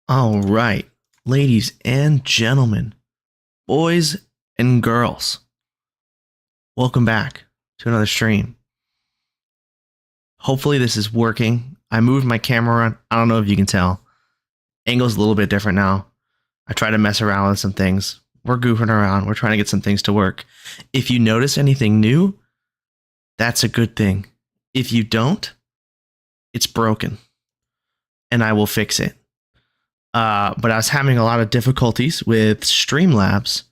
All right, ladies and gentlemen, boys and girls, welcome back to another stream. Hopefully this is working. I moved my camera around. I don't know if you can tell. Angle's a little bit different now. I try to mess around with some things. We're goofing around. We're trying to get some things to work. If you notice anything new, that's a good thing. If you don't, it's broken, and I will fix it. But I was having a lot of difficulties with Streamlabs,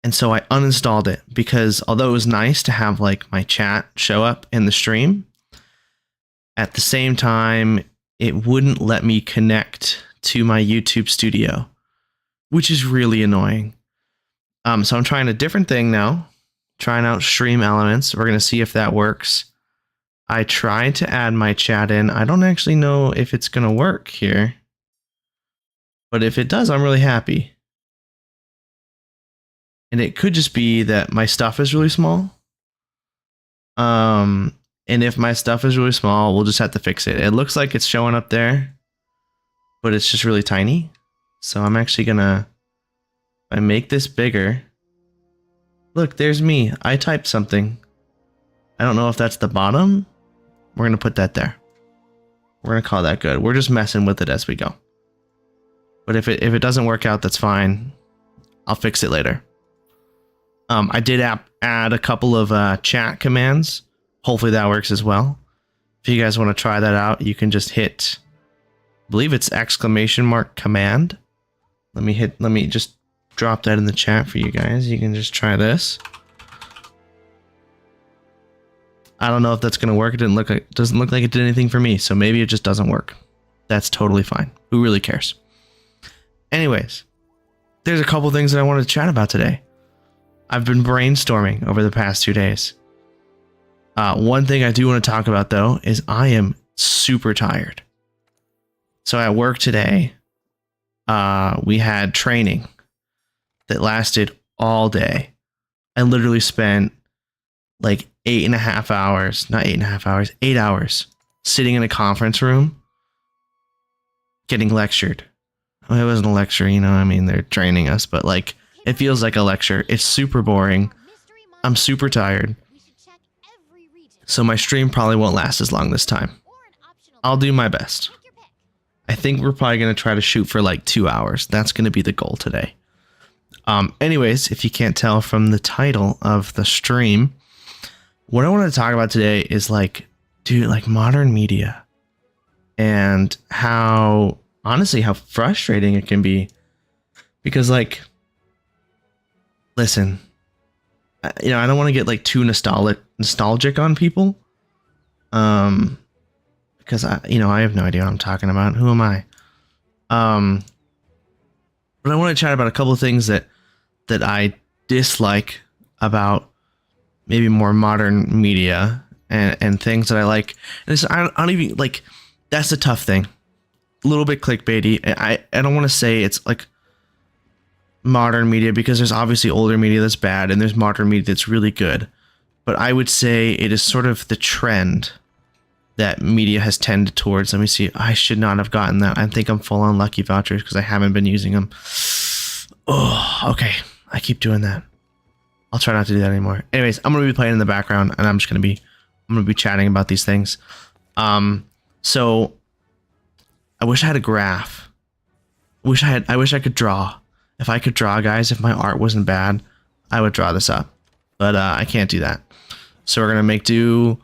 and so I uninstalled it because although it was nice to have like my chat show up in the stream, at the same time, it wouldn't let me connect to my YouTube studio, which is really annoying. So I'm trying a different thing now, trying out Stream Elements. We're going to see if that works. I tried to add my chat in. I don't actually know if it's going to work here. But if it does, I'm really happy. And it could just be that my stuff is really small. And if my stuff is really small, we'll just have to fix it. It looks like it's showing up there, but it's just really tiny. So I'm actually gonna, if I make this bigger, look, there's me. I typed something. I don't know if that's the bottom. We're gonna put that there. We're gonna call that good. We're just messing with it as we go. But if it doesn't work out, that's fine. I'll fix it later. I did add a couple of chat commands. Hopefully that works as well. If you guys want to try that out, you can just hit, I believe it's !command. Let me just drop that in the chat for you guys. You can just try this. I don't know if that's gonna work. It doesn't look like it did anything for me, so maybe it just doesn't work. That's totally fine. Who really cares? Anyways, there's a couple things that I wanted to chat about today. I've been brainstorming over the past 2 days. One thing I do want to talk about, though, is I am super tired. So at work today, we had training that lasted all day. I literally spent like 8.5 hours, not 8.5 hours, 8 hours sitting in a conference room getting lectured. Well, it wasn't a lecture, you know, I mean, they're training us, but like, it feels like a lecture. It's super boring. I'm super tired. So my stream probably won't last as long this time. I'll do my best. I think we're probably going to try to shoot for like 2 hours. That's going to be the goal today. Anyways, if you can't tell from the title of the stream, what I want to talk about today is like, dude, like modern media and how, honestly, how frustrating it can be. Because like, listen, you know, I don't want to get like too nostalgic on people. Because I have no idea what I'm talking about. Who am I? But I want to chat about a couple of things that I dislike about maybe more modern media and things that I like. And I don't even like, that's the tough thing. A little bit clickbaity. I don't want to say it's like modern media because there's obviously older media that's bad and there's modern media that's really good. But I would say it is sort of the trend that media has tended towards. Let me see. I should not have gotten that. I think I'm full on lucky vouchers because I haven't been using them. Oh, okay. I keep doing that. I'll try not to do that anymore. Anyways, I'm going to be playing in the background and I'm going to be chatting about these things. So I wish I had a graph. I wish I could draw. If I could draw, guys, if my art wasn't bad, I would draw this up. But I can't do that. So we're going to make do,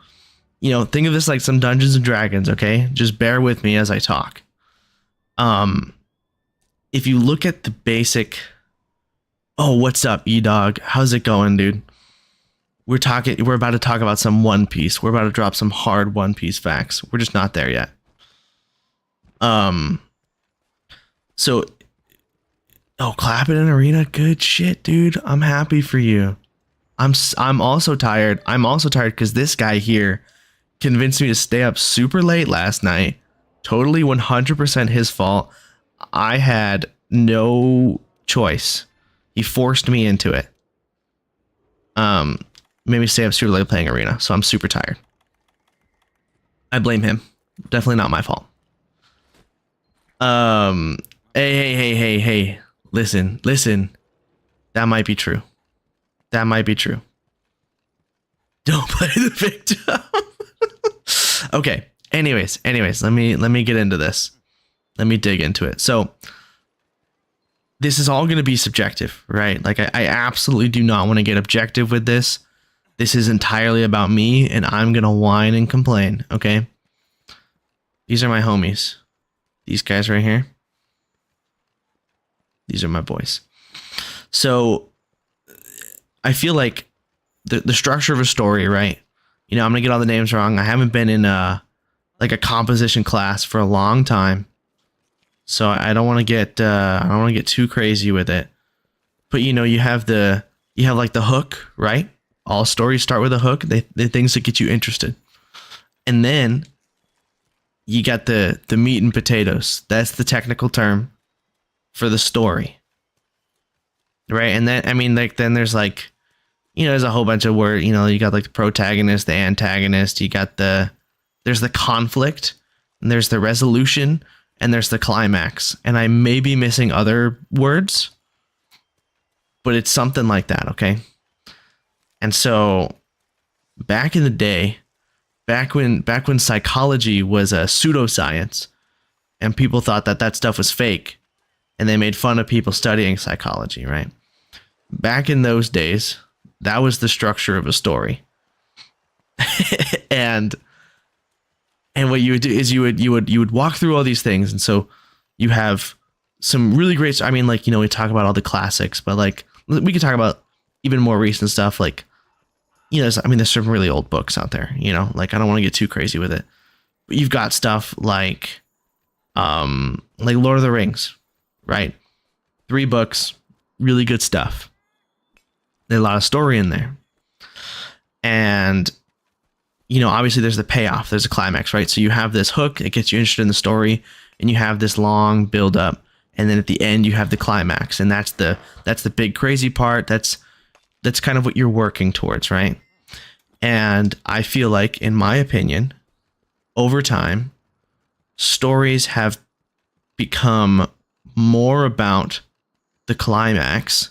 think of this like some Dungeons and Dragons, okay? Just bear with me as I talk. If you look at the basic... Oh, what's up, E-Dog? How's it going, dude? We're about to talk about some One Piece. We're about to drop some hard One Piece facts. We're just not there yet. So... Oh, clap it in arena. Good shit, dude. I'm happy for you. I'm also tired. I'm also tired because this guy here convinced me to stay up super late last night. Totally 100% his fault. I had no choice. He forced me into it. Made me stay up super late playing arena, so I'm super tired. I blame him. Definitely not my fault. Hey. Listen. That might be true. Don't play the victim. Okay. Anyways, let me get into this. Let me dig into it. So this is all going to be subjective, right? Like I absolutely do not want to get objective with this. This is entirely about me, and I'm going to whine and complain, okay? These are my homies. These guys right here. These are my boys. So I feel like the structure of a story, right? You know, I'm going to get all the names wrong. I haven't been in like a composition class for a long time. So I don't want to get too crazy with it. But you know, you have like the hook, right? All stories start with a hook. They things that get you interested. And then you got the meat and potatoes. That's the technical term for the story. Right? And then then there's like, you know, there's a whole bunch of words, you know, you got like the protagonist, the antagonist, there's the conflict, and there's the resolution, and there's the climax. And I may be missing other words, but it's something like that, okay? And so back in the day, back when psychology was a pseudoscience and people thought that stuff was fake and they made fun of people studying psychology, right? Back in those days, that was the structure of a story. and what you would do is you would walk through all these things. And so you have some really great, I mean, like, you know, we talk about all the classics, but like we could talk about even more recent stuff. Like, you know, there's some really old books out there, you know, like I don't want to get too crazy with it, but you've got stuff like Lord of the Rings, right? 3 books, really good stuff. There's a lot of story in there. And, you know, obviously there's the payoff, there's a climax, right? So you have this hook, it gets you interested in the story, and you have this long build up. And then at the end you have the climax. And that's the big crazy part. That's kind of what you're working towards, right? And I feel like, in my opinion, over time, stories have become more about the climax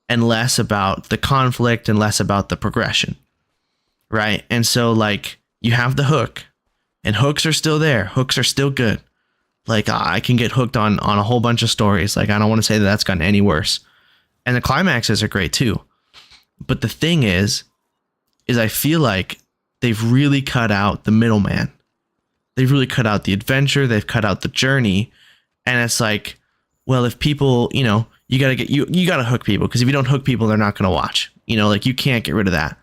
and less about the conflict and less about the progression, right? And so, like, you have the hook, and hooks are still there. Hooks are still good. Like, I can get hooked on a whole bunch of stories. Like, I don't want to say that that's gotten any worse. And the climaxes are great too. But the thing is I feel like they've really cut out the middleman. They've really cut out the adventure. They've cut out the journey. And it's like, well, if people, you know, you got to hook people, because if you don't hook people, they're not going to watch. You know, like, you can't get rid of that.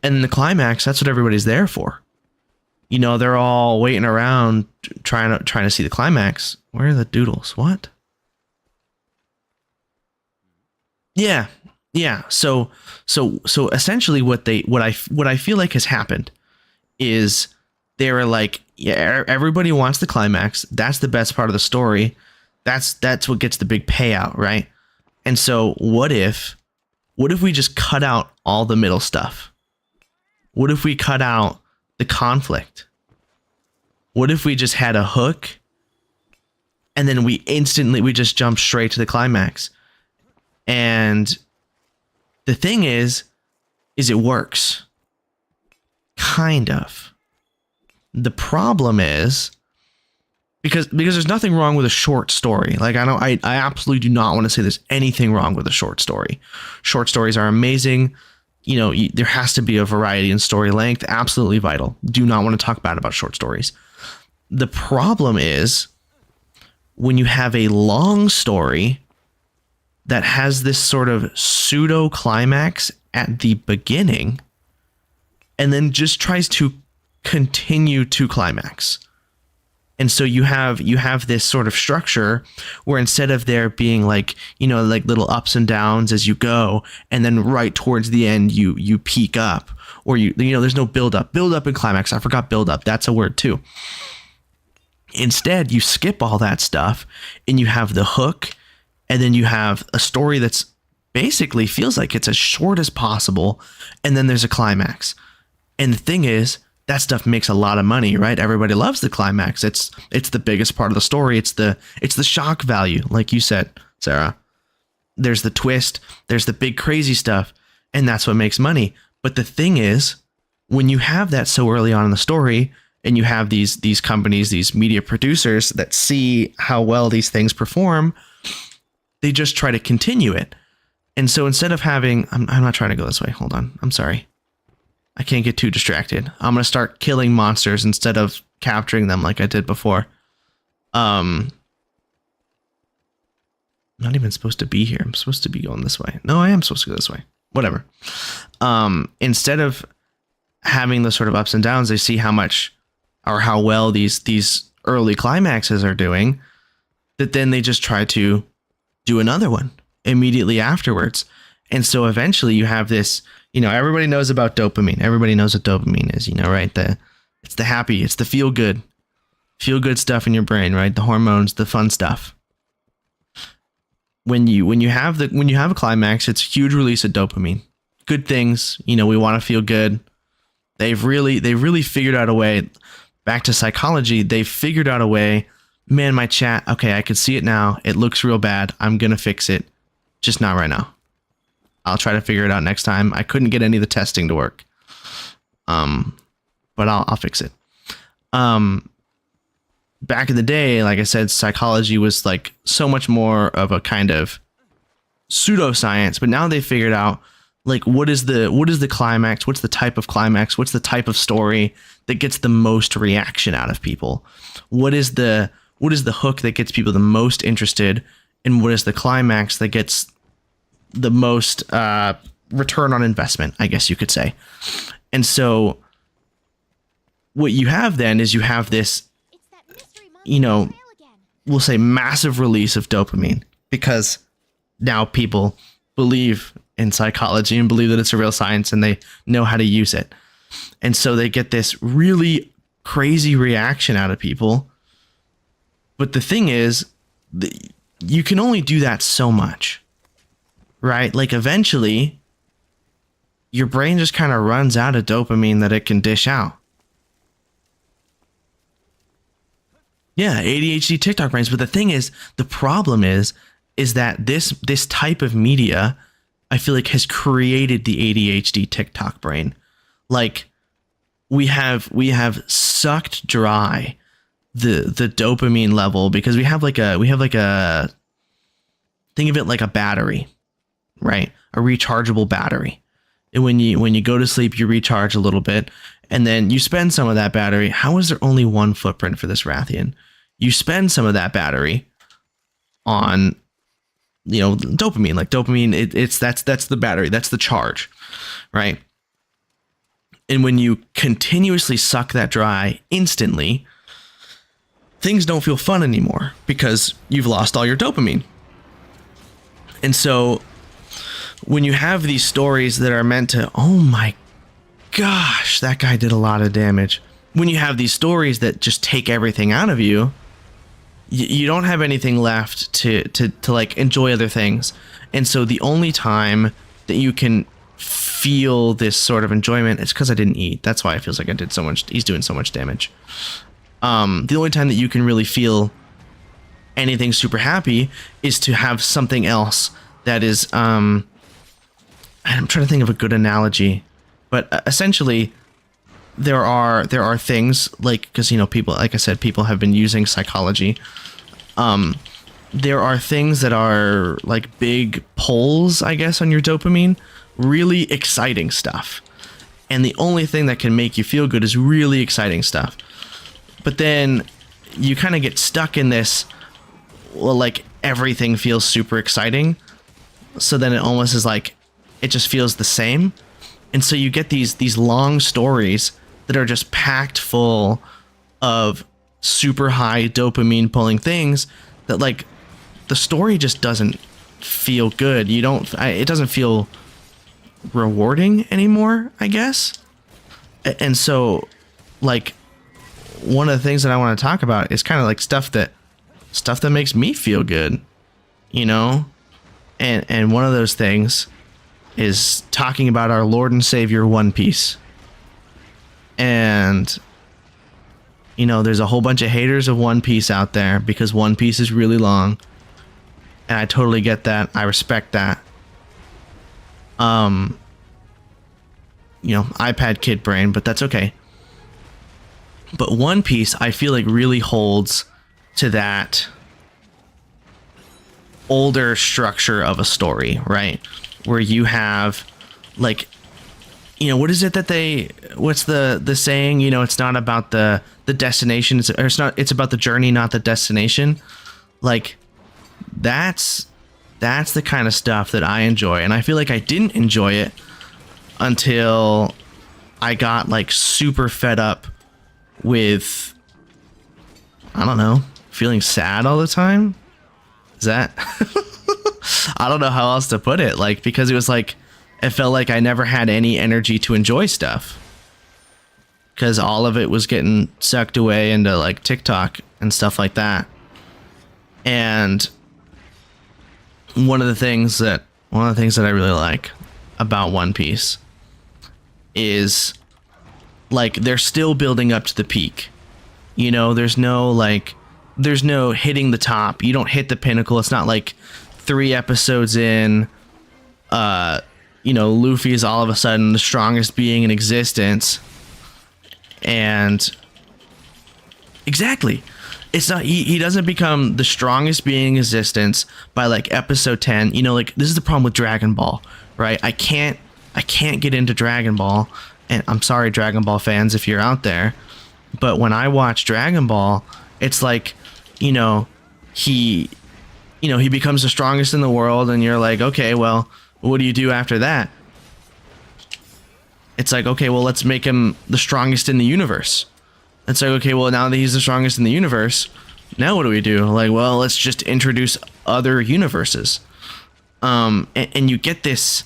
And in the climax, that's what everybody's there for. You know, they're all waiting around trying to see the climax. Where are the doodles? What? Yeah. So essentially what I feel like has happened is they were like, yeah, everybody wants the climax. That's the best part of the story. That's what gets the big payout, right? And so what if we just cut out all the middle stuff? What if we cut out the conflict? What if we just had a hook and then we just jump straight to the climax? And the thing is it works. Kind of. The problem is, because there's nothing wrong with a short story. Like, I absolutely do not want to say there's anything wrong with a short story. Short stories are amazing. You know, there has to be a variety in story length. Absolutely vital. Do not want to talk bad about short stories. The problem is when you have a long story that has this sort of pseudo climax at the beginning and then just tries to continue to climax. And so you have this sort of structure where instead of there being like, you know, like little ups and downs as you go, and then right towards the end you peak up, or you know, there's no build up and climax. I forgot build up. That's a word too. Instead, you skip all that stuff and you have the hook, and then you have a story that's basically feels like it's as short as possible, and then there's a climax. And the thing is, that stuff makes a lot of money, right? Everybody loves the climax. It's the biggest part of the story. It's the shock value, like you said, Sarah. There's the twist, there's the big crazy stuff, and that's what makes money. But the thing is, when you have that so early on in the story, and you have these companies, these media producers that see how well these things perform, they just try to continue it. And so instead of having, I'm not trying to go this way. Hold on. I'm sorry. I can't get too distracted. I'm going to start killing monsters instead of capturing them like I did before. I'm not even supposed to be here. I'm supposed to be going this way. No, I am supposed to go this way. Whatever. Instead of having the sort of ups and downs, they see how much or how well these early climaxes are doing, that then they just try to do another one immediately afterwards. And so eventually you have this, everybody knows about dopamine. Everybody knows what dopamine is, right? It's the happy, it's the feel good stuff in your brain, right? The hormones, the fun stuff. When you have a climax, it's a huge release of dopamine. Good things, we want to feel good. They've really figured out a way. Back to psychology, they've figured out a way. Man, my chat, okay, I can see it now. It looks real bad. I'm gonna fix it. Just not right now. I'll try to figure it out next time. I couldn't get any of the testing to work. But I'll fix it. Back in the day, like I said, psychology was like so much more of a kind of pseudoscience, but now they figured out like what is the climax? What's the type of climax? What's the type of story that gets the most reaction out of people? What is the hook that gets people the most interested? And what is the climax that gets the most return on investment, I guess you could say. And so what you have then is you have this, we'll say massive release of dopamine, because now people believe in psychology and believe that it's a real science and they know how to use it. And so they get this really crazy reaction out of people. But the thing is, you can only do that so much, right? Like eventually your brain just kind of runs out of dopamine that it can dish out. Yeah, ADHD TikTok brains. But the thing is, the problem is that this type of media, I feel like, has created the ADHD TikTok brain. Like we have sucked dry the dopamine level, because we have like a think of it like a battery, right? A rechargeable battery. And when you go to sleep, you recharge a little bit, and then you spend some of that battery. How is there only one footprint for this Rathian? You spend some of that battery on dopamine. Like dopamine, that's the battery, that's the charge, right? And when you continuously suck that dry instantly, things don't feel fun anymore because you've lost all your dopamine. And so when you have these stories that are meant to, oh my gosh, that guy did a lot of damage. When you have these stories that just take everything out of you, you don't have anything left to like enjoy other things. And so the only time that you can feel this sort of enjoyment is because I didn't eat. That's why it feels like I did so much. He's doing so much damage. The only time that you can really feel anything super happy is to have something else that is, I'm trying to think of a good analogy, but essentially there are things like, because people, like I said, people have been using psychology. There are things that are like big pulls, I guess, on your dopamine, really exciting stuff. And the only thing that can make you feel good is really exciting stuff. But then you kind of get stuck in this, well, like everything feels super exciting. So then it almost is like, it just feels the same. And so you get these long stories that are just packed full of super high dopamine pulling things that, like, the story just doesn't feel good. It doesn't feel rewarding anymore, I guess. And so, like, one of the things that I want to talk about is kind of like stuff that makes me feel good, and one of those things is talking about our Lord and Savior One Piece. And you know, there's a whole bunch of haters of One Piece out there because One Piece is really long. And I totally get that. I respect that. You know, iPad kid brain, but that's okay. But One Piece, I feel like, really holds to that older structure of a story, right? Where you have, like, you know, what is it that what's the saying? You know, it's not about the destination, it's about the journey, not the destination. Like, that's the kind of stuff that I enjoy, and I feel like I didn't enjoy it until I got like super fed up with, I don't know, feeling sad all the time. Is that I don't know how else to put it, like, because it was like it felt like I never had any energy to enjoy stuff because all of it was getting sucked away into like TikTok and stuff like that. And one of the things that I really like about One Piece is, like, they're still building up to the peak. You know, there's no hitting the top. You don't hit the pinnacle. It's not like 3 episodes in, you know, Luffy is all of a sudden the strongest being in existence. And exactly. It's not, he doesn't become the strongest being in existence by like episode 10. You know, like, this is the problem with Dragon Ball, right? I can't get into Dragon Ball, and I'm sorry, Dragon Ball fans, if you're out there, but when I watch Dragon Ball, it's like, you know, he becomes the strongest in the world, and you're like, okay, well, what do you do after that? It's like, okay, well, let's make him the strongest in the universe. It's like, okay, well, now that he's the strongest in the universe, now what do we do? Like, well, let's just introduce other universes. And you get this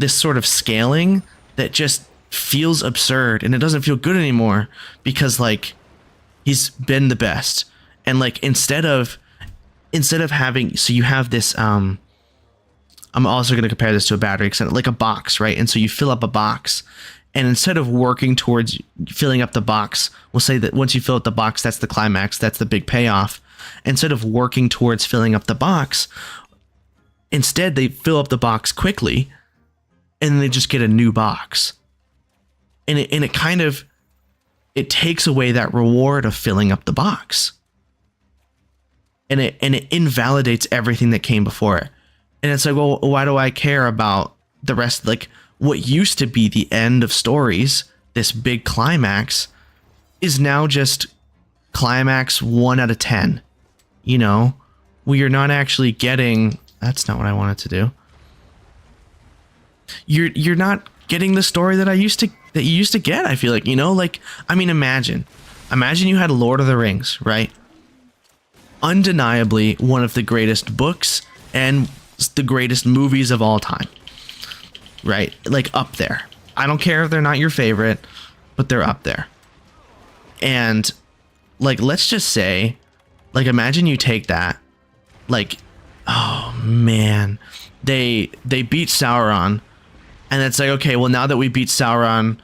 sort of scaling that just feels absurd, and it doesn't feel good anymore because, like, he's been the best. And like, instead of having, so you have this, I'm also going to compare this to a battery, like a box, right? And so you fill up a box, and instead of working towards filling up the box, we'll say that once you fill up the box, that's the climax, that's the big payoff. Instead of working towards filling up the box, instead they fill up the box quickly, and they just get a new box. And it kind of, it takes away that reward of filling up the box. And it invalidates everything that came before it. And it's like, well, why do I care about the rest? Like, what used to be the end of stories, this big climax, is now just climax 1 out of 10. You know, we are not actually getting, that's not what I wanted to do. You're not getting the story that you used to get, I feel like, you know, like, I mean, imagine you had Lord of the Rings, right? Undeniably one of the greatest books and the greatest movies of all time, right? Like, up there. I don't care if they're not your favorite, but they're up there. And like, let's just say, like, imagine you take that, like, oh man, they beat Sauron, and it's like, okay, well, now that we beat Sauron,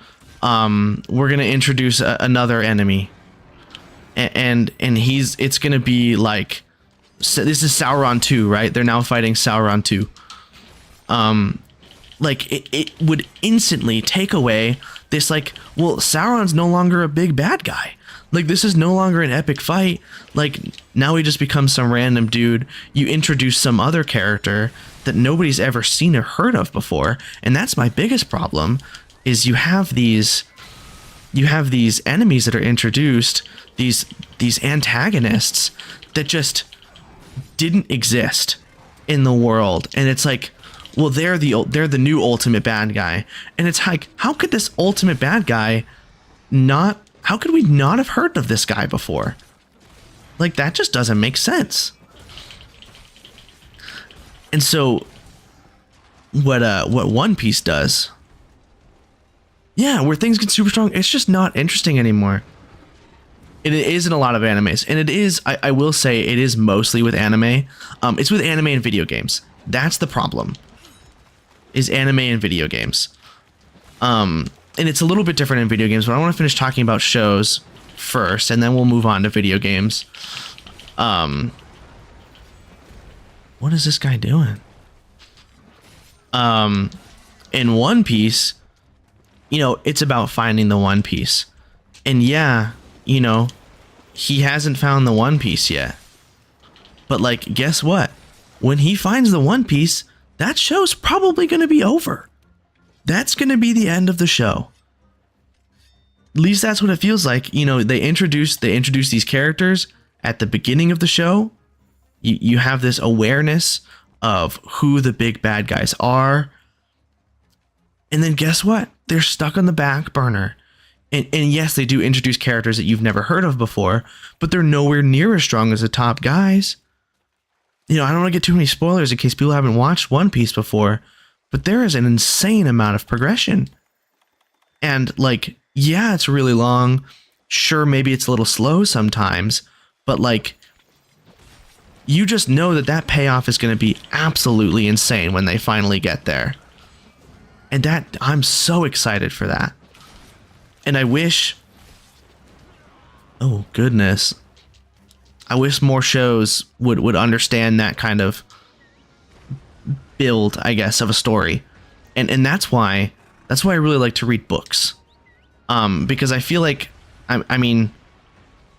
we're gonna introduce another enemy, and it's gonna be like, so this is Sauron 2, right? They're now fighting Sauron 2. Like, it would instantly take away this, like, well, Sauron's no longer a big bad guy. Like, this is no longer an epic fight. Like, now he just becomes some random dude. You introduce some other character that nobody's ever seen or heard of before. And that's my biggest problem, is you have these enemies that are introduced, these antagonists that just didn't exist in the world. And it's like, well, they're the new ultimate bad guy. And it's like, how could this ultimate bad guy how could we not have heard of this guy before? Like, that just doesn't make sense. And so what One Piece does, yeah, where things get super strong, it's just not interesting anymore. It is in a lot of animes, and it is, I will say, it is mostly with anime. It's with anime and video games. That's the problem, is anime and video games. and it's a little bit different in video games, but I want to finish talking about shows first, and then we'll move on to video games. What is this guy doing? In One Piece, you know, it's about finding the One Piece. And yeah, you know, he hasn't found the One Piece yet. But like, guess what? When he finds the One Piece, that show's probably going to be over. That's going to be the end of the show. At least that's what it feels like. You know, they introduce these characters at the beginning of the show. You have this awareness of who the big bad guys are. And then guess what? They're stuck on the back burner. And yes, they do introduce characters that you've never heard of before, but they're nowhere near as strong as the top guys. You know, I don't want to get too many spoilers in case people haven't watched One Piece before, but there is an insane amount of progression. And like, yeah, it's really long. Sure, maybe it's a little slow sometimes, but like, you just know that that payoff is going to be absolutely insane when they finally get there. And that, I'm so excited for that. And I wish, oh goodness, I wish more shows would understand that kind of build, I guess, of a story. And that's why I really like to read books. Because I feel like, I mean,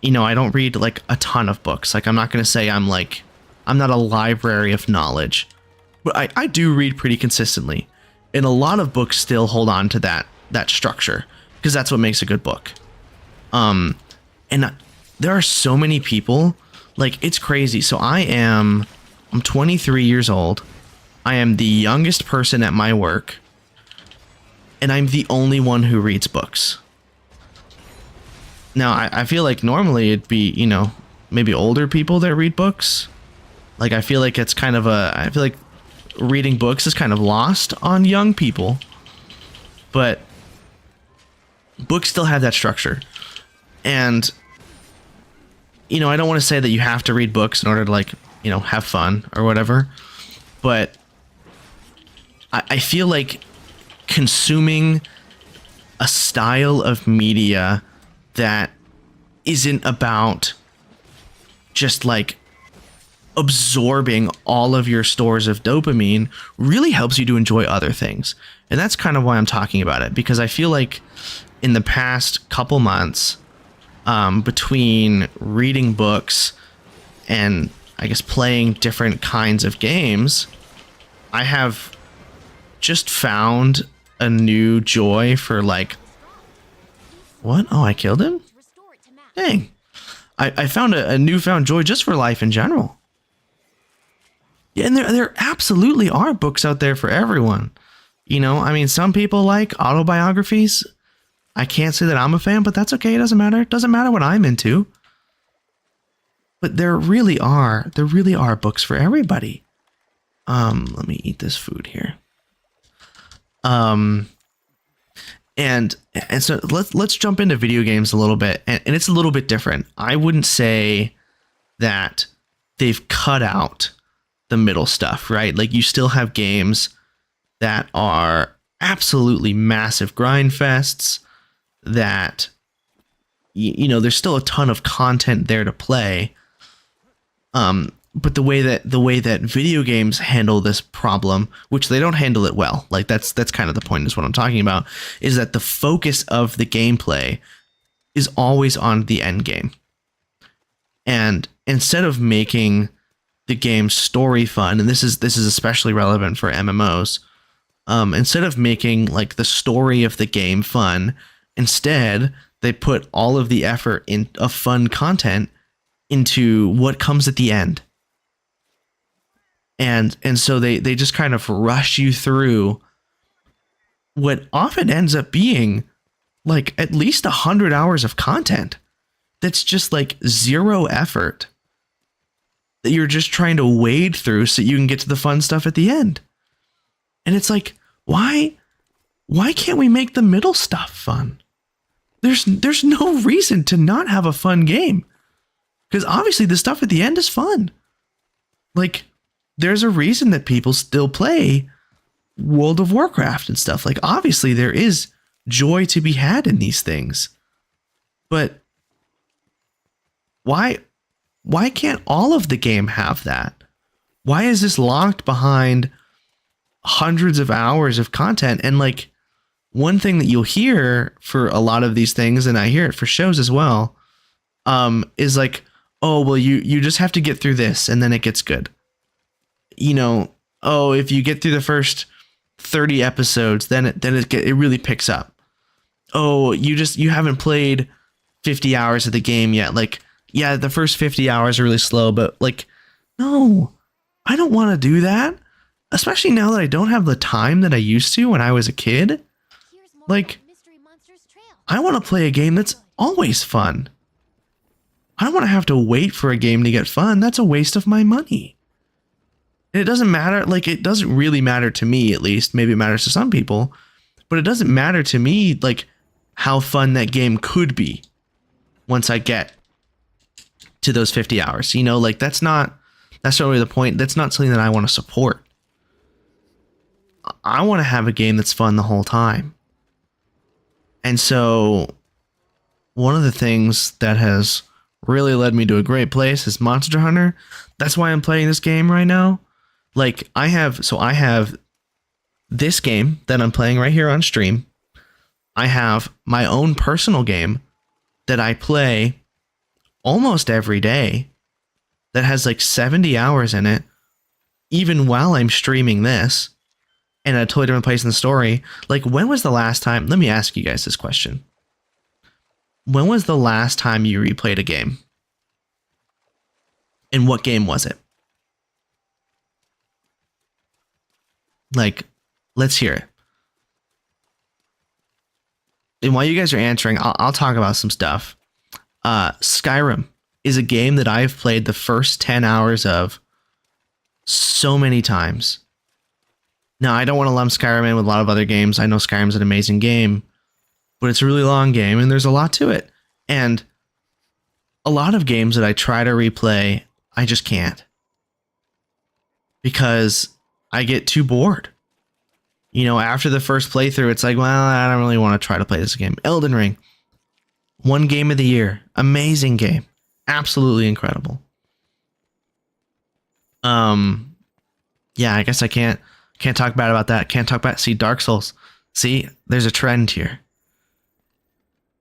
you know, I don't read like a ton of books. Like, I'm not going to say I'm not a library of knowledge, but I do read pretty consistently. And a lot of books still hold on to that structure, because that's what makes a good book. And there are so many people, like, it's crazy. So I'm 23 years old. I am the youngest person at my work, and I'm the only one who reads books. Now, I feel like normally it'd be, you know, maybe older people that read books. Like, I feel like it's kind of I feel like reading books is kind of lost on young people, but books still have that structure. And, you know, I don't want to say that you have to read books in order to, like, you know, have fun or whatever, but I feel like consuming a style of media that isn't about just like absorbing all of your stores of dopamine really helps you to enjoy other things. And that's kind of why I'm talking about it, because I feel like in the past couple months, between reading books and I guess playing different kinds of games, I have just found a new joy for, like, what? Oh, I killed him? Dang. I found a newfound joy just for life in general. Yeah, and there absolutely are books out there for everyone. You know, I mean, some people like autobiographies. I can't say that I'm a fan, but that's okay. It doesn't matter. It doesn't matter what I'm into. But there really are books for everybody. Let me eat this food here. And so let's jump into video games a little bit, and it's a little bit different. I wouldn't say that they've cut out the middle stuff, right? Like, you still have games that are absolutely massive grind fests that, you know, there's still a ton of content there to play. But the way that video games handle this problem, which they don't handle it well, like that's kind of the point, is what I'm talking about, is that the focus of the gameplay is always on the end game. And instead of making the game's story fun, and this is especially relevant for MMOs, instead of making like the story of the game fun, instead they put all of the effort of fun content into what comes at the end. And so they just kind of rush you through what often ends up being like at least 100 hours of content that's just like zero effort, that you're just trying to wade through so you can get to the fun stuff at the end. And it's like, why can't we make the middle stuff fun? There's no reason to not have a fun game, because obviously the stuff at the end is fun. Like, there's a reason that people still play World of Warcraft and stuff. Like, obviously there is joy to be had in these things. But why can't all of the game have that? Why is this locked behind hundreds of hours of content? And like, one thing that you'll hear for a lot of these things, and I hear it for shows as well, is like, oh, well, you just have to get through this and then it gets good. You know, oh, if you get through the first 30 episodes, then it really picks up. Oh, you haven't played 50 hours of the game yet. Like, yeah, the first 50 hours are really slow, but like, no, I don't want to do that. Especially now that I don't have the time that I used to when I was a kid. Like, I want to play a game that's always fun. I don't want to have to wait for a game to get fun. That's a waste of my money. And it doesn't matter. Like, it doesn't really matter to me, at least. Maybe it matters to some people, but it doesn't matter to me, like, how fun that game could be once I get to those 50 hours. You know, like, that's not really the point. That's not something that I want to support. I want to have a game that's fun the whole time. And so one of the things that has really led me to a great place is Monster Hunter. That's why I'm playing this game right now. Like, I have this game that I'm playing right here on stream. I have my own personal game that I play almost every day that has like 70 hours in it, even while I'm streaming this, and a totally different place in the story. Like, when was the last time, let me ask you guys this question. When was the last time you replayed a game? And what game was it? Like, let's hear it. And while you guys are answering, I'll talk about some stuff. Skyrim is a game that I've played the first 10 hours of so many times. Now, I don't want to lump Skyrim in with a lot of other games. I know Skyrim's an amazing game, but it's a really long game and there's a lot to it. And a lot of games that I try to replay, I just can't. Because I get too bored. You know, after the first playthrough, it's like, well, I don't really want to try to play this game. Elden Ring. One game of the year. Amazing game. Absolutely incredible. Yeah, I guess I can't talk bad about that. Can't talk bad. See, Dark Souls. See, there's a trend here.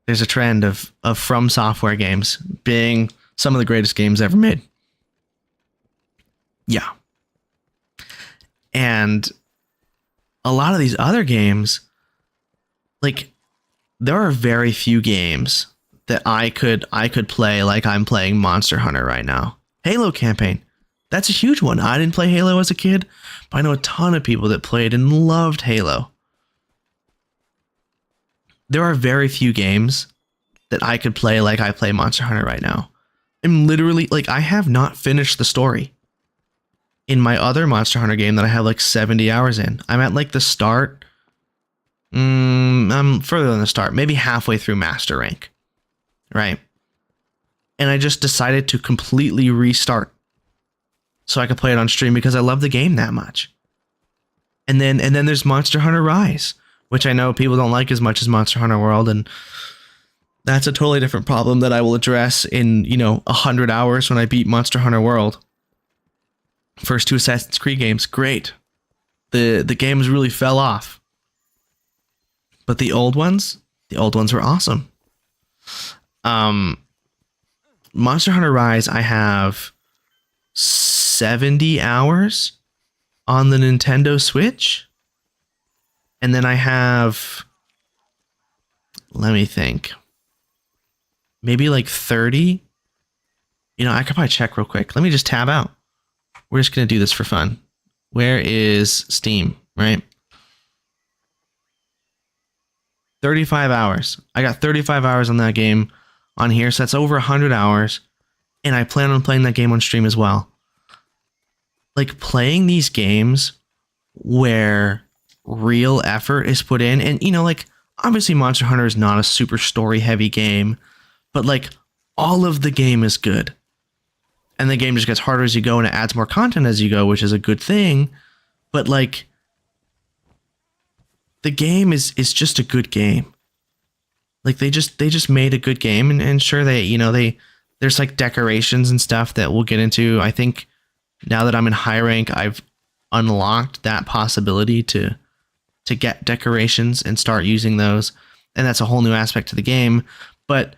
There's a trend of From Software games being some of the greatest games ever made. Yeah. And a lot of these other games, like, there are very few games that I could play like I'm playing Monster Hunter right now. Halo campaign. That's a huge one. I didn't play Halo as a kid, but I know a ton of people that played and loved Halo. There are very few games that I could play like I play Monster Hunter right now. I'm literally, like, I have not finished the story in my other Monster Hunter game that I have like 70 hours in. I'm at like the start. I'm further than the start, maybe halfway through Master Rank. Right? And I just decided to completely restart so I could play it on stream because I love the game that much. And then there's Monster Hunter Rise, which I know people don't like as much as Monster Hunter World, and that's a totally different problem that I will address in, 100 hours when I beat Monster Hunter World. First two Assassin's Creed games, great. The games really fell off. But the old ones were awesome. Monster Hunter Rise, I have 70 hours on the Nintendo Switch. And then I have, let me think, maybe like 30. I could probably check real quick. Let me just tab out. We're just going to do this for fun. Where is Steam, right? 35 hours. I got 35 hours on that game on here, so that's over 100 hours. And I plan on playing that game on stream as well. Like, playing these games where real effort is put in, and like, obviously Monster Hunter is not a super story heavy game, but like, all of the game is good. And the game just gets harder as you go, and it adds more content as you go, which is a good thing. But like, the game is just a good game. Like they just made a good game, and sure there's like decorations and stuff that we'll get into. I think now that I'm in high rank, I've unlocked that possibility to get decorations and start using those, and that's a whole new aspect to the game. But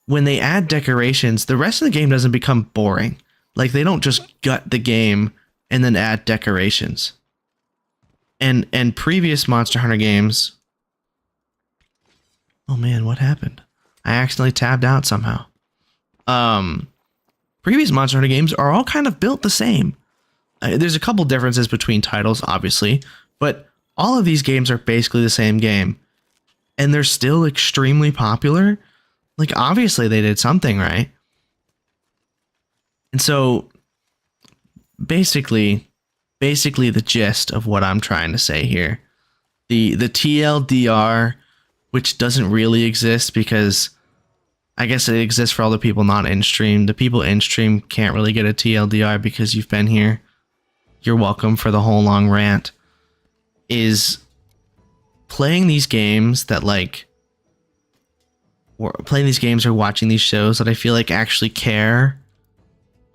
when they add decorations, the rest of the game doesn't become boring. Like they don't just gut the game and then add decorations. And previous Monster Hunter games. Oh man, what happened? I accidentally tabbed out somehow. Previous Monster Hunter games are all kind of built the same. There's a couple differences between titles, obviously, but all of these games are basically the same game, and they're still extremely popular. Like obviously they did something right. And so basically the gist of what I'm trying to say here, the TLDR, which doesn't really exist because I guess it exists for all the people not in stream. The people in stream can't really get a TLDR because you've been here. You're welcome for the whole long rant. Is playing these games that like, or playing these games or watching these shows that I feel like actually care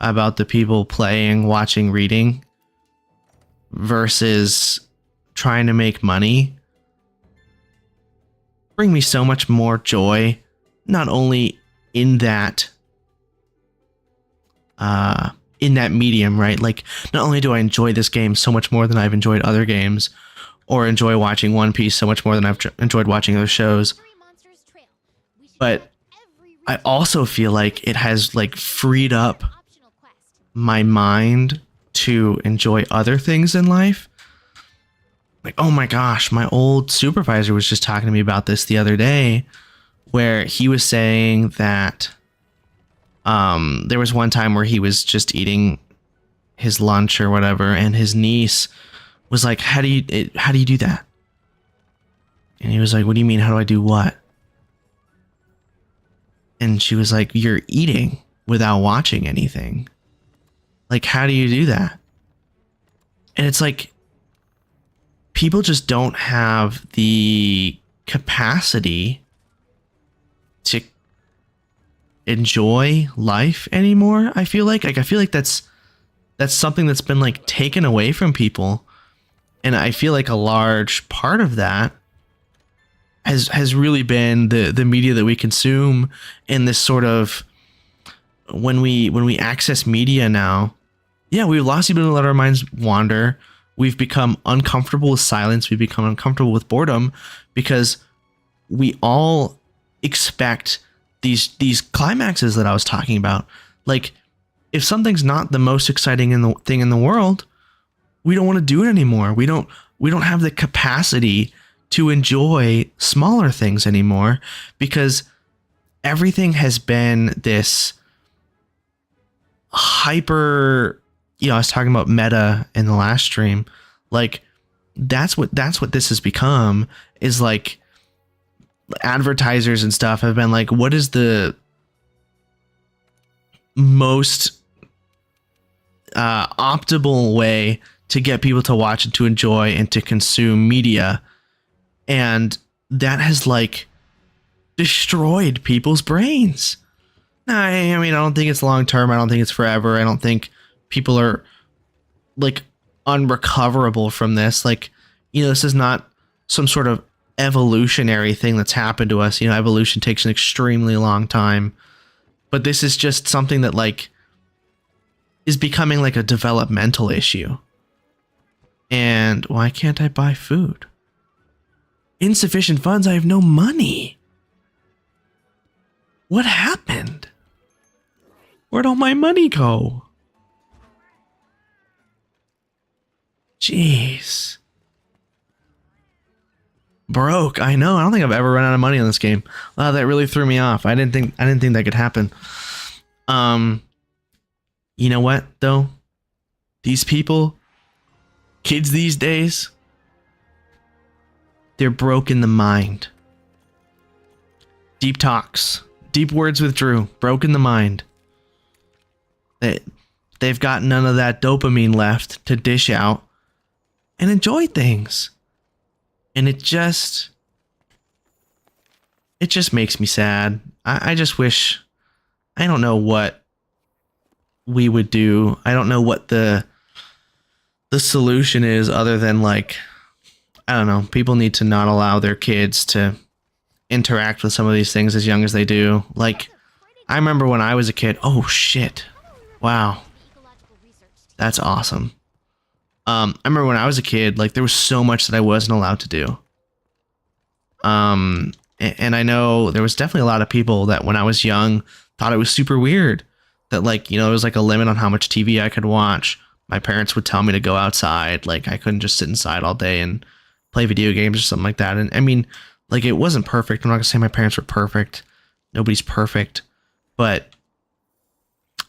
about the people playing, watching, reading, versus trying to make money, bring me so much more joy, not only in that medium, right? Like not only do I enjoy this game so much more than I've enjoyed other games, or enjoy watching One Piece so much more than I've enjoyed watching other shows, but I also feel like it has like freed up my mind to enjoy other things in life. Like, oh my gosh, my old supervisor was just talking to me about this the other day, where he was saying that there was one time where he was just eating his lunch or whatever, and his niece was like, how do you do that? And he was like, what do you mean, how do I do what? And she was like, you're eating without watching anything. Like, how do you do that? And it's like, people just don't have the capacity to enjoy life anymore. I feel like that's something that's been like taken away from people. And I feel like a large part of that has really been the media that we consume, in this sort of, when we access media now, yeah, we've lost the ability to let our minds wander. We've become uncomfortable with silence. We've become uncomfortable with boredom, because we all expect these climaxes that I was talking about. Like, if something's not the most exciting thing in the world, we don't want to do it anymore. We don't have the capacity to enjoy smaller things anymore, because everything has been this hyper, I was talking about meta in the last stream. Like, that's what this has become, is like advertisers and stuff have been like, what is the most optimal way to get people to watch and to enjoy and to consume media? And that has like destroyed people's brains. I mean, I don't think it's long term. I don't think it's forever. I don't think people are like unrecoverable from this. Like, this is not some sort of evolutionary thing that's happened to us. Evolution takes an extremely long time, but this is just something that like is becoming like a developmental issue. And why can't I buy food? Insufficient funds. I have no money. What happened? Where'd all my money go? Jeez. Broke. I know. I don't think I've ever run out of money on this game. Wow, that really threw me off. I didn't think that could happen. You know what though? These people, kids these days, they're broke in the mind. Deep talks. Deep words with Drew. Broke in the mind. They've got none of that dopamine left to dish out and enjoy things. And it it just makes me sad. I just wish, I don't know what we would do. I don't know what the solution is other than like, I don't know, people need to not allow their kids to interact with some of these things as young as they do. Like, I remember when I was a kid. Oh shit. Wow. That's awesome. I remember when I was a kid, like there was so much that I wasn't allowed to do. And I know there was definitely a lot of people that when I was young thought it was super weird that like, you know, there was like a limit on how much TV I could watch. My parents would tell me to go outside. Like I couldn't just sit inside all day and play video games or something like that. And I mean, like it wasn't perfect. I'm not gonna say my parents were perfect. Nobody's perfect, but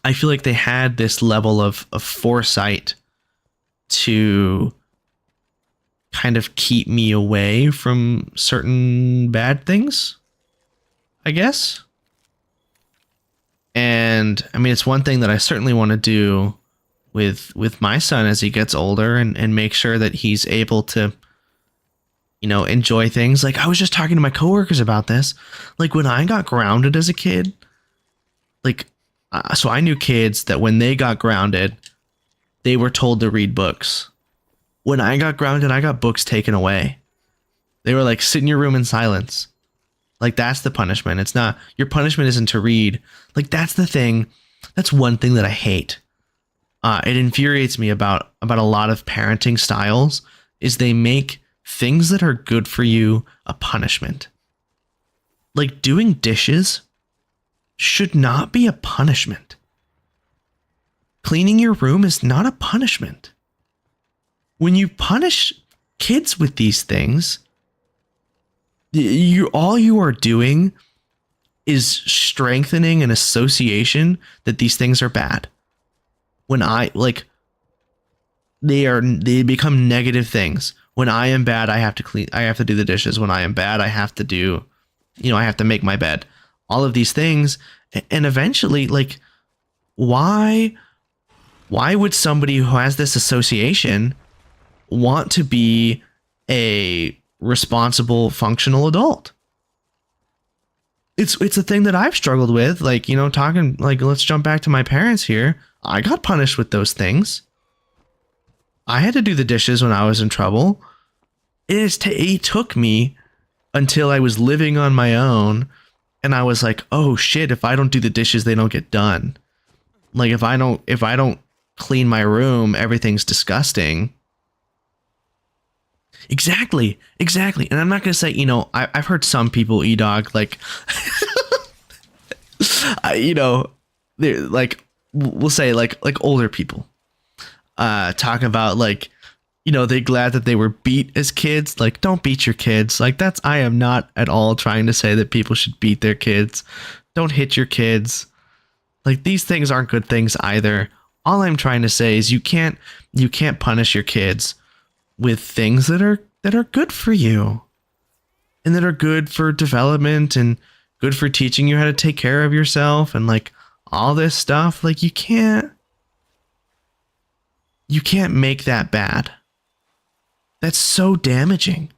I feel like they had this level of foresight to kind of keep me away from certain bad things, I guess. And I mean, it's one thing that I certainly want to do with my son as he gets older and make sure that he's able to, you know, enjoy things. Like I was just talking to my coworkers about this. Like when I got grounded as a kid, like, so I knew kids that when they got grounded, they were told to read books. When I got grounded, I got books taken away. They were like, sit in your room in silence. Like that's the punishment. It's not, your punishment isn't to read. Like that's the thing. That's one thing that I hate. It infuriates me about a lot of parenting styles is they make things that are good for you a punishment. Like doing dishes should not be a punishment. Cleaning your room is not a punishment. When you punish kids with these things, all you are doing is strengthening an association that these things are bad. When they become negative things. When I am bad, I have to do the dishes. When I am bad, I have to do, you know, I have to make my bed. All of these things. And eventually, like, why would somebody who has this association want to be a responsible, functional adult? It's a thing that I've struggled with. Like, you know, talking, like, let's jump back to my parents here. I got punished with those things. I had to do the dishes when I was in trouble. It took me until I was living on my own and I was like, oh shit, if I don't do the dishes, they don't get done. Like if I don't clean my room, everything's disgusting. Exactly. And I'm not going to say, you know, I've heard some people, E-Dog, like, you know, they're like, we'll say like older people, talking about like, you know, they're glad that they were beat as kids. Like, don't beat your kids. Like I am not at all trying to say that people should beat their kids. Don't hit your kids. Like these things aren't good things either. All I'm trying to say is you can't punish your kids with things that are good for you and that are good for development and good for teaching you how to take care of yourself and like all this stuff. Like you can't make that bad. That's so damaging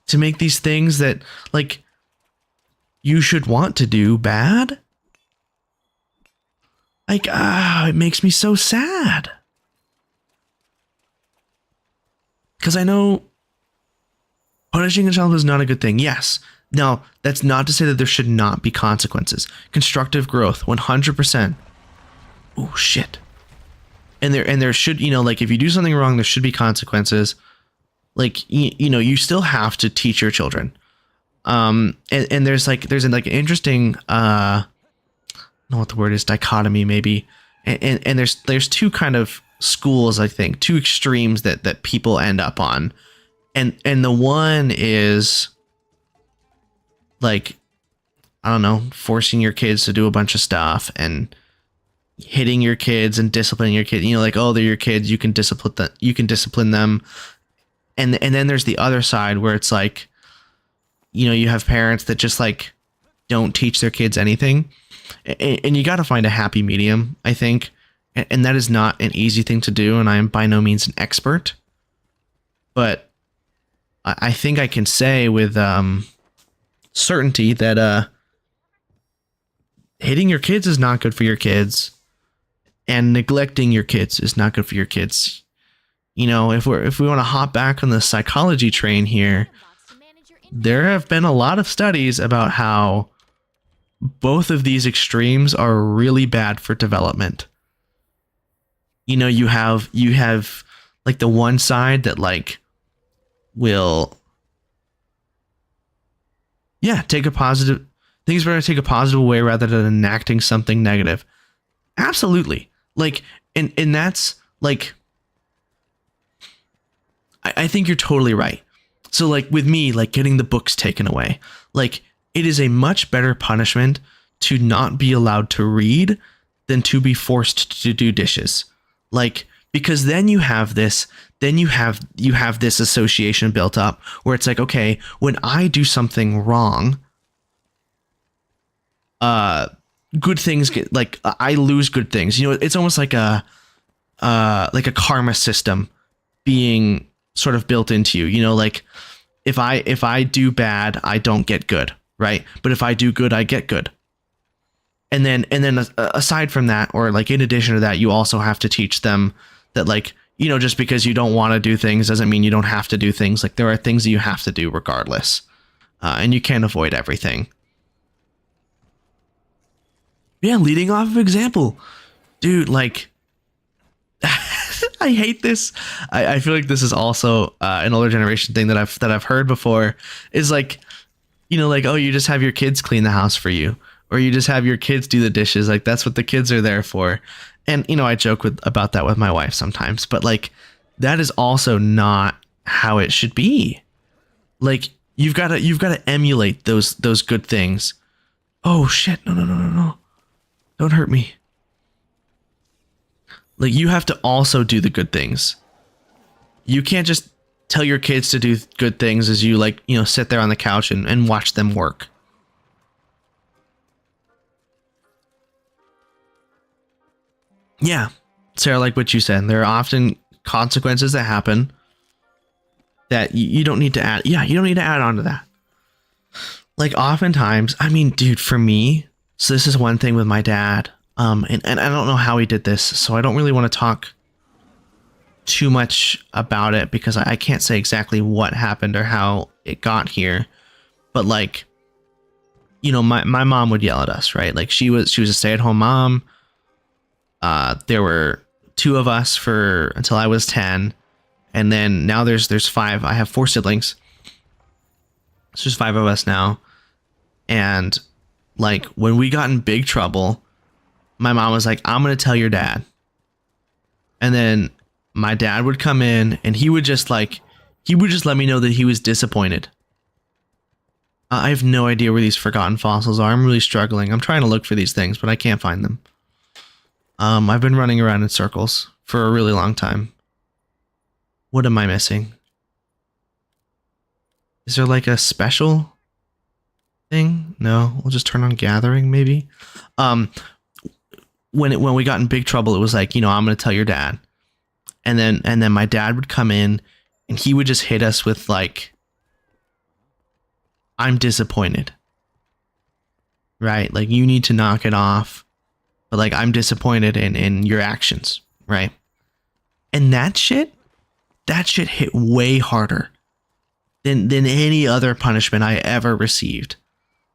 to make these things that like you should want to do bad. Like, it makes me so sad. Because I know punishing a child is not a good thing. Yes. Now, that's not to say that there should not be consequences. Constructive growth, 100%. Oh, shit. And there should, you know, like if you do something wrong, there should be consequences. Like, you know, you still have to teach your children. And there's an interesting, I don't know what the word is, dichotomy maybe. And there's two kind of schools, I think, two extremes that people end up on. And the one is like, I don't know, forcing your kids to do a bunch of stuff and hitting your kids and disciplining your kids. You know, like, oh, they're your kids, you can discipline them. And then there's the other side where it's like, you know, you have parents that just like don't teach their kids anything. And you got to find a happy medium, I think. And that is not an easy thing to do. And I am by no means an expert. But I think I can say with certainty that hitting your kids is not good for your kids, and neglecting your kids is not good for your kids. You know, if we want to hop back on the psychology train here, there have been a lot of studies about how both of these extremes are really bad for development. You know, you have like the one side that like will take a positive things better take a positive way rather than enacting something negative. Absolutely. Like and that's like I think you're totally right. So like with me, like getting the books taken away, like it is a much better punishment to not be allowed to read than to be forced to do dishes. Like, because then you have this association built up where it's like, okay, when I do something wrong, good things get, like, I lose good things. You know, it's almost like a karma system being sort of built into you. You know, like if I do bad, I don't get good, right? But if I do good, I get good. And then aside from that, or like in addition to that, you also have to teach them that, like, you know, just because you don't want to do things doesn't mean you don't have to do things. Like there are things that you have to do regardless, and you can't avoid everything. Yeah, leading off of example, dude. Like, I hate this. I feel like this is also an older generation thing that I've heard before. Is like, you know, like, oh, you just have your kids clean the house for you, or you just have your kids do the dishes. Like that's what the kids are there for. And you know, I joke about that with my wife sometimes, but like that is also not how it should be. Like you've got to emulate those good things. Oh shit! No! Don't hurt me. Like you have to also do the good things. You can't just tell your kids to do good things as you, like, you know, sit there on the couch and watch them work. Yeah, Sarah, like what you said, there are often consequences that happen that you don't need to add. Yeah, you don't need to add on to that. Like oftentimes, I mean, dude, for me, so this is one thing with my dad. And I don't know how he did this, so I don't really want to talk too much about it because I can't say exactly what happened or how it got here. But like, you know, my mom would yell at us, right? Like she was a stay-at-home mom. There were two of us until I was 10, and then now there's 5. I have 4 siblings. So there's 5 of us now. And like when we got in big trouble, my mom was like, I'm going to tell your dad. And then my dad would come in and he would just let me know that he was disappointed. I have no idea where these forgotten fossils are. I'm really struggling. I'm trying to look for these things, but I can't find them. I've been running around in circles for a really long time. What am I missing? Is there like a special thing? No, we'll just turn on gathering maybe. When we got in big trouble, it was like, you know, I'm going to tell your dad. And then my dad would come in and he would just hit us with like, I'm disappointed. Right? Like you need to knock it off. But like, I'm disappointed in your actions. Right? And that shit hit way harder than any other punishment I ever received.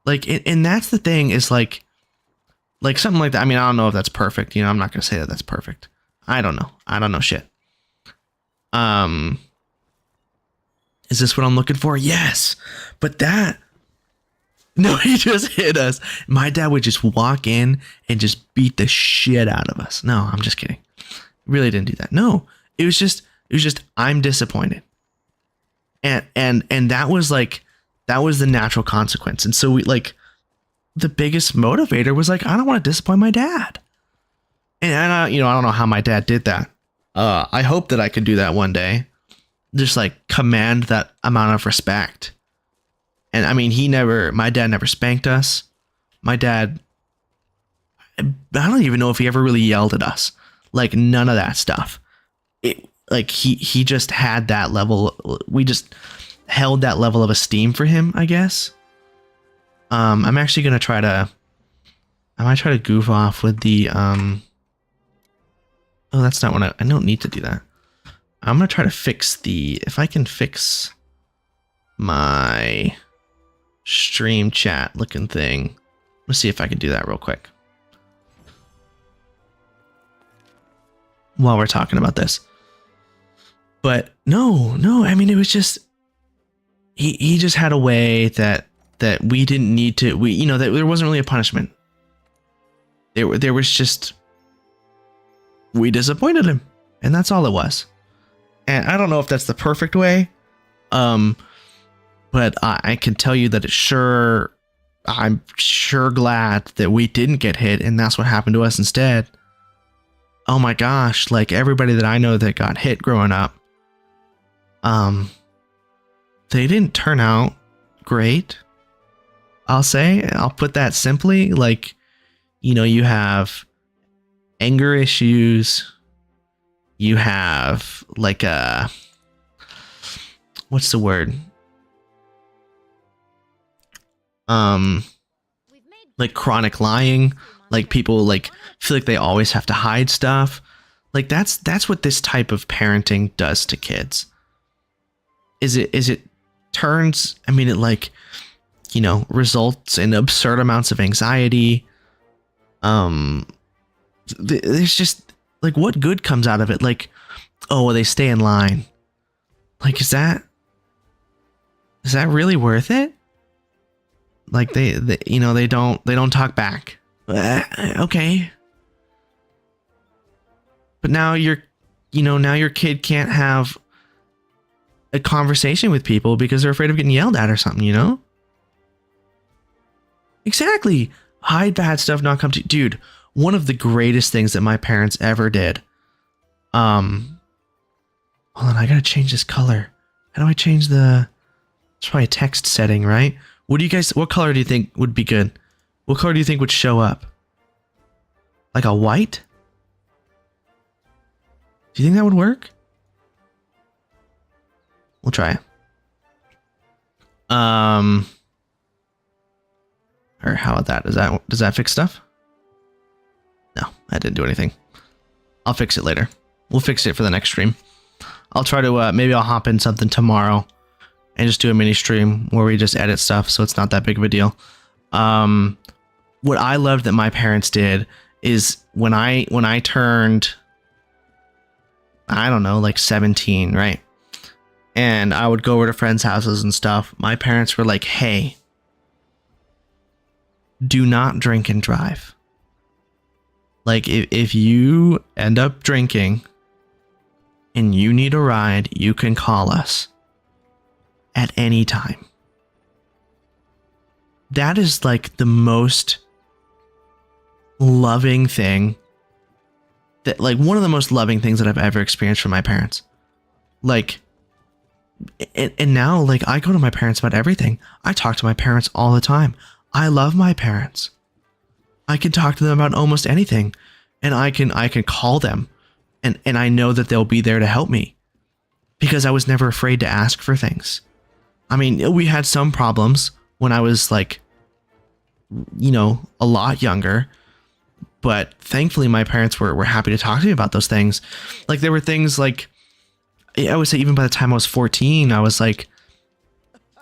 Like, and that's the thing is like something like that. I mean, I don't know if that's perfect. You know, I'm not going to say that that's perfect. I don't know. I don't know shit. Is this what I'm looking for? Yes. But no, he just hit us. My dad would just walk in and just beat the shit out of us. No, I'm just kidding. Really didn't do that. No, it was just I'm disappointed. And that was the natural consequence. And so we like, the biggest motivator was like, I don't want to disappoint my dad. And I don't know how my dad did that. I hope that I could do that one day. Just like command that amount of respect. And I mean, my dad never spanked us. My dad, I don't even know if he ever really yelled at us. Like none of that stuff. Like he just had that level. We just held that level of esteem for him, I guess. I'm actually gonna try to. I might try to goof off with the Oh, that's not what I don't need to do that. I'm gonna try to fix the. If I can fix my stream chat looking thing. Let's see if I can do that real quick. While we're talking about this. But no, I mean, it was just, he just had a way that we didn't need to, that there wasn't really a punishment. There was just, we disappointed him, and that's all it was. And I don't know if that's the perfect way. But I can tell you that I'm sure glad that we didn't get hit, and that's what happened to us instead. Oh my gosh, like everybody that I know that got hit growing up, they didn't turn out great. I'll put that simply. Like, you have anger issues. You have like what's the word? Like chronic lying, like people like feel like they always have to hide stuff. Like that's what this type of parenting does to kids. It turns, I mean, it like, results in absurd amounts of anxiety. There's just like, what good comes out of it? Like, oh, well, they stay in line. Like, is that really worth it? Like they don't talk back. Okay. But now your kid can't have a conversation with people because they're afraid of getting yelled at or something, Exactly. Hide bad stuff, not come to you. Dude, one of the greatest things that my parents ever did. Hold on, I gotta change this color. How do I change it's probably a text setting, right? What color do you think would be good? What color do you think would show up? Like a white? Do you think that would work? We'll try it. Or how about that? Does that fix stuff? No, I didn't do anything. I'll fix it later. We'll fix it for the next stream. I'll try to, maybe I'll hop in something tomorrow and just do a mini stream where we just edit stuff so it's not that big of a deal. What I loved that my parents did is when I turned, I don't know, like 17, right? And I would go over to friends' houses and stuff. My parents were like, hey, do not drink and drive. Like, if you end up drinking and you need a ride, you can call us at any time. That is like the most loving thing one of the most loving things that I've ever experienced from my parents. Like, and now, like, I go to my parents about everything. I talk to my parents all the time. I love my parents. I can talk to them about almost anything, and I can call them, and I know that they'll be there to help me because I was never afraid to ask for things. I mean, we had some problems when I was like, a lot younger, but thankfully my parents were happy to talk to me about those things. Like, there were things like, I would say even by the time I was 14, I was like,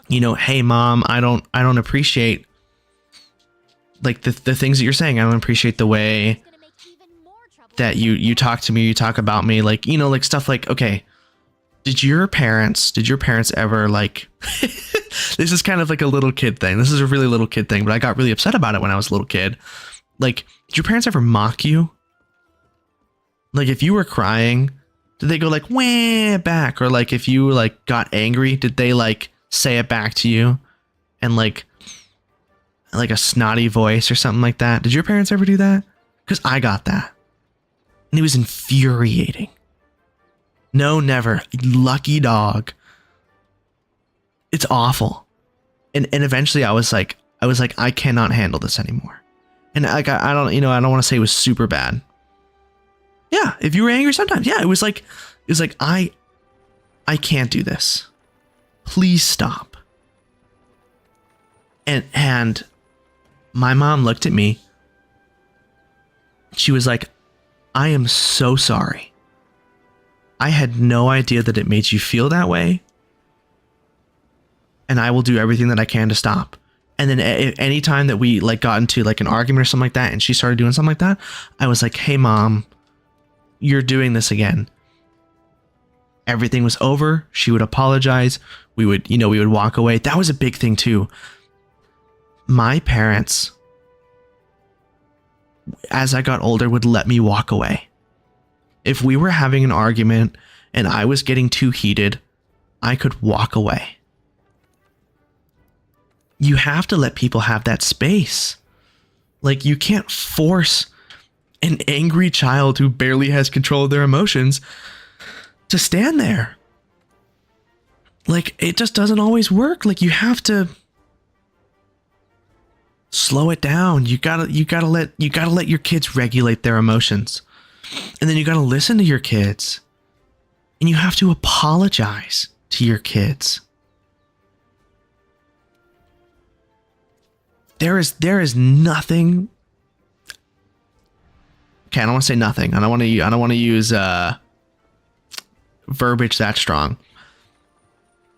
hey mom, I don't appreciate like the things that you're saying. I don't appreciate the way that you talk to me, you talk about me, like, like stuff like, okay, did your parents ever like, this is kind of like a little kid thing. This is a really little kid thing, but I got really upset about it when I was a little kid. Like, did your parents ever mock you? Like, if you were crying, did they go like, wah, back? Or like, if you like got angry, did they like say it back to you and like a snotty voice or something like that? Did your parents ever do that? Because I got that. And it was infuriating. No, never. Lucky dog. It's awful. And eventually I was like, I cannot handle this anymore. And I don't want to say it was super bad. Yeah, if you were angry sometimes, yeah, it was like I can't do this. Please stop. And My mom looked at me. She was like, I am so sorry. I had no idea that it made you feel that way. And I will do everything that I can to stop. And then any time that we like got into like an argument or something like that, and she started doing something like that, I was like, hey mom, you're doing this again. Everything was over. She would apologize. We would walk away. That was a big thing too. My parents, as I got older, would let me walk away. If we were having an argument and I was getting too heated, I could walk away. You have to let people have that space. Like, you can't force an angry child who barely has control of their emotions to stand there. Like, it just doesn't always work. Like, you have to slow it down. You gotta let your kids regulate their emotions. And then you gotta listen to your kids. And you have to apologize to your kids. There is nothing. Okay, I don't want to say nothing. I don't want to use verbiage that strong.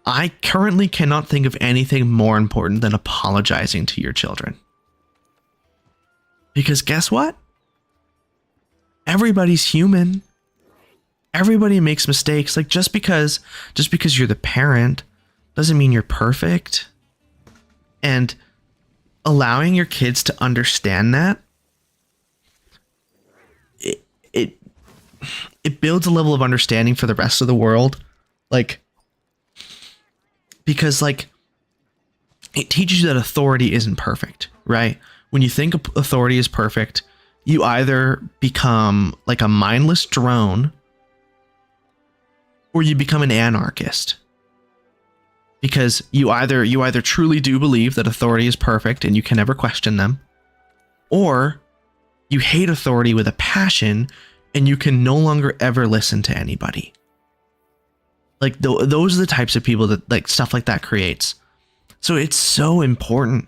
I currently cannot think of anything more important than apologizing to your children. Because guess what? Everybody's human. Everybody makes mistakes. Like, just because you're the parent doesn't mean you're perfect. And allowing your kids to understand that, it builds a level of understanding for the rest of the world. Like, because like, it teaches you that authority isn't perfect, right? When you think authority is perfect, you either become like a mindless drone or you become an anarchist. Because you either truly do believe that authority is perfect and you can never question them, or you hate authority with a passion and you can no longer ever listen to anybody. Like, those are the types of people that like stuff like that creates. So it's so important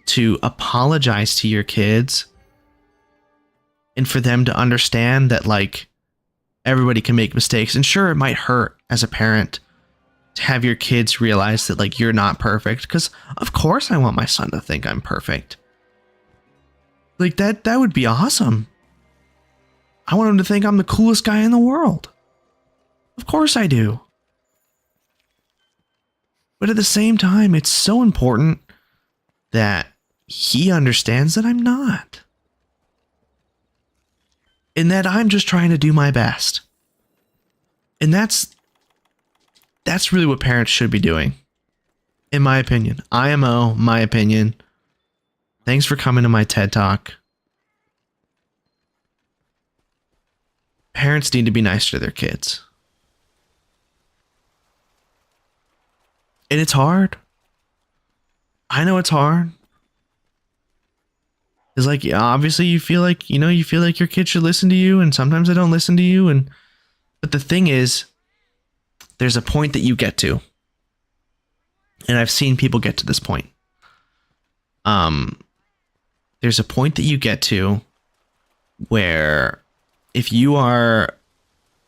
to apologize to your kids and for them to understand that like everybody can make mistakes. And sure, it might hurt as a parent to have your kids realize that like you're not perfect, because of course I want my son to think I'm perfect. Like that would be awesome. I want him to think I'm the coolest guy in the world. Of course I do. But at the same time, it's so important that he understands that I'm not. And that I'm just trying to do my best. And that's really what parents should be doing. In my opinion. IMO, my opinion. Thanks for coming to my TED Talk. Parents need to be nicer to their kids. And it's hard. I know it's hard. It's like, obviously you feel like your kids should listen to you, and sometimes they don't listen to you. But the thing is, there's a point that you get to. And I've seen people get to this point. There's a point that you get to where if you are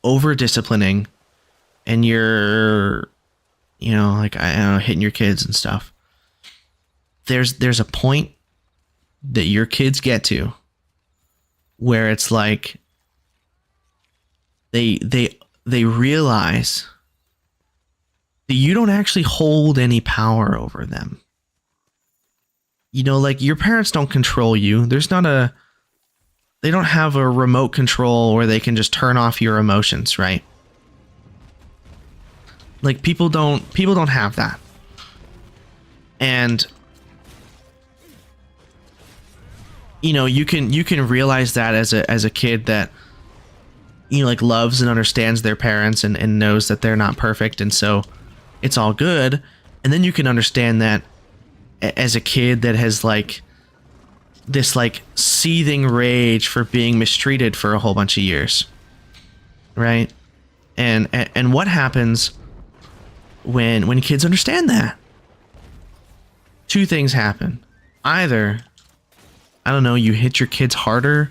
over disciplining and you're, like, I don't know, hitting your kids and stuff, there's a point that your kids get to where it's like they realize that you don't actually hold any power over them. Like, your parents don't control you. They don't have a remote control where they can just turn off your emotions, right? Like, people don't have that. And you can realize that as a kid that like loves and understands their parents and knows that they're not perfect, and so it's all good. And then you can understand that as a kid that has like this like seething rage for being mistreated for a whole bunch of years, right? And what happens when kids understand that? Two things happen. Either I don't know, you hit your kids harder,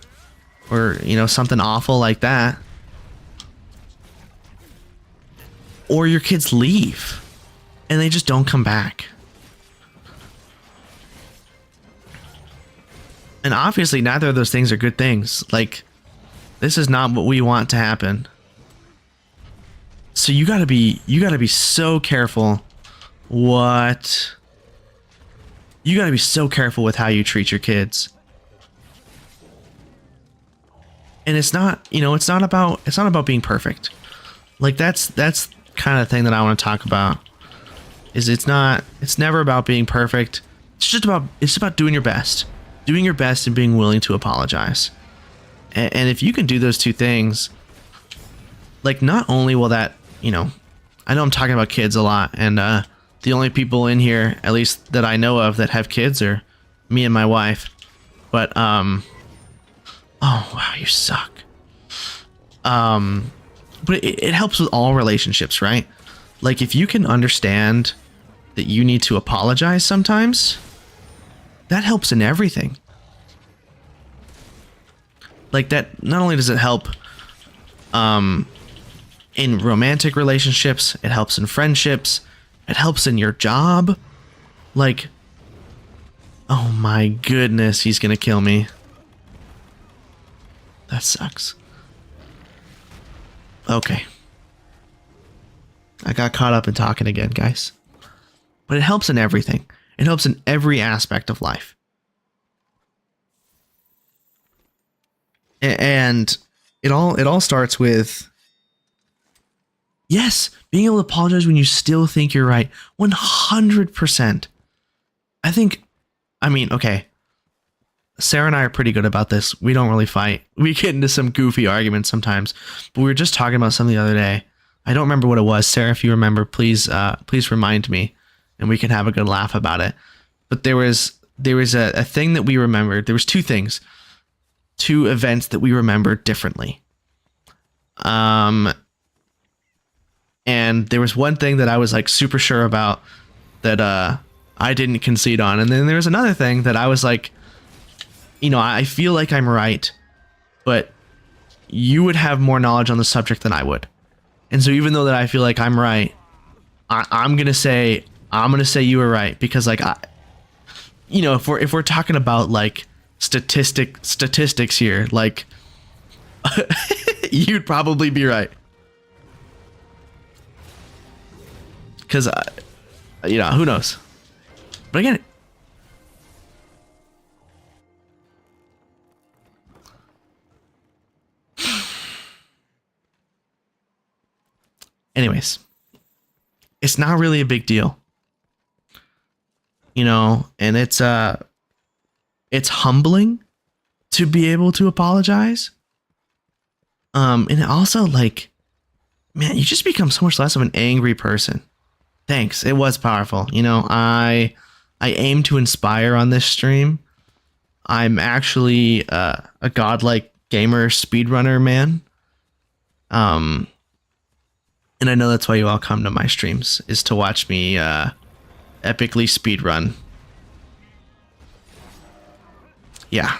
or, you know, something awful like that. Or your kids leave and they just don't come back. And obviously neither of those things are good things. Like, this is not what we want to happen. So you gotta be so careful what... You gotta be so careful with how you treat your kids. And it's not, you know, it's not about being perfect. Like, that's kind of thing that I want to talk about. Is it's never about being perfect. It's about doing your best. Doing your best and being willing to apologize. And if you can do those two things, like, not only will that, you know, I know I'm talking about kids a lot, and the only people in here, at least that I know of, that have kids are me and my wife. But oh wow, you suck. But it helps with all relationships, right? Like, if you can understand that you need to apologize sometimes, that helps in everything. Like, that not only does it help in romantic relationships, it helps in friendships, it helps in your job. Like, oh my goodness, he's gonna kill me. That sucks. Okay. I got caught up in talking again, guys. But it helps in everything. It helps in every aspect of life. And it all starts with, yes, being able to apologize when you still think you're right. 100%. I mean, okay. Sarah and I are pretty good about this. We don't really fight. We get into some goofy arguments sometimes. But we were just talking about something the other day. I don't remember what it was. Sarah, if you remember, please remind me, and we can have a good laugh about it. But there was a thing that we remembered. There was two things, two events that we remembered differently. And there was one thing that I was like super sure about that I didn't concede on, and then there was another thing that I was like, you know, I feel like I'm right, but you would have more knowledge on the subject than I would. And so even though that I feel like I'm right, I'm gonna say you were right, because, like, you know, if we're talking about like statistics here, like you'd probably be right, because you know, who knows? But again, anyways, it's not really a big deal, you know, and it's humbling to be able to apologize. And it also, like, man, you just become so much less of an angry person. Thanks. It was powerful. You know, I aim to inspire on this stream. I'm actually a godlike gamer speedrunner, man. And I know that's why you all come to my streams, is to watch me epically speedrun. Yeah.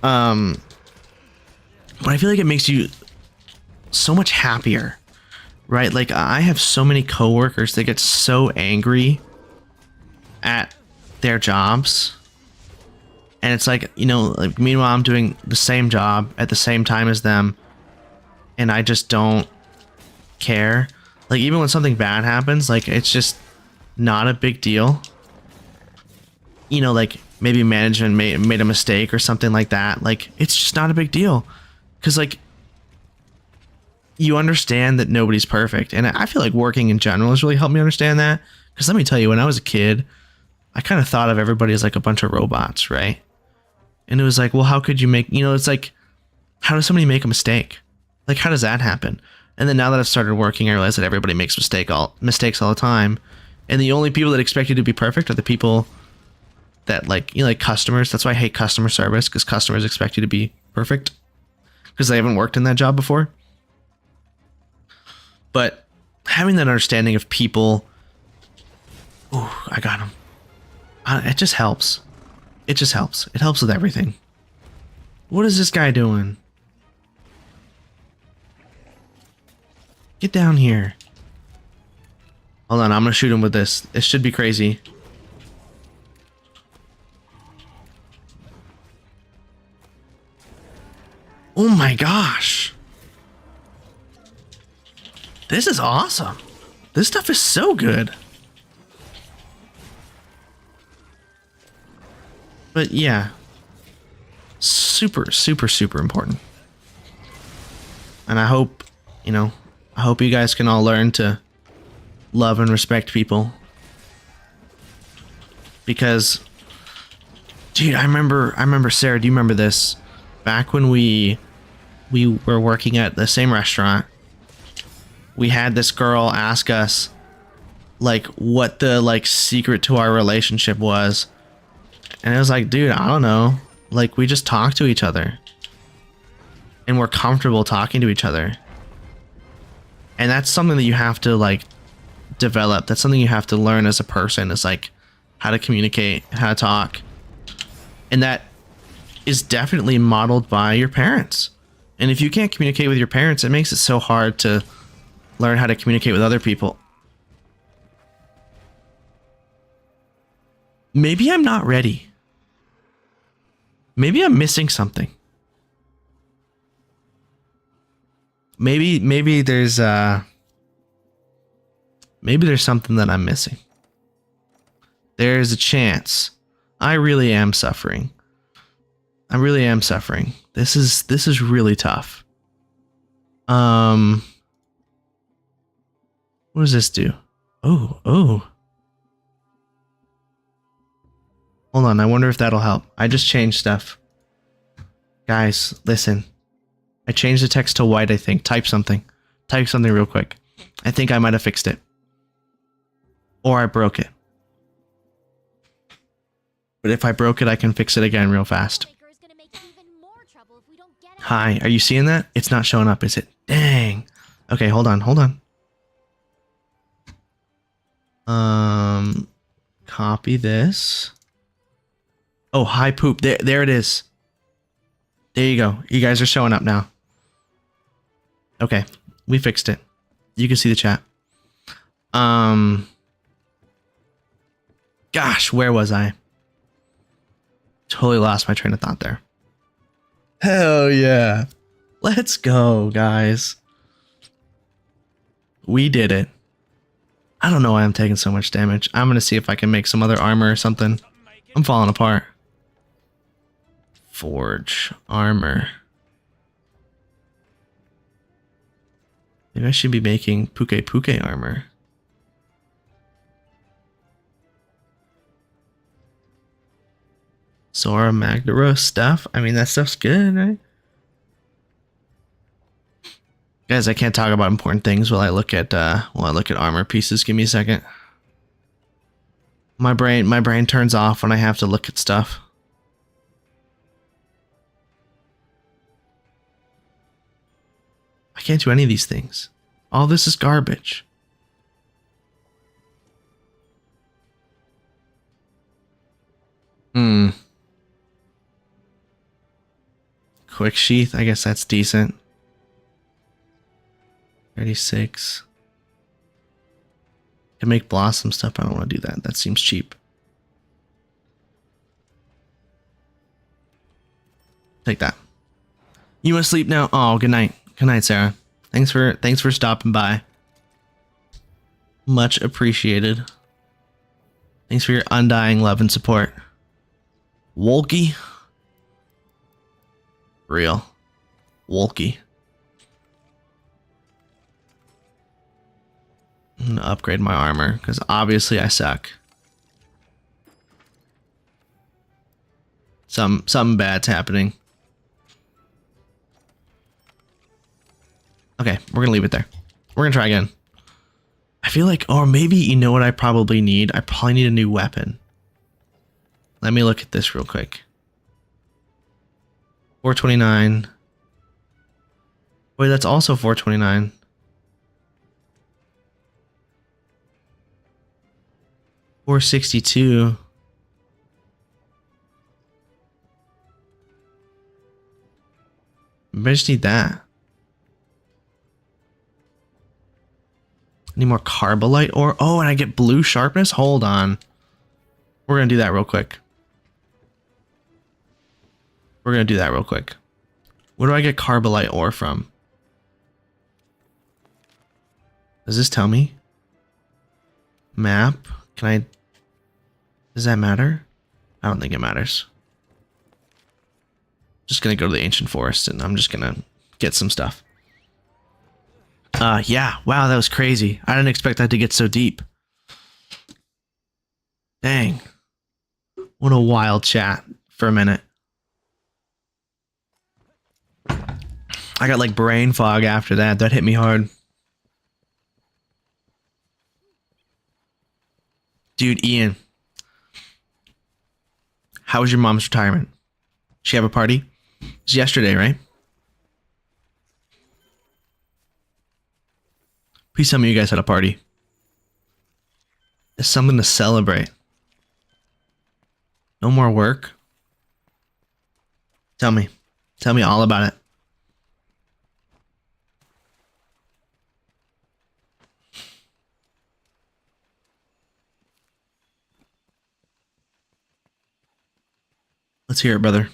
But I feel like it makes you so much happier, right? Like, I have so many coworkers that get so angry at their jobs. And it's like, you know, like, meanwhile, I'm doing the same job at the same time as them, and I just don't care. Like, even when something bad happens, like, it's just not a big deal. You know, like, maybe management made a mistake or something like that. Like, it's just not a big deal, because, like, you understand that nobody's perfect. And I feel like working in general has really helped me understand that, because let me tell you, when I was a kid, I kind of thought of everybody as like a bunch of robots, right? And it was like, well, how could you make, you know, it's like, how does somebody make a mistake? Like, how does that happen? And then now that I've started working, I realize that everybody makes mistakes all the time. And the only people that expect you to be perfect are the people that, like, you know, like customers. That's why I hate customer service, because customers expect you to be perfect because they haven't worked in that job before. But having that understanding of people, ooh, I got him. It just helps. It just helps. It helps with everything. What is this guy doing? Get down here. Hold on, I'm gonna shoot him with this. This should be crazy. Oh my gosh. This is awesome. This stuff is so good. But yeah. Super, super, super important. And I hope, you know, I hope you guys can all learn to love and respect people. Because, dude, I remember Sarah, do you remember this? Back when we were working at the same restaurant, we had this girl ask us like what the like secret to our relationship was. And it was like, dude, I don't know. Like, we just talk to each other. And we're comfortable talking to each other. And that's something that you have to like develop. That's something you have to learn as a person, is like how to communicate, how to talk. And that is definitely modeled by your parents. And if you can't communicate with your parents, it makes it so hard to learn how to communicate with other people. Maybe I'm not ready. Maybe I'm missing something. Maybe there's something that I'm missing. There's a chance. I really am suffering. I really am suffering. This is really tough. What does this do? Oh. Hold on, I wonder if that'll help. I just changed stuff. Guys, listen. I changed the text to white, I think. Type something. Type something real quick. I think I might have fixed it. Or I broke it. But if I broke it, I can fix it again real fast. Hi, are you seeing that? It's not showing up, is it? Dang. Okay, hold on. Copy this. Oh, hi poop. There it is. There you go. You guys are showing up now. Okay, we fixed it. You can see the chat. Gosh, where was I? Totally lost my train of thought there. Hell yeah. Let's go, guys. We did it. I don't know why I'm taking so much damage. I'm going to see if I can make some other armor or something. I'm falling apart. Forge armor. Maybe I should be making Puke armor. Sora Magdaros stuff. I mean, that stuff's good, right? Guys, I can't talk about important things while I look at armor pieces. Give me a second. My brain turns off when I have to look at stuff. I can't do any of these things. All this is garbage. Quick sheath, I guess that's decent. 36. Can make blossom stuff. I don't want to do that. That seems cheap. Take that. You want to sleep now? Oh, good night. Good night, Sarah. Thanks for stopping by. Much appreciated. Thanks for your undying love and support. Wolkie. Real. Wolkie. I'm gonna upgrade my armor, because obviously I suck. Something bad's happening. Okay, we're gonna leave it there. We're gonna try again. I feel like, or maybe, you know what I probably need? I probably need a new weapon. Let me look at this real quick. 429. Wait, that's also 429. 462. I just need that. Need more carbolite ore. Oh, and I get blue sharpness? Hold on. We're going to do that real quick. Where do I get carbolite ore from? Does this tell me? Map? Can I... Does that matter? I don't think it matters. Just gonna go to the ancient forest and I'm just gonna get some stuff. Yeah. Wow, that was crazy. I didn't expect that to get so deep. Dang. What a wild chat for a minute. I got like brain fog after that. That hit me hard. Dude, Ian. How was your mom's retirement? She have a party? It was yesterday, right? Please tell me you guys had a party. It's something to celebrate. No more work? Tell me. Tell me all about it. Let's hear it, brother.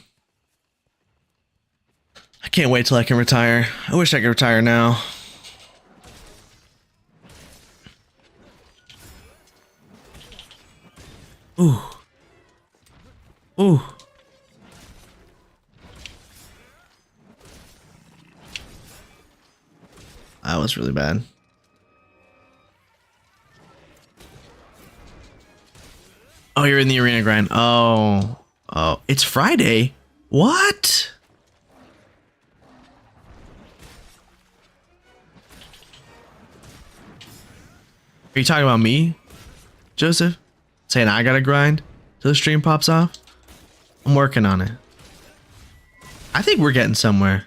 I can't wait till I can retire. I wish I could retire now. Ooh. Ooh. That was really bad. Oh, you're in the arena grind. Oh. Oh, it's Friday? What? Are you talking about me, Joseph? Saying I gotta grind till the stream pops off? I'm working on it. I think we're getting somewhere.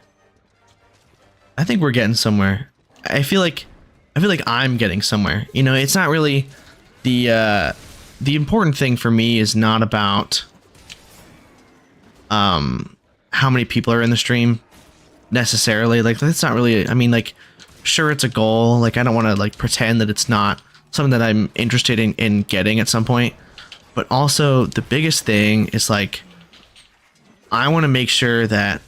I feel like I'm getting somewhere. You know, it's not really the important thing for me is not about how many people are in the stream necessarily. Like, that's not really, I mean, like, sure, it's a goal. Like, I don't want to like pretend that it's not something that I'm interested in getting at some point. But also the biggest thing is like, I want to make sure that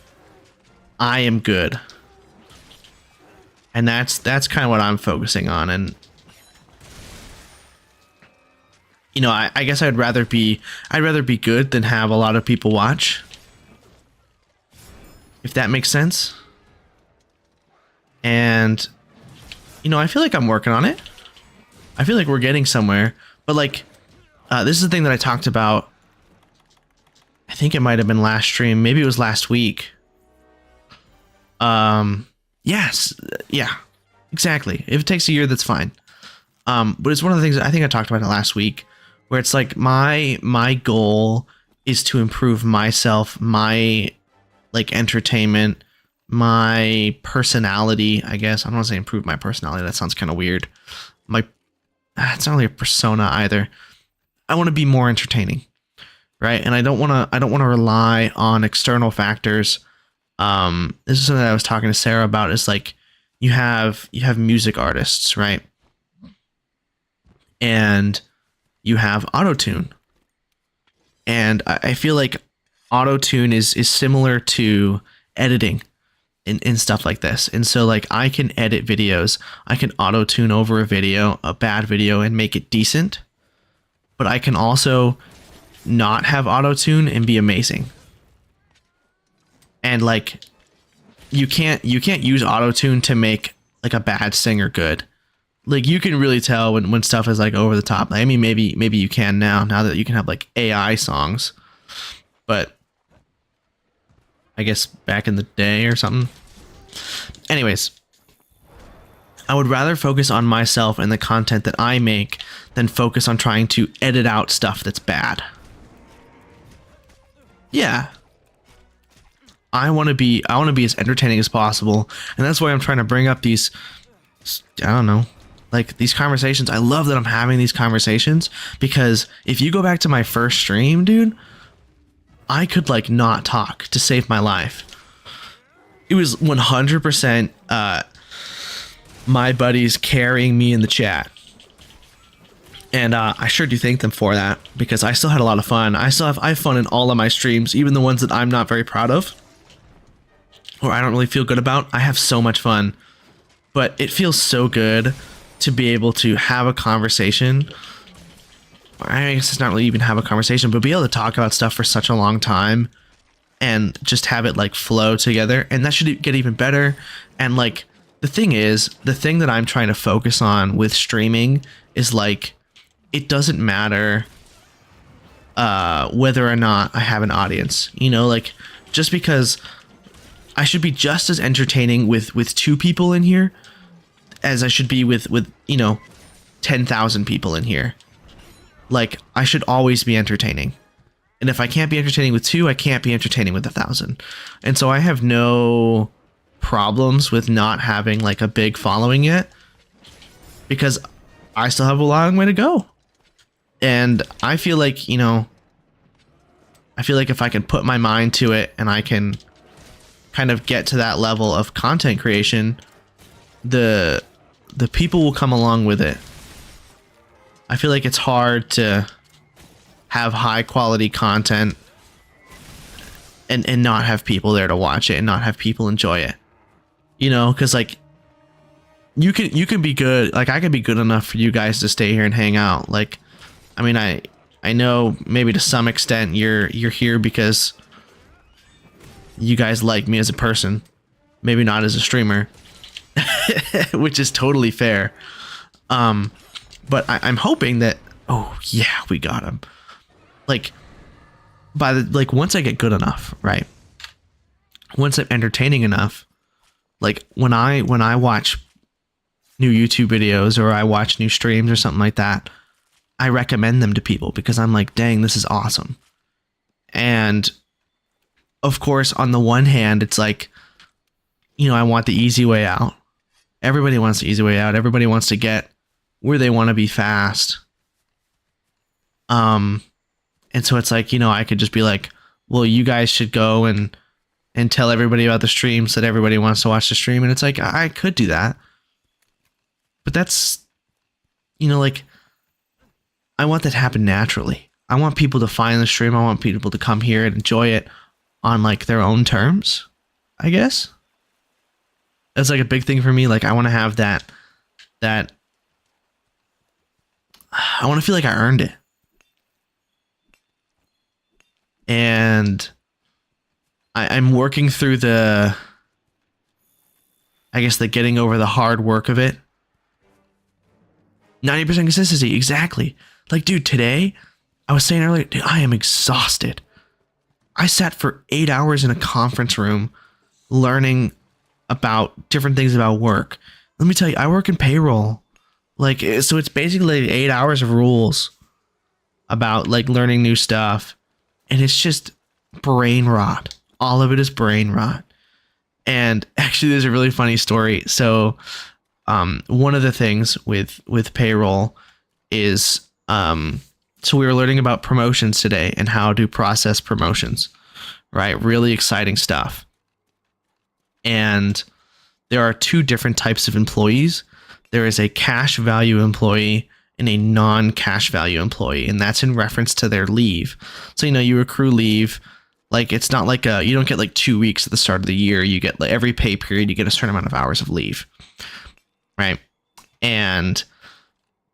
I am good. And that's kind of what I'm focusing on. And you know, I guess I'd rather be good than have a lot of people watch. If that makes sense. And you know, I feel like I'm working on it. I feel like we're getting somewhere. But like, this is the thing that I talked about. I think it might have been last stream. Maybe it was last week. Yes. Yeah, exactly. If it takes a year, that's fine. But it's one of the things, I think I talked about it last week, where it's like my goal is to improve myself, my like entertainment, my personality, I guess. I don't want to say improve my personality. That sounds kind of weird. It's not really a persona either. I want to be more entertaining, right? And I don't want to rely on external factors. This is something that I was talking to Sarah about. Is like you have music artists, right? And you have autotune. And I feel like autotune is similar to editing in stuff like this. And so like I can edit videos, I can auto-tune over a video, a bad video, and make it decent. But I can also not have auto-tune and be amazing. And like you can't use auto-tune to make like a bad singer good. Like you can really tell when stuff is like over the top. I mean, maybe you can now that you can have like AI songs. But I guess back in the day or something. Anyways, I would rather focus on myself and the content that I make than focus on trying to edit out stuff that's bad. Yeah. I want to be as entertaining as possible, and that's why I'm trying to bring up these, I don't know, like these conversations. I love that I'm having these conversations, because if you go back to my first stream, dude, I could like not talk to save my life. it was 100% my buddies carrying me in the chat. And I sure do thank them for that, because I still had a lot of fun. I have fun in all of my streams, even the ones that I'm not very proud of, or I don't really feel good about. I have so much fun. But it feels so good to be able to have a conversation. I guess it's not really even have a conversation, but be able to talk about stuff for such a long time and just have it like flow together. And that should get even better. And like, the thing is, the thing that I'm trying to focus on with streaming is like, it doesn't matter whether or not I have an audience, you know, like just because I should be just as entertaining with 2 people in here as I should be with, you know, 10,000 people in here. Like, I should always be entertaining. And if I can't be entertaining with 2, I can't be entertaining with 1,000. And so I have no problems with not having like a big following yet, because I still have a long way to go. And I feel like, you know, I feel like if I can put my mind to it and I can kind of get to that level of content creation, the people will come along with it. I feel like it's hard to have high quality content and not have people there to watch it and not have people enjoy it. You know, because like you can be good, like I can be good enough for you guys to stay here and hang out. Like, I mean, I know maybe to some extent you're here because you guys like me as a person, maybe not as a streamer, which is totally fair. But I'm hoping that, oh yeah, we got him. Like, once I get good enough, right? Once I'm entertaining enough, like when I watch new YouTube videos or I watch new streams or something like that, I recommend them to people because I'm like, dang, this is awesome. And of course, on the one hand, it's like, you know, I want the easy way out. Everybody wants the easy way out. Everybody wants to get where they want to be fast. And so it's like, you know, I could just be like, well, you guys should go and tell everybody about the stream so that everybody wants to watch the stream. And it's like, I could do that. But that's, you know, like, I want that to happen naturally. I want people to find the stream. I want people to come here and enjoy it on like their own terms, I guess. That's like a big thing for me. Like, I want to have that I want to feel like I earned it. And I'm working through the getting over the hard work of it. 90% consistency, exactly. Like, dude, today, I was saying earlier, dude, I am exhausted. I sat for 8 hours in a conference room learning about different things about work. Let me tell you, I work in payroll. Like, so it's basically 8 hours of rules about like learning new stuff. And it's just brain rot. All of it is brain rot. And actually, there's a really funny story. So one of the things with payroll is, so we were learning about promotions today and how to process promotions, right? Really exciting stuff. And there are 2 different types of employees. There is a cash value employee and a non-cash value employee, and that's in reference to their leave. So, you know, you accrue leave. Like, it's not like you don't get like 2 weeks at the start of the year. You get like every pay period, you get a certain amount of hours of leave, right? And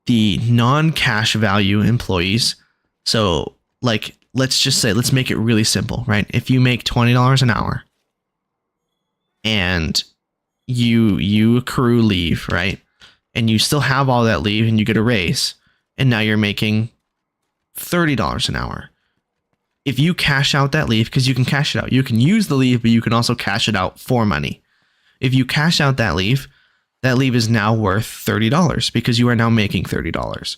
the non-cash value employees, so like, let's just say, let's make it really simple, right? If you make $20 an hour and you accrue leave, right? And you still have all that leave and you get a raise, and now you're making $30 an hour. If you cash out that leave, because you can cash it out, you can use the leave, but you can also cash it out for money. If you cash out that leave is now worth $30 because you are now making $30.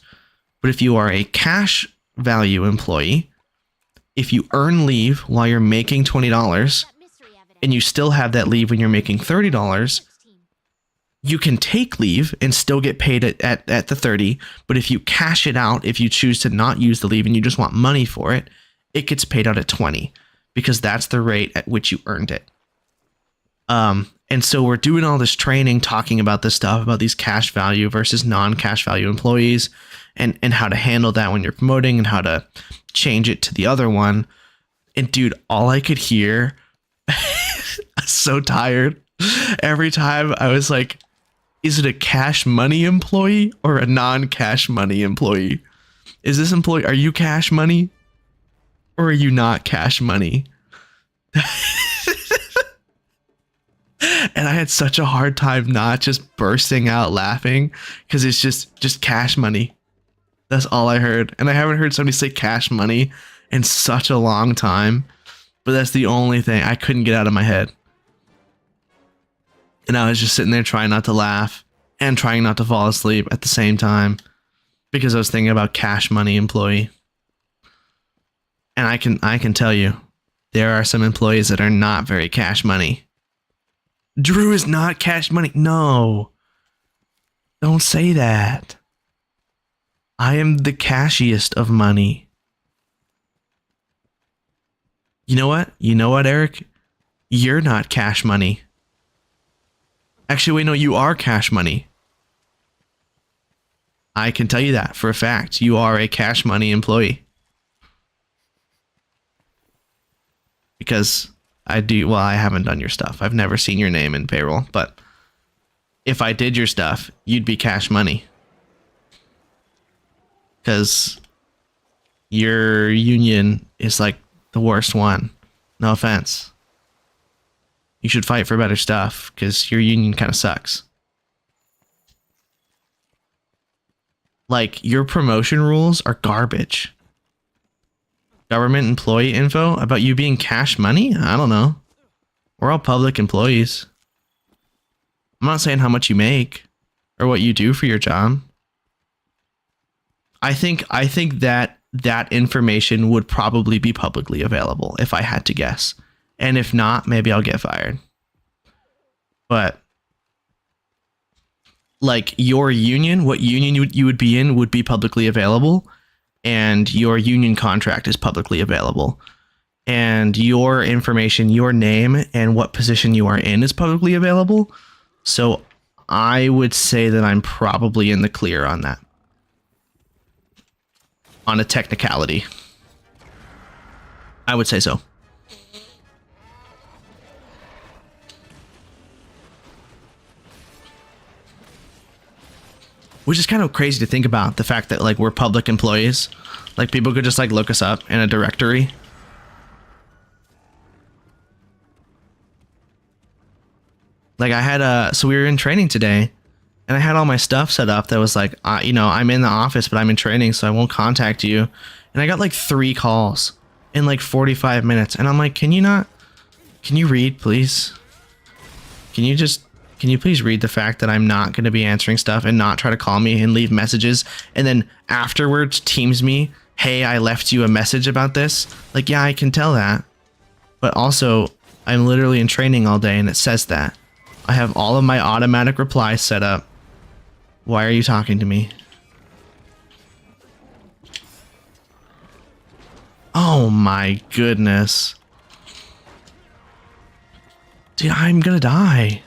But if you are a cash value employee, if you earn leave while you're making $20 and you still have that leave when you're making $30, you can take leave and still get paid at the 30. But if you cash it out, if you choose to not use the leave and you just want money for it, it gets paid out at 20 because that's the rate at which you earned it. And so we're doing all this training, talking about this stuff, about these cash value versus non-cash value employees, and how to handle that when you're promoting and how to change it to the other one. And dude, all I could hear, I was so tired. Every time I was like, is it a cash money employee or a non-cash money employee? Is this employee, are you cash money or are you not cash money? And I had such a hard time not just bursting out laughing because it's just cash money. That's all I heard. And I haven't heard somebody say cash money in such a long time, but that's the only thing I couldn't get out of my head. And I was just sitting there trying not to laugh and trying not to fall asleep at the same time because I was thinking about cash money employee. And I can tell you, there are some employees that are not very cash money. Drew is not cash money. No, don't say that. I am the cashiest of money. You know what? You know what, Eric? You're not cash money. Actually, wait, no, you are cash money. I can tell you that for a fact. You are a cash money employee. Because I haven't done your stuff. I've never seen your name in payroll, but if I did your stuff, you'd be cash money. Because your union is like the worst one. No offense. You should fight for better stuff because your union kind of sucks. Like, your promotion rules are garbage. Government employee info about you being cash money? I don't know. We're all public employees. I'm not saying how much you make or what you do for your job. I think that information would probably be publicly available if I had to guess. And if not, maybe I'll get fired. But like your union, what union you would be in would be publicly available. And your union contract is publicly available. And your information, your name, and what position you are in is publicly available. So I would say that I'm probably in the clear on that. On a technicality. I would say so. Which is kind of crazy to think about, the fact that like we're public employees. Like people could just like look us up in a directory. Like I had so we were in training today and I had all my stuff set up that was like, I'm in the office, but I'm in training, so I won't contact you. And I got like 3 calls in like 45 minutes. And I'm like, can you read, please? Can you please read the fact that I'm not going to be answering stuff and not try to call me and leave messages and then afterwards teams me, hey, I left you a message about this? Like, yeah, I can tell that. But also, I'm literally in training all day and it says that. I have all of my automatic replies set up. Why are you talking to me? Oh my goodness. Dude, I'm gonna die.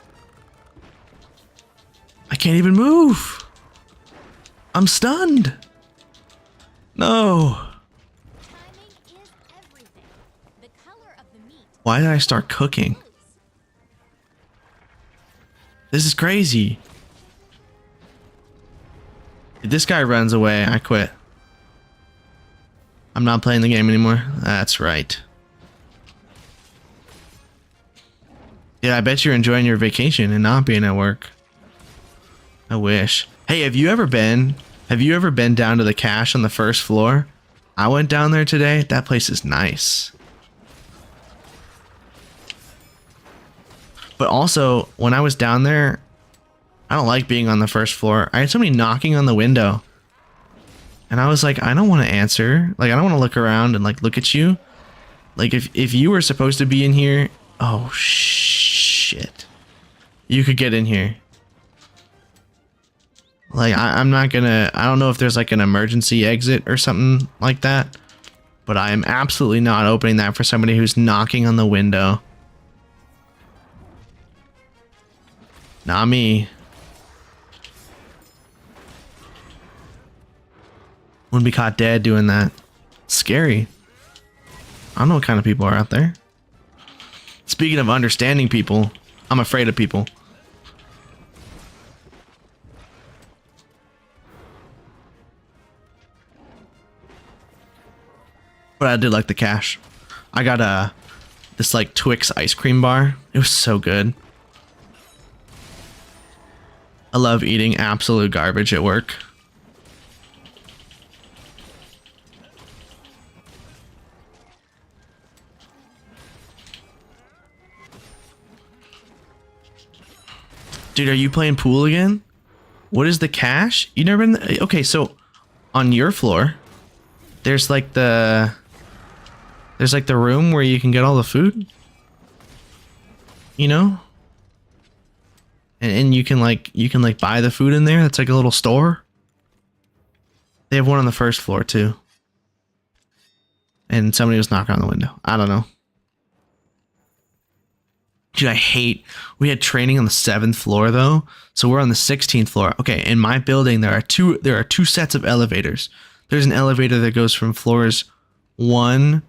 I can't even move. I'm stunned. No. Why did I start cooking? This is crazy. If this guy runs away, I quit. I'm not playing the game anymore. That's right. Yeah, I bet you're enjoying your vacation and not being at work. I wish. Hey, have you ever been down to the cache on the first floor? I went down there today. That place is nice. But also, when I was down there, I don't like being on the first floor. I had somebody knocking on the window. And I was like, I don't want to answer. Like, I don't want to look around and like look at you. Like, if you were supposed to be in here, oh shit. You could get in here. Like, I'm not gonna, I don't know if there's like an emergency exit or something like that, but I am absolutely not opening that for somebody who's knocking on the window. Not me. Wouldn't be caught dead doing that. Scary. I don't know what kind of people are out there. Speaking of understanding people, I'm afraid of people. But I did like the cash. I got this like Twix ice cream bar. It was so good. I love eating absolute garbage at work. Dude, are you playing pool again? What is the cache? You never been... Okay, so on your floor, there's like the room where you can get all the food. You know? And you can buy the food in there. It's like a little store. They have one on the first floor too. And somebody was knocking on the window. I don't know. Dude, I hate... We had training on the 7th floor though, so we're on the 16th floor. Okay, in my building there are two sets of elevators. There's an elevator that goes from floors 1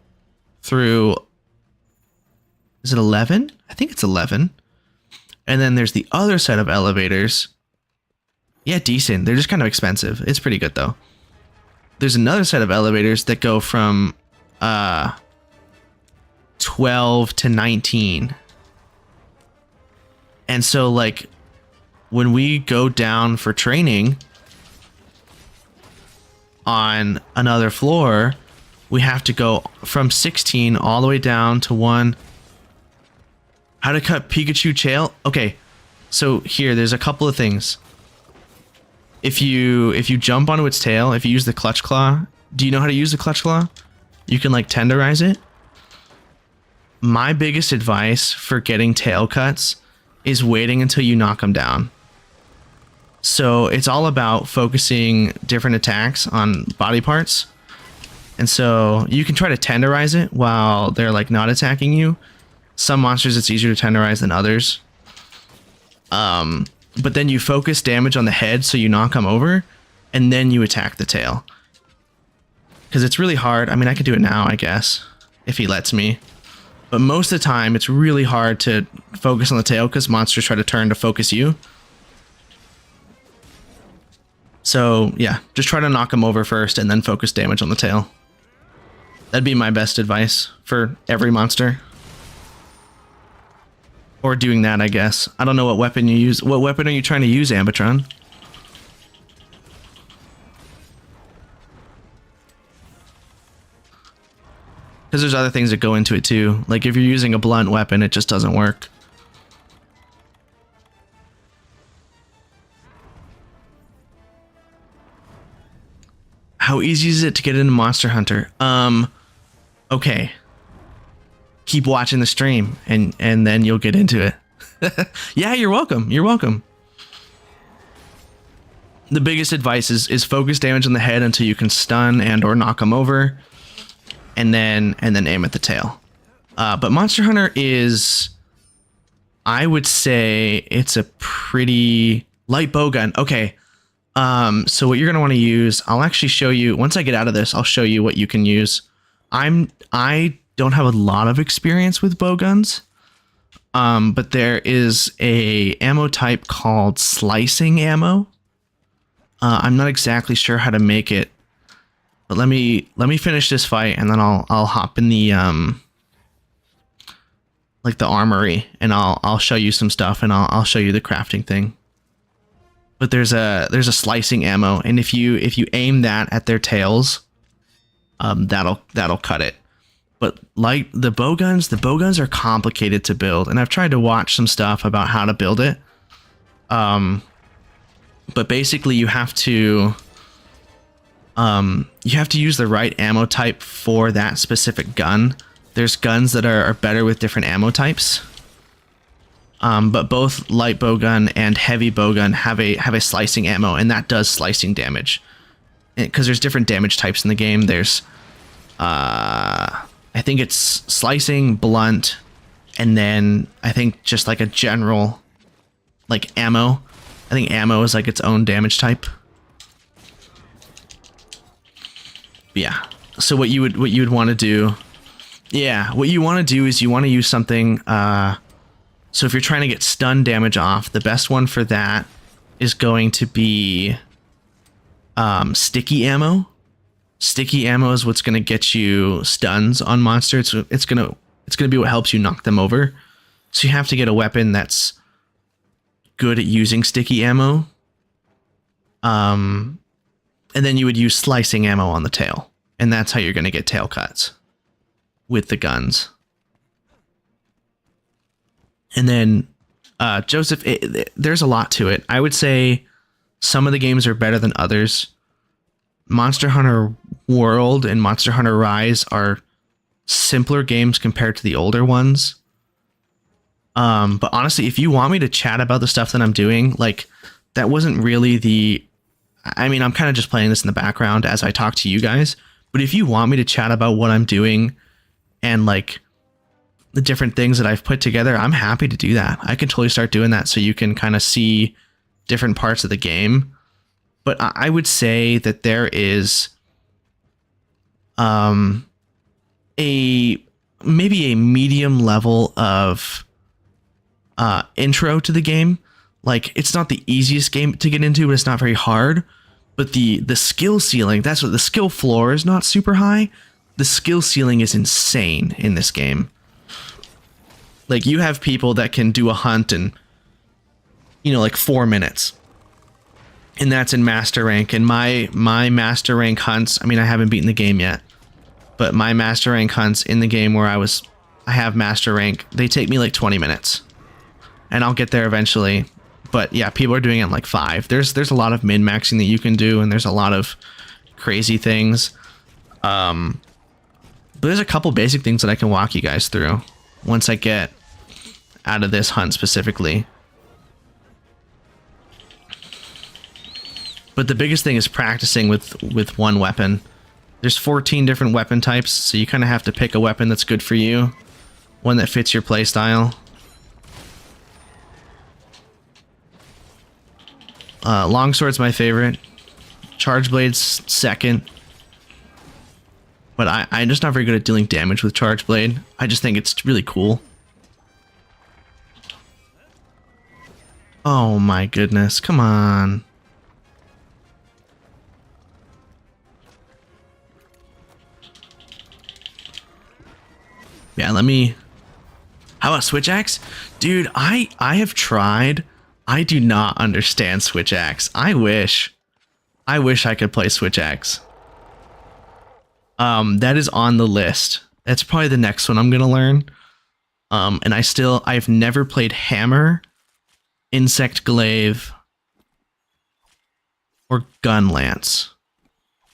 through... Is it 11? I think it's 11. And then there's the other set of elevators. Yeah, decent. They're just kind of expensive. It's pretty good though. There's another set of elevators that go from 12 to 19. And so, like, when we go down for training on another floor, we have to go from 16 all the way down to 1. How to cut Pikachu tail? Okay, so here, there's a couple of things. If you jump onto its tail, if you use the clutch claw, do you know how to use the clutch claw? You can, like, tenderize it. My biggest advice for getting tail cuts is waiting until you knock them down. So it's all about focusing different attacks on body parts. And so you can try to tenderize it while they're like not attacking you. Some monsters it's easier to tenderize than others. But then you focus damage on the head so you knock them over and then you attack the tail. Because it's really hard. I mean, I could do it now, I guess, if he lets me. But most of the time, it's really hard to focus on the tail because monsters try to turn to focus you. So, yeah, just try to knock them over first and then focus damage on the tail. That'd be my best advice for every monster. Or doing that, I guess. I don't know what weapon you use. What weapon are you trying to use, Ambatron? Because there's other things that go into it too. Like if you're using a blunt weapon, it just doesn't work. How easy is it to get into Monster Hunter? Okay. Keep watching the stream and then you'll get into it. Yeah, you're welcome. You're welcome. The biggest advice is focus damage on the head until you can stun and or knock them over. And then aim at the tail. But Monster Hunter is, I would say it's a pretty light bowgun. Okay. So what you're going to want to use, I'll actually show you, once I get out of this, I'll show you what you can use. I don't have a lot of experience with bowguns. But there is a ammo type called slicing ammo. I'm not exactly sure how to make it. But let me finish this fight and then I'll hop in the like the armory and I'll show you some stuff and I'll show you the crafting thing. But there's a slicing ammo and if you aim that at their tails, that'll cut it. But like the bowguns are complicated to build and I've tried to watch some stuff about how to build it. But basically you have to use the right ammo type for that specific gun. There's guns that are better with different ammo types. But both light bowgun and heavy bowgun have a slicing ammo, and that does slicing damage. Because there's different damage types in the game. There's, I think it's slicing, blunt, and then I think just like a general like ammo. I think ammo is like its own damage type. But yeah. So what you would want to do, what you want to do is you want to use something. So if you're trying to get stun damage off, the best one for that is going to be sticky ammo. Sticky ammo is what's going to get you stuns on monsters. It's going to be what helps you knock them over. So you have to get a weapon that's good at using sticky ammo. And then you would use slicing ammo on the tail. And that's how you're going to get tail cuts with the guns. And then, Joseph, there's a lot to it. I would say some of the games are better than others. Monster Hunter World and Monster Hunter Rise are simpler games compared to the older ones. But honestly, if you want me to chat about the stuff that I'm doing, like, that wasn't really the... I mean, I'm kind of just playing this in the background as I talk to you guys. But if you want me to chat about what I'm doing and, like, the different things that I've put together, I'm happy to do that. I can totally start doing that so you can kind of see different parts of the game. But I would say that there is maybe a medium level of intro to the game. Like, it's not the easiest game to get into, but it's not very hard. But the skill ceiling, that's what the skill floor is, not super high. The skill ceiling is insane in this game. Like, you have people that can do a hunt in, like 4 minutes. And that's in master rank. And my master rank hunts, I mean, I haven't beaten the game yet, but my master rank hunts in the game where I have master rank, they take me like 20 minutes. And I'll get there eventually. But yeah, people are doing it in like 5. There's a lot of min-maxing that you can do, and there's a lot of crazy things. But there's a couple basic things that I can walk you guys through once I get out of this hunt specifically. But the biggest thing is practicing with one weapon. There's 14 different weapon types, so you kind of have to pick a weapon that's good for you, one that fits your playstyle. Longsword's my favorite. Charge Blade's second. But I'm just not very good at dealing damage with Charge Blade. I just think it's really cool. Oh my goodness, come on. Yeah, let me... How about Switch Axe? Dude, I have tried. I do not understand Switch Axe. I wish I could play Switch Axe. That is on the list. That's probably the next one I'm gonna learn. And I've never played Hammer, Insect Glaive, or Gun Lance.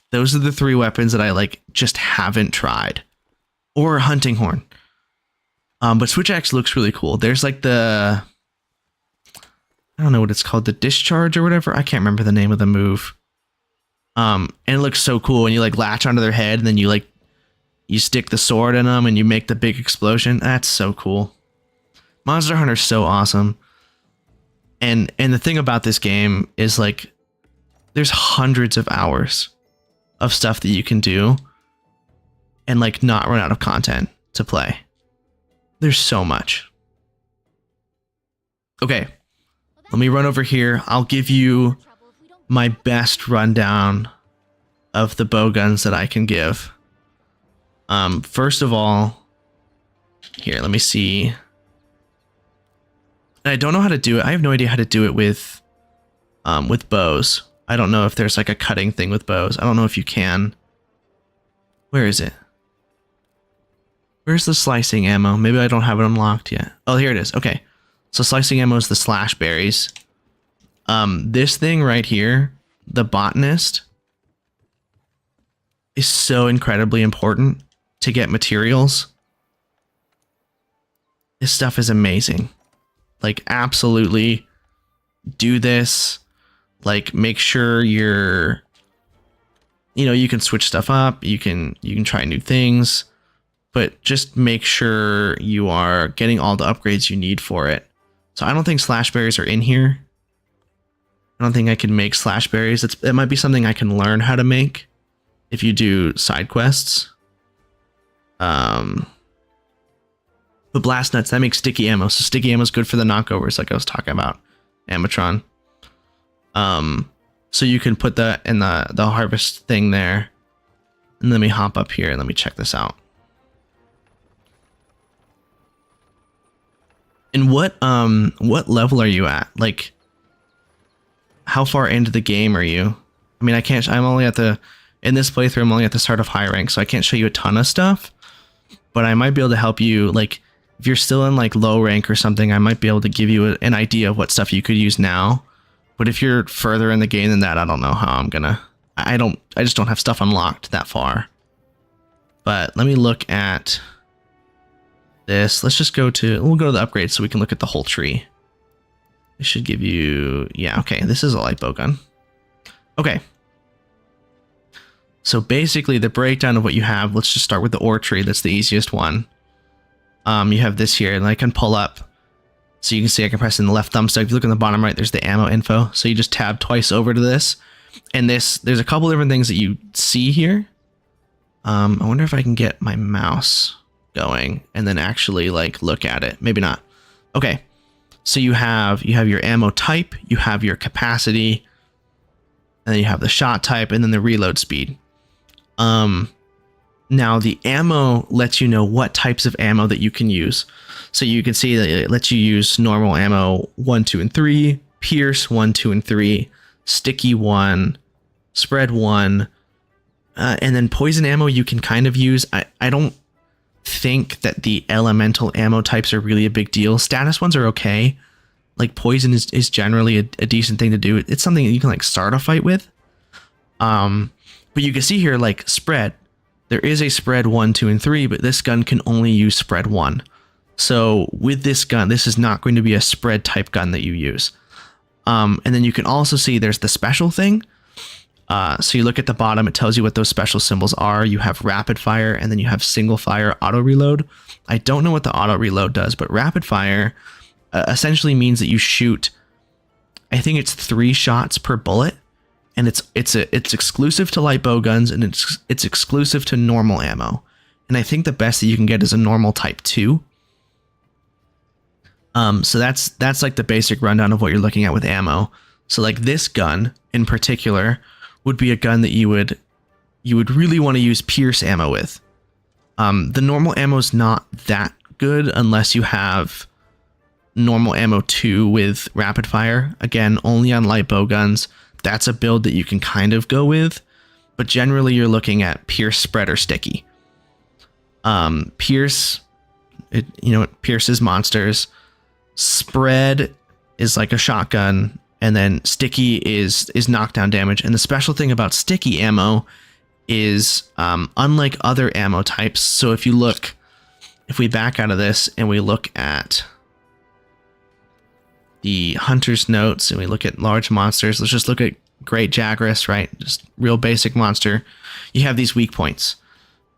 Those are the 3 weapons that I just haven't tried. Or Hunting Horn. But Switch Axe looks really cool. There's like I don't know what it's called, the discharge or whatever. I can't remember the name of the move. And it looks so cool. And you latch onto their head, and then you stick the sword in them, and you make the big explosion. That's so cool. Monster Hunter's so awesome. And the thing about this game is there's hundreds of hours of stuff that you can do, and not run out of content to play. There's so much. Okay, let me run over here. I'll give you my best rundown of the bow guns that I can give. First of all, here, let me see. I don't know how to do it. I have no idea how to do it with bows. I don't know if there's a cutting thing with bows. I don't know if you can. Where is it? Where's the slicing ammo? Maybe I don't have it unlocked yet. Oh, here it is. Okay. So slicing ammo is the slash berries. This thing right here, the botanist, is so incredibly important to get materials. This stuff is amazing. Absolutely do this. Make sure you can switch stuff up. You can try new things. But just make sure you are getting all the upgrades you need for it. So I don't think slash berries are in here. I don't think I can make slash berries. It might be something I can learn how to make if you do side quests. But blast nuts, that makes sticky ammo. So sticky ammo is good for the knockovers, like I was talking about. Amatron. So you can put that in the harvest thing there. And let me hop up here and let me check this out. And what level are you at? Like, how far into the game are you? I mean, I'm only in this playthrough, I'm only at the start of high rank, so I can't show you a ton of stuff. But I might be able to help you, like, if you're still in like low rank or something, I might be able to give you an idea of what stuff you could use now. But if you're further in the game than that, I don't know how I'm gonna. I just don't have stuff unlocked that far. But let me look at this. Let's just we'll go to the upgrade so we can look at the whole tree. It should give you, yeah, okay, this is a light bow gun. Okay. So basically the breakdown of what you have, let's just start with the ore tree. That's the easiest one. You have this here, and I can pull up. So you can see I can press in the left thumbstick. If you look in the bottom right, there's the ammo info. So you just tab twice over to this. And there's a couple different things that you see here. I wonder if I can get my mouse going and then actually like look at it. Maybe not. Okay. So you have your ammo type, you have your capacity, and then you have the shot type, and then the reload speed. Now the ammo lets you know what types of ammo that you can use. So you can see that it lets you use normal ammo 1, 2, and 3, pierce 1, 2, and 3, sticky 1, spread 1, and then poison ammo you can kind of use. I don't think that the elemental ammo types are really a big deal. Status ones are okay. Like poison is generally a decent thing to do. It's something that you can like start a fight with. But you can see here like spread. There is a spread 1, 2, and 3, but this gun can only use spread 1. So with this gun, this is not going to be a spread type gun that you use. And then you can also see there's the special thing. So you look at the bottom, it tells you what those special symbols are. You have rapid fire, and then you have single fire auto reload. I don't know what the auto reload does, but rapid fire essentially means that you shoot, I think it's 3 shots per bullet. And it's exclusive to light bow guns, and it's exclusive to normal ammo. And I think the best that you can get is a normal type 2. So that's like the basic rundown of what you're looking at with ammo. So like this gun in particular would be a gun that you would really want to use pierce ammo with. The normal ammo is not that good unless you have normal ammo 2 with rapid fire. Again, only on light bow guns. That's a build that you can kind of go with, but generally you're looking at pierce, spread, or sticky. Pierce, it pierces monsters. Spread is like a shotgun, and then sticky is knockdown damage. And the special thing about sticky ammo is unlike other ammo types. So if we back out of this and we look at the hunter's notes and we look at large monsters, let's just look at Great Jagras, right? Just real basic monster. You have these weak points.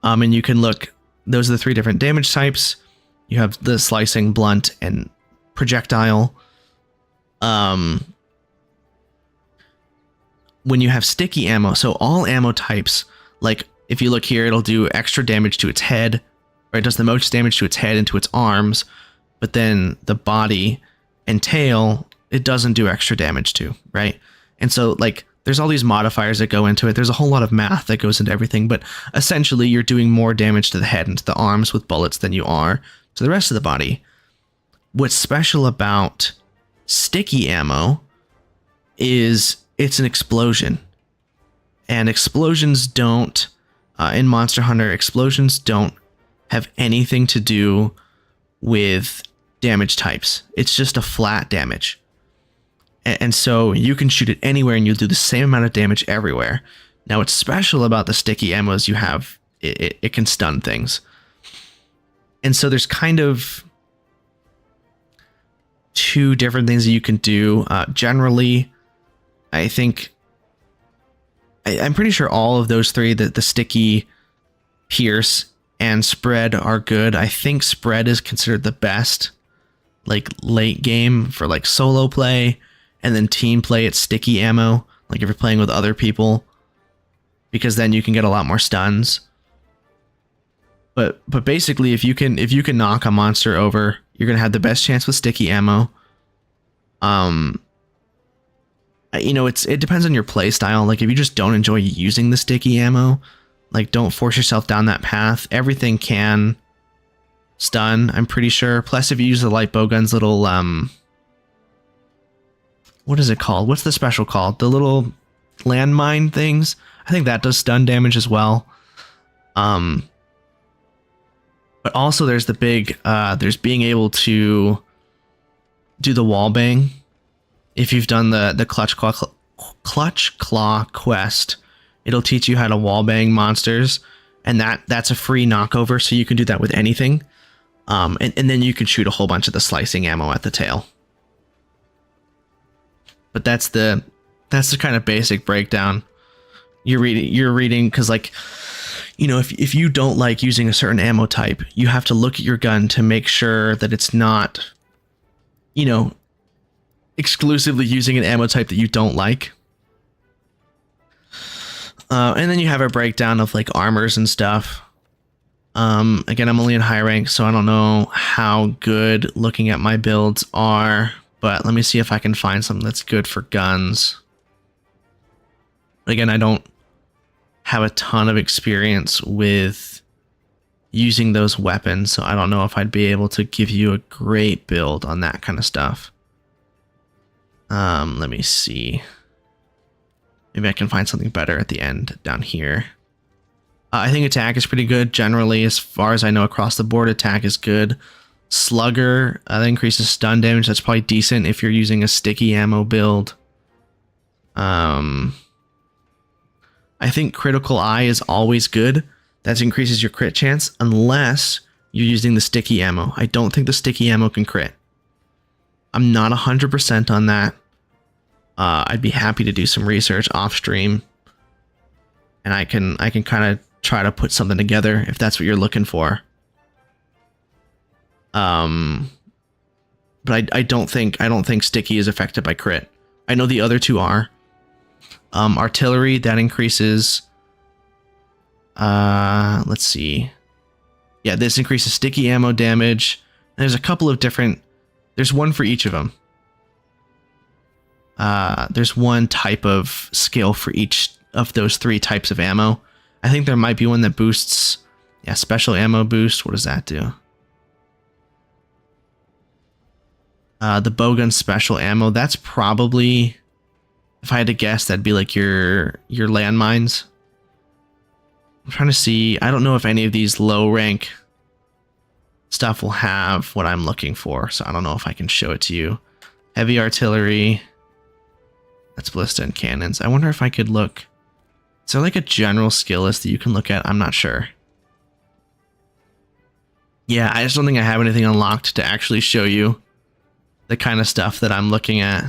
And you can look, those are the 3 different damage types. You have the slicing, blunt, and projectile. When you have sticky ammo, so all ammo types, like if you look here, it'll do extra damage to its head, or it does the most damage to its head and to its arms, but then the body and tail, it doesn't do extra damage to, right? And so like there's all these modifiers that go into it. There's a whole lot of math that goes into everything, but essentially you're doing more damage to the head and to the arms with bullets than you are to the rest of the body. What's special about sticky ammo is it's an explosion. And explosions don't, in Monster Hunter, explosions don't have anything to do with damage types. It's just a flat damage. And so you can shoot it anywhere and you'll do the same amount of damage everywhere. Now what's special about the sticky ammo is you have, it can stun things. And so there's kind of 2 different things that you can do. Generally, I think, I'm pretty sure all of those 3, the sticky, pierce, and spread are good. I think spread is considered the best. like late game for like solo play, and then team play it's sticky ammo, like if you're playing with other people, because then you can get a lot more stuns. But basically, if you can knock a monster over, you're gonna have the best chance with sticky ammo. It depends on your play style. Like if you just don't enjoy using the sticky ammo, like don't force yourself down that path. Everything can stun, I'm pretty sure. Plus, if you use the light bowgun's little what is it called? What's the special called? The little landmine things. I think that does stun damage as well. But also there's the big there's being able to do the wall bang. If you've done the clutch claw quest, it'll teach you how to wall bang monsters, and that's a free knockover, so you can do that with anything. And then you can shoot a whole bunch of the slicing ammo at the tail. But that's the kind of basic breakdown. You're reading because, like, if you don't like using a certain ammo type, you have to look at your gun to make sure that it's not, exclusively using an ammo type that you don't like. And then you have a breakdown of like armors and stuff. Again, I'm only in high rank, so I don't know how good looking at my builds are, but let me see if I can find something that's good for guns. Again, I don't have a ton of experience with using those weapons, so I don't know if I'd be able to give you a great build on that kind of stuff. Let me see. Maybe I can find something better at the end down here. I think attack is pretty good. Generally, as far as I know, across the board, attack is good. Slugger, that increases stun damage. That's probably decent if you're using a sticky ammo build. I think critical eye is always good. That increases your crit chance unless you're using the sticky ammo. I don't think the sticky ammo can crit. I'm not 100% on that. I'd be happy to do some research off stream, and I can kind of try to put something together if that's what you're looking for. But I don't think sticky is affected by crit. I know the other two are. Artillery, that increases. Let's see. Yeah, this increases sticky ammo damage. And there's a couple of different. There's one for each of them. There's one type of skill for each of those three types of ammo. I think there might be one that boosts, special ammo boost. What does that do? The bowgun special ammo. That's probably, if I had to guess, that'd be like your landmines. I'm trying to see. I don't know if any of these low rank stuff will have what I'm looking for, so I don't know if I can show it to you. Heavy artillery. That's ballista and cannons. I wonder if I could look. Is there like a general skill list that you can look at? I'm not sure. Yeah, I just don't think I have anything unlocked to actually show you the kind of stuff that I'm looking at.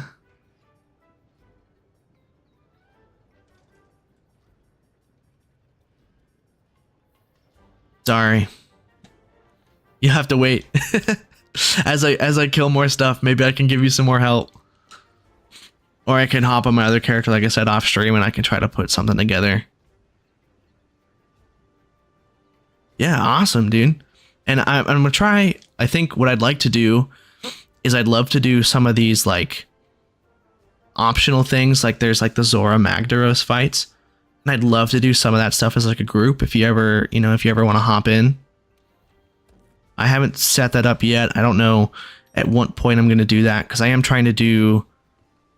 Sorry. You have to wait. As I kill more stuff, maybe I can give you some more help. Or I can hop on my other character, like I said, off stream, and I can try to put something together. Yeah, awesome, dude. And I'm going to try, I think what I'd like to do is I'd love to do some of these, like, optional things. Like, there's, like, the Zora Magdaros fights. And I'd love to do some of that stuff as, like, a group if you ever, if you ever want to hop in. I haven't set that up yet. I don't know at what point I'm going to do that, because I am trying to do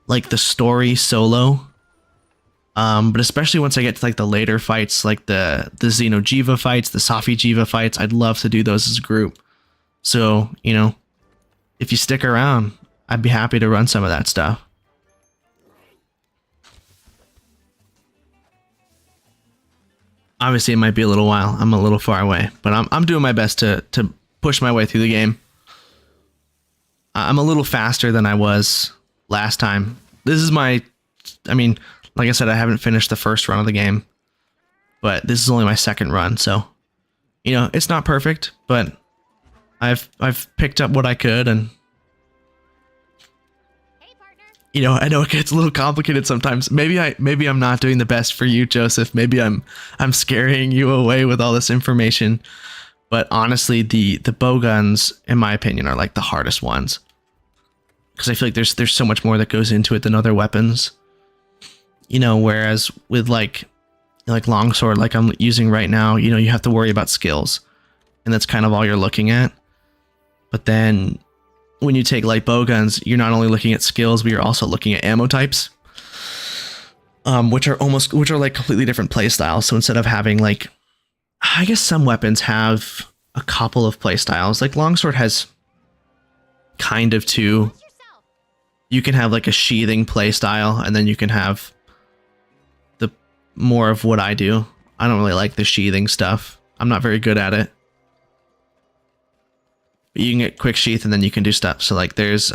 like the story solo, but especially once I get to like the later fights, like the Xeno'jiva fights, the Safi'jiva fights, I'd love to do those as a group. So, if you stick around, I'd be happy to run some of that stuff. Obviously, it might be a little while. I'm a little far away, but I'm doing my best to push my way through the game. I'm a little faster than I was last time. This is like I said, I haven't finished the first run of the game, but this is only my second run, so it's not perfect, but I've picked up what I could, and You know, I know it gets a little complicated sometimes. Maybe I'm not doing the best for you, Joseph. Maybe I'm scaring you away with all this information. But honestly, the bow guns, in my opinion, are like the hardest ones. Because I feel like there's so much more that goes into it than other weapons. You know, whereas with like longsword, like I'm using right now, you know, you have to worry about skills. And that's kind of all you're looking at. But then when you take light bow guns, you're not only looking at skills, but you're also looking at ammo types. Which are like completely different play styles. So instead of having like, I guess some weapons have a couple of play styles. Like longsword has kind of two. You can have like a sheathing play style, and then you can have the more of what I do. I don't really like the sheathing stuff. I'm not very good at it. But you can get quick sheath, and then you can do stuff. So like there's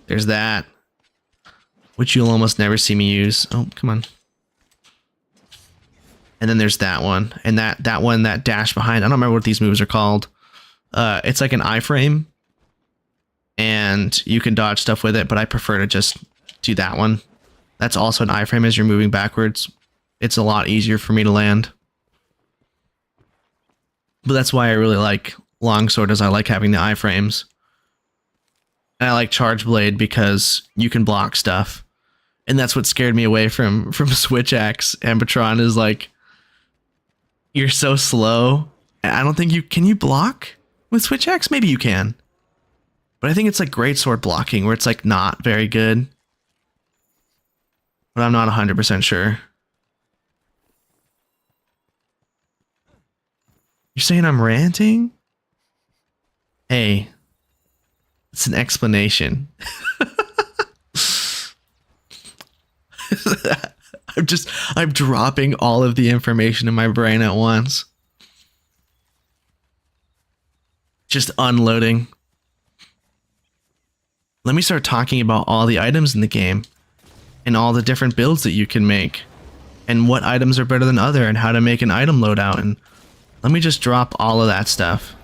that, which you'll almost never see me use. Oh, come on. And then there's that one, and that one, that dash behind. I don't remember what these moves are called. It's like an iframe, and you can dodge stuff with it, but I prefer to just do that one. That's also an iframe as you're moving backwards. It's a lot easier for me to land. But that's why I really like longsword, is I like having the iframes. And I like charge blade because you can block stuff. And that's what scared me away from switch axe and Patron, is like, you're so slow. I don't think can you block with switch axe? Maybe you can. But I think it's like greatsword blocking, where it's like not very good. But I'm not 100% sure. You're saying I'm ranting? Hey, it's an explanation. I'm dropping all of the information in my brain at once. Just unloading. Let me start talking about all the items in the game and all the different builds that you can make and what items are better than other and how to make an item loadout, and let me just drop all of that stuff.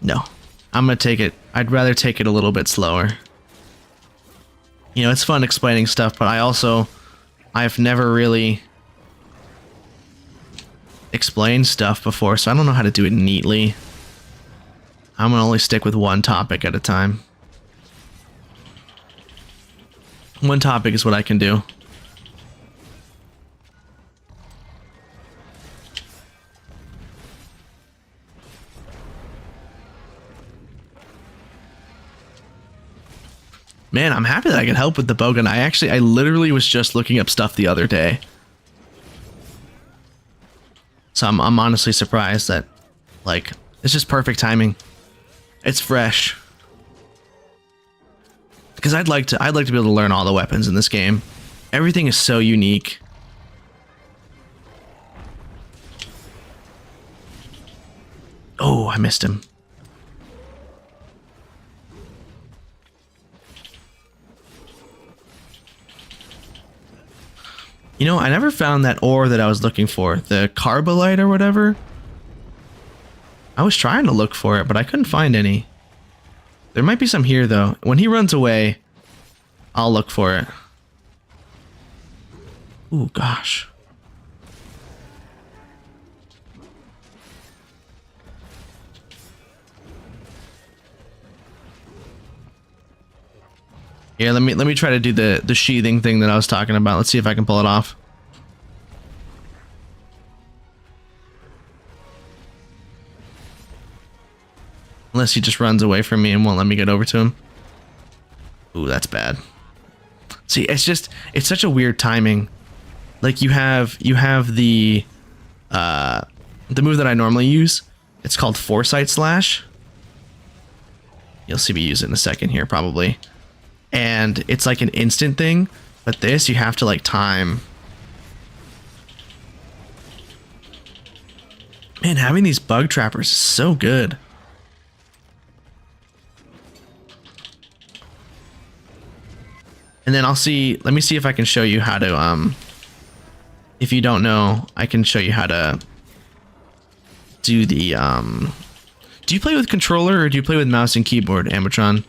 No, I'm gonna take it. I'd rather take it a little bit slower. You know, it's fun explaining stuff, but I've never really explained stuff before, so I don't know how to do it neatly. I'm gonna only stick with one topic at a time. One topic is what I can do. Man, I'm happy that I can help with the bowgun. I literally was just looking up stuff the other day. So I'm honestly surprised that, like, it's just perfect timing. It's fresh. Because I'd like to be able to learn all the weapons in this game. Everything is so unique. Oh, I missed him. You know, I never found that ore that I was looking for. The carbolite or whatever. I was trying to look for it, but I couldn't find any. There might be some here, though. When he runs away, I'll look for it. Ooh, gosh. Yeah, let me try to do the sheathing thing that I was talking about. Let's see if I can pull it off. Unless he just runs away from me and won't let me get over to him. Ooh, that's bad. See, it's such a weird timing. Like you have the move that I normally use. It's called Foresight Slash. You'll see me use it in a second here, probably. And it's like an instant thing, but this you have to like time. Man, having these bug trappers is so good. And then let me see if I can show you how to, if you don't know, I can show you how to do the Do you play with controller or do you play with mouse and keyboard, Ambatron?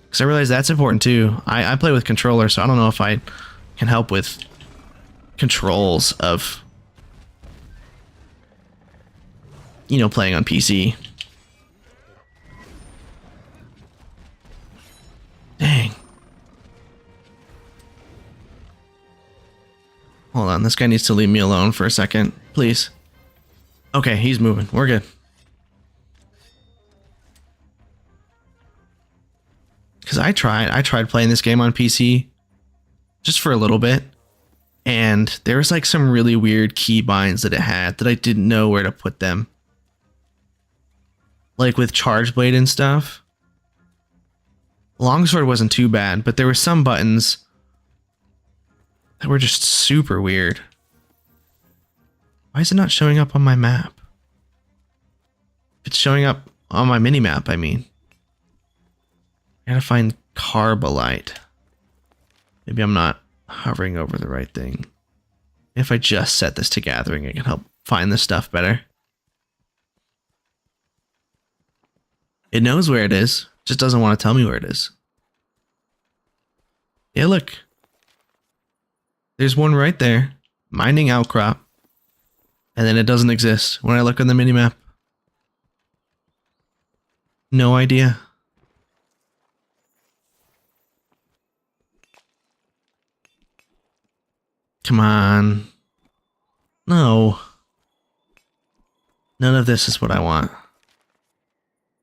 Because I realize that's important too. I play with controller, so I don't know if I can help with controls of, you know, playing on PC. Dang. Hold on, this guy needs to leave me alone for a second, please. Okay, he's moving. We're good. Because I tried playing this game on PC just for a little bit, and there was like some really weird key binds that it had that I didn't know where to put them. Like with Charge Blade and stuff. Longsword wasn't too bad, but there were some buttons that were just super weird. Why is it not showing up on my map? It's showing up on my mini-map, I mean. I gotta find Carbolite. Maybe I'm not hovering over the right thing. If I just set this to gathering, it can help find this stuff better. It knows where it is, just doesn't want to tell me where it is. Yeah, look. There's one right there. Mining outcrop. And then it doesn't exist when I look on the minimap. No idea. Come on. No. None of this is what I want.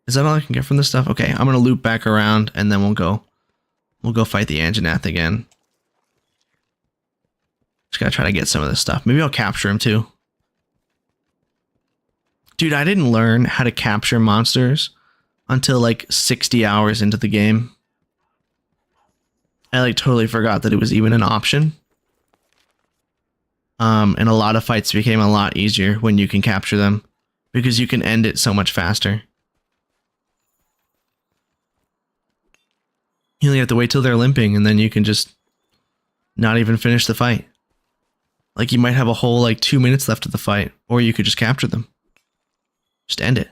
Is that all I can get from this stuff? Okay, I'm gonna loop back around and then we'll go fight the Anjanath again. Just gotta try to get some of this stuff. Maybe I'll capture him too. Dude, I didn't learn how to capture monsters until like 60 hours into the game. I like totally forgot that it was even an option. And a lot of fights became a lot easier when you can capture them because you can end it so much faster. You only have to wait till they're limping and then you can just not even finish the fight. Like you might have a whole like 2 minutes left of the fight, or you could just capture them. Just end it.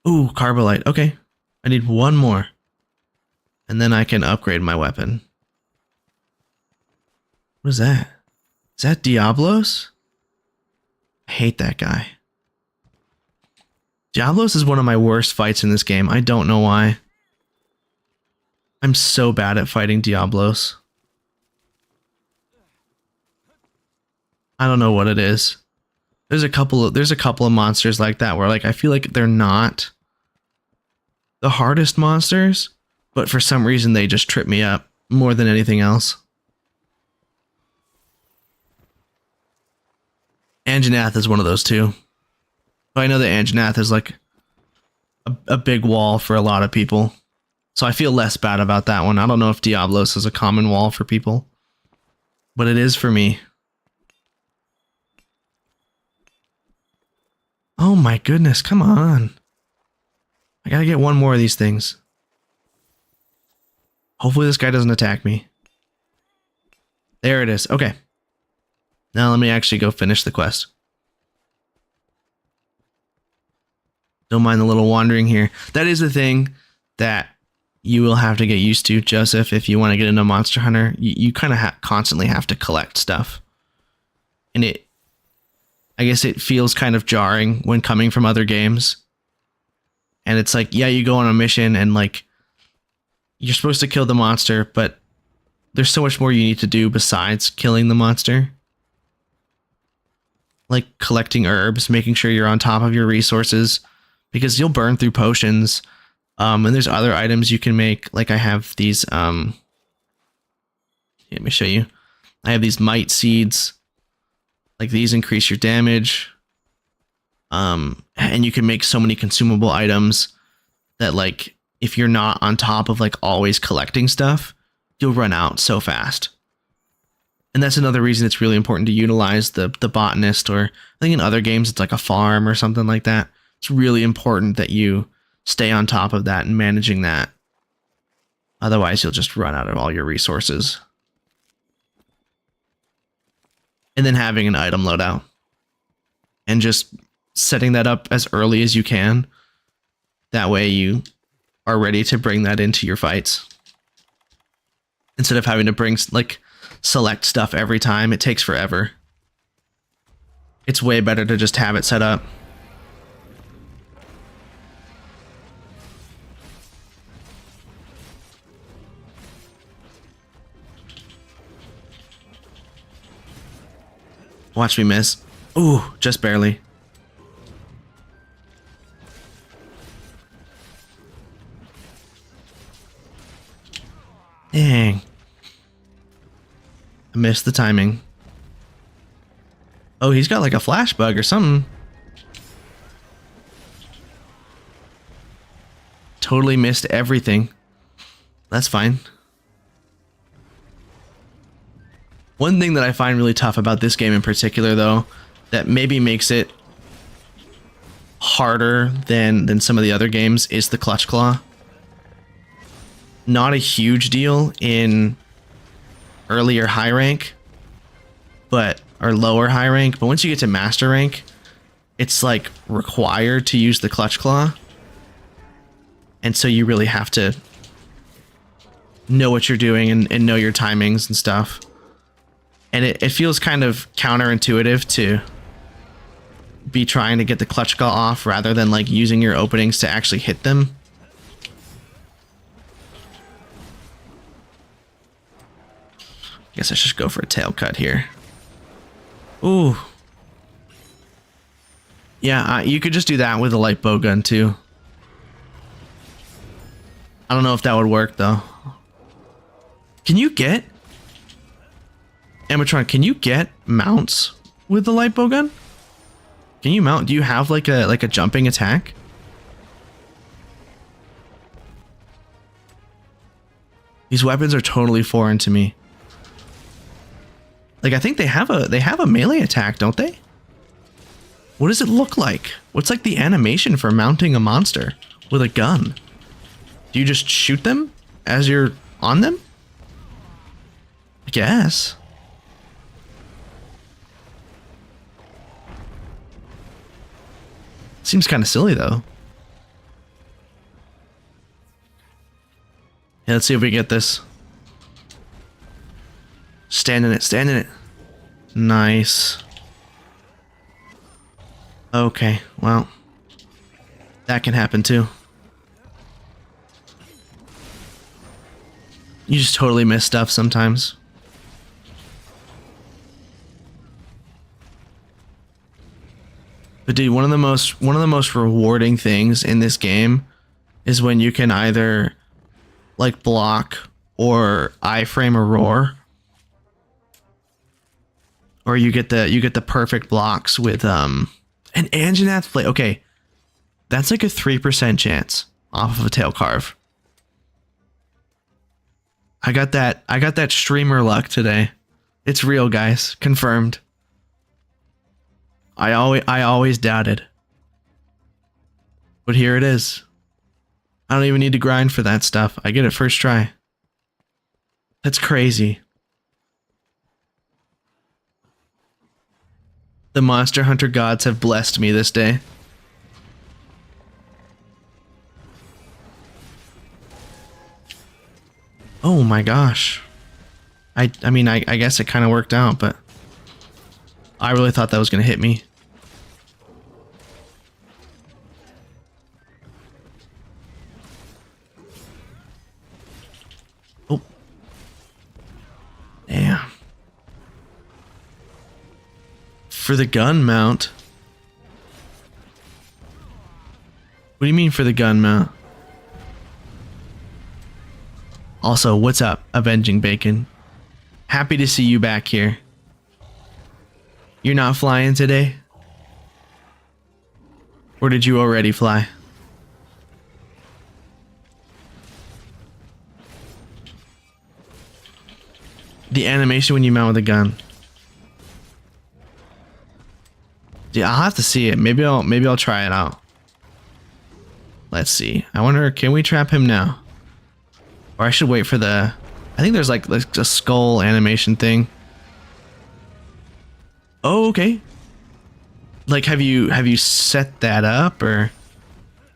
Ooh, Carbolite. Okay. I need one more. And then I can upgrade my weapon. What is that? Is that Diablos? I hate that guy. Diablos is one of my worst fights in this game. I don't know why. I'm so bad at fighting Diablos. I don't know what it is. There's a couple of monsters like that where like I feel like they're not the hardest monsters, but for some reason they just trip me up more than anything else. Anjanath is one of those too. But I know that Anjanath is like a big wall for a lot of people. So I feel less bad about that one. I don't know if Diablos is a common wall for people, but it is for me. Oh my goodness, come on. I gotta get one more of these things. Hopefully this guy doesn't attack me. There it is. Okay. Now let me actually go finish the quest. Don't mind the little wandering here. That is the thing that you will have to get used to, Joseph, if you want to get into Monster Hunter. You kind of constantly have to collect stuff. And I guess it feels kind of jarring when coming from other games. And it's like, yeah, you go on a mission and like, you're supposed to kill the monster, but there's so much more you need to do besides killing the monster. Like collecting herbs, making sure you're on top of your resources, because you'll burn through potions. And there's other items you can make. Like I have these, let me show you. I have these might seeds. Like these increase your damage. And you can make so many consumable items that like, if you're not on top of like always collecting stuff, you'll run out so fast. And that's another reason it's really important to utilize the botanist, or I think in other games it's like a farm or something like that. It's really important that you stay on top of that and managing that. Otherwise, you'll just run out of all your resources. And then having an item loadout. and just setting that up as early as you can. That way you are ready to bring that into your fights. Instead of having to bring, like, select stuff every time, it takes forever. It's way better to just have it set up. Watch me miss. Ooh, just barely. Dang. I missed the timing. Oh, he's got like a flash bug or something. Totally missed everything. That's fine. One thing that I find really tough about this game in particular, though, that maybe makes it harder than some of the other games, is the clutch claw. Not a huge deal in earlier high rank, or lower high rank, but once you get to master rank, it's like required to use the clutch claw. And so you really have to know what you're doing and know your timings and stuff. And it feels kind of counterintuitive to be trying to get the clutch claw off rather than like using your openings to actually hit them. Guess I should go for a tail cut here. Ooh. Yeah, you could just do that with a light bow gun too. I don't know if that would work though. Can you get... Amatron, can you get mounts with the light bow gun? Can you mount? Do you have like a jumping attack? These weapons are totally foreign to me. Like, I think they have a melee attack, don't they? What does it look like? What's like the animation for mounting a monster with a gun? Do you just shoot them as you're on them? I guess. Seems kind of silly though. Yeah, let's see if we get this. Stand in it, stand in it. Nice. Okay, well, that can happen too. You just totally miss stuff sometimes. But dude, one of the most rewarding things in this game is when you can either like block or iframe a roar, or you get the perfect blocks with an Anjanath play. Okay, that's like a 3% chance off of a tail carve. I got that streamer luck today. It's real, guys. Confirmed. I always doubted. But here it is. I don't even need to grind for that stuff. I get it first try. That's crazy. The Monster Hunter gods have blessed me this day. Oh my gosh. I mean, I guess it kind of worked out, but I really thought that was going to hit me. Oh. Damn. For the gun mount. What do you mean for the gun mount? Also, what's up, Avenging Bacon? Happy to see you back here. You're not flying today? Or did you already fly? The animation when you mount with a gun. Yeah, I'll have to see it. Maybe I'll try it out. Let's see. I wonder, can we trap him now? Or I should wait for the... I think there's like a skull animation thing. Oh, okay. Like, have you set that up, or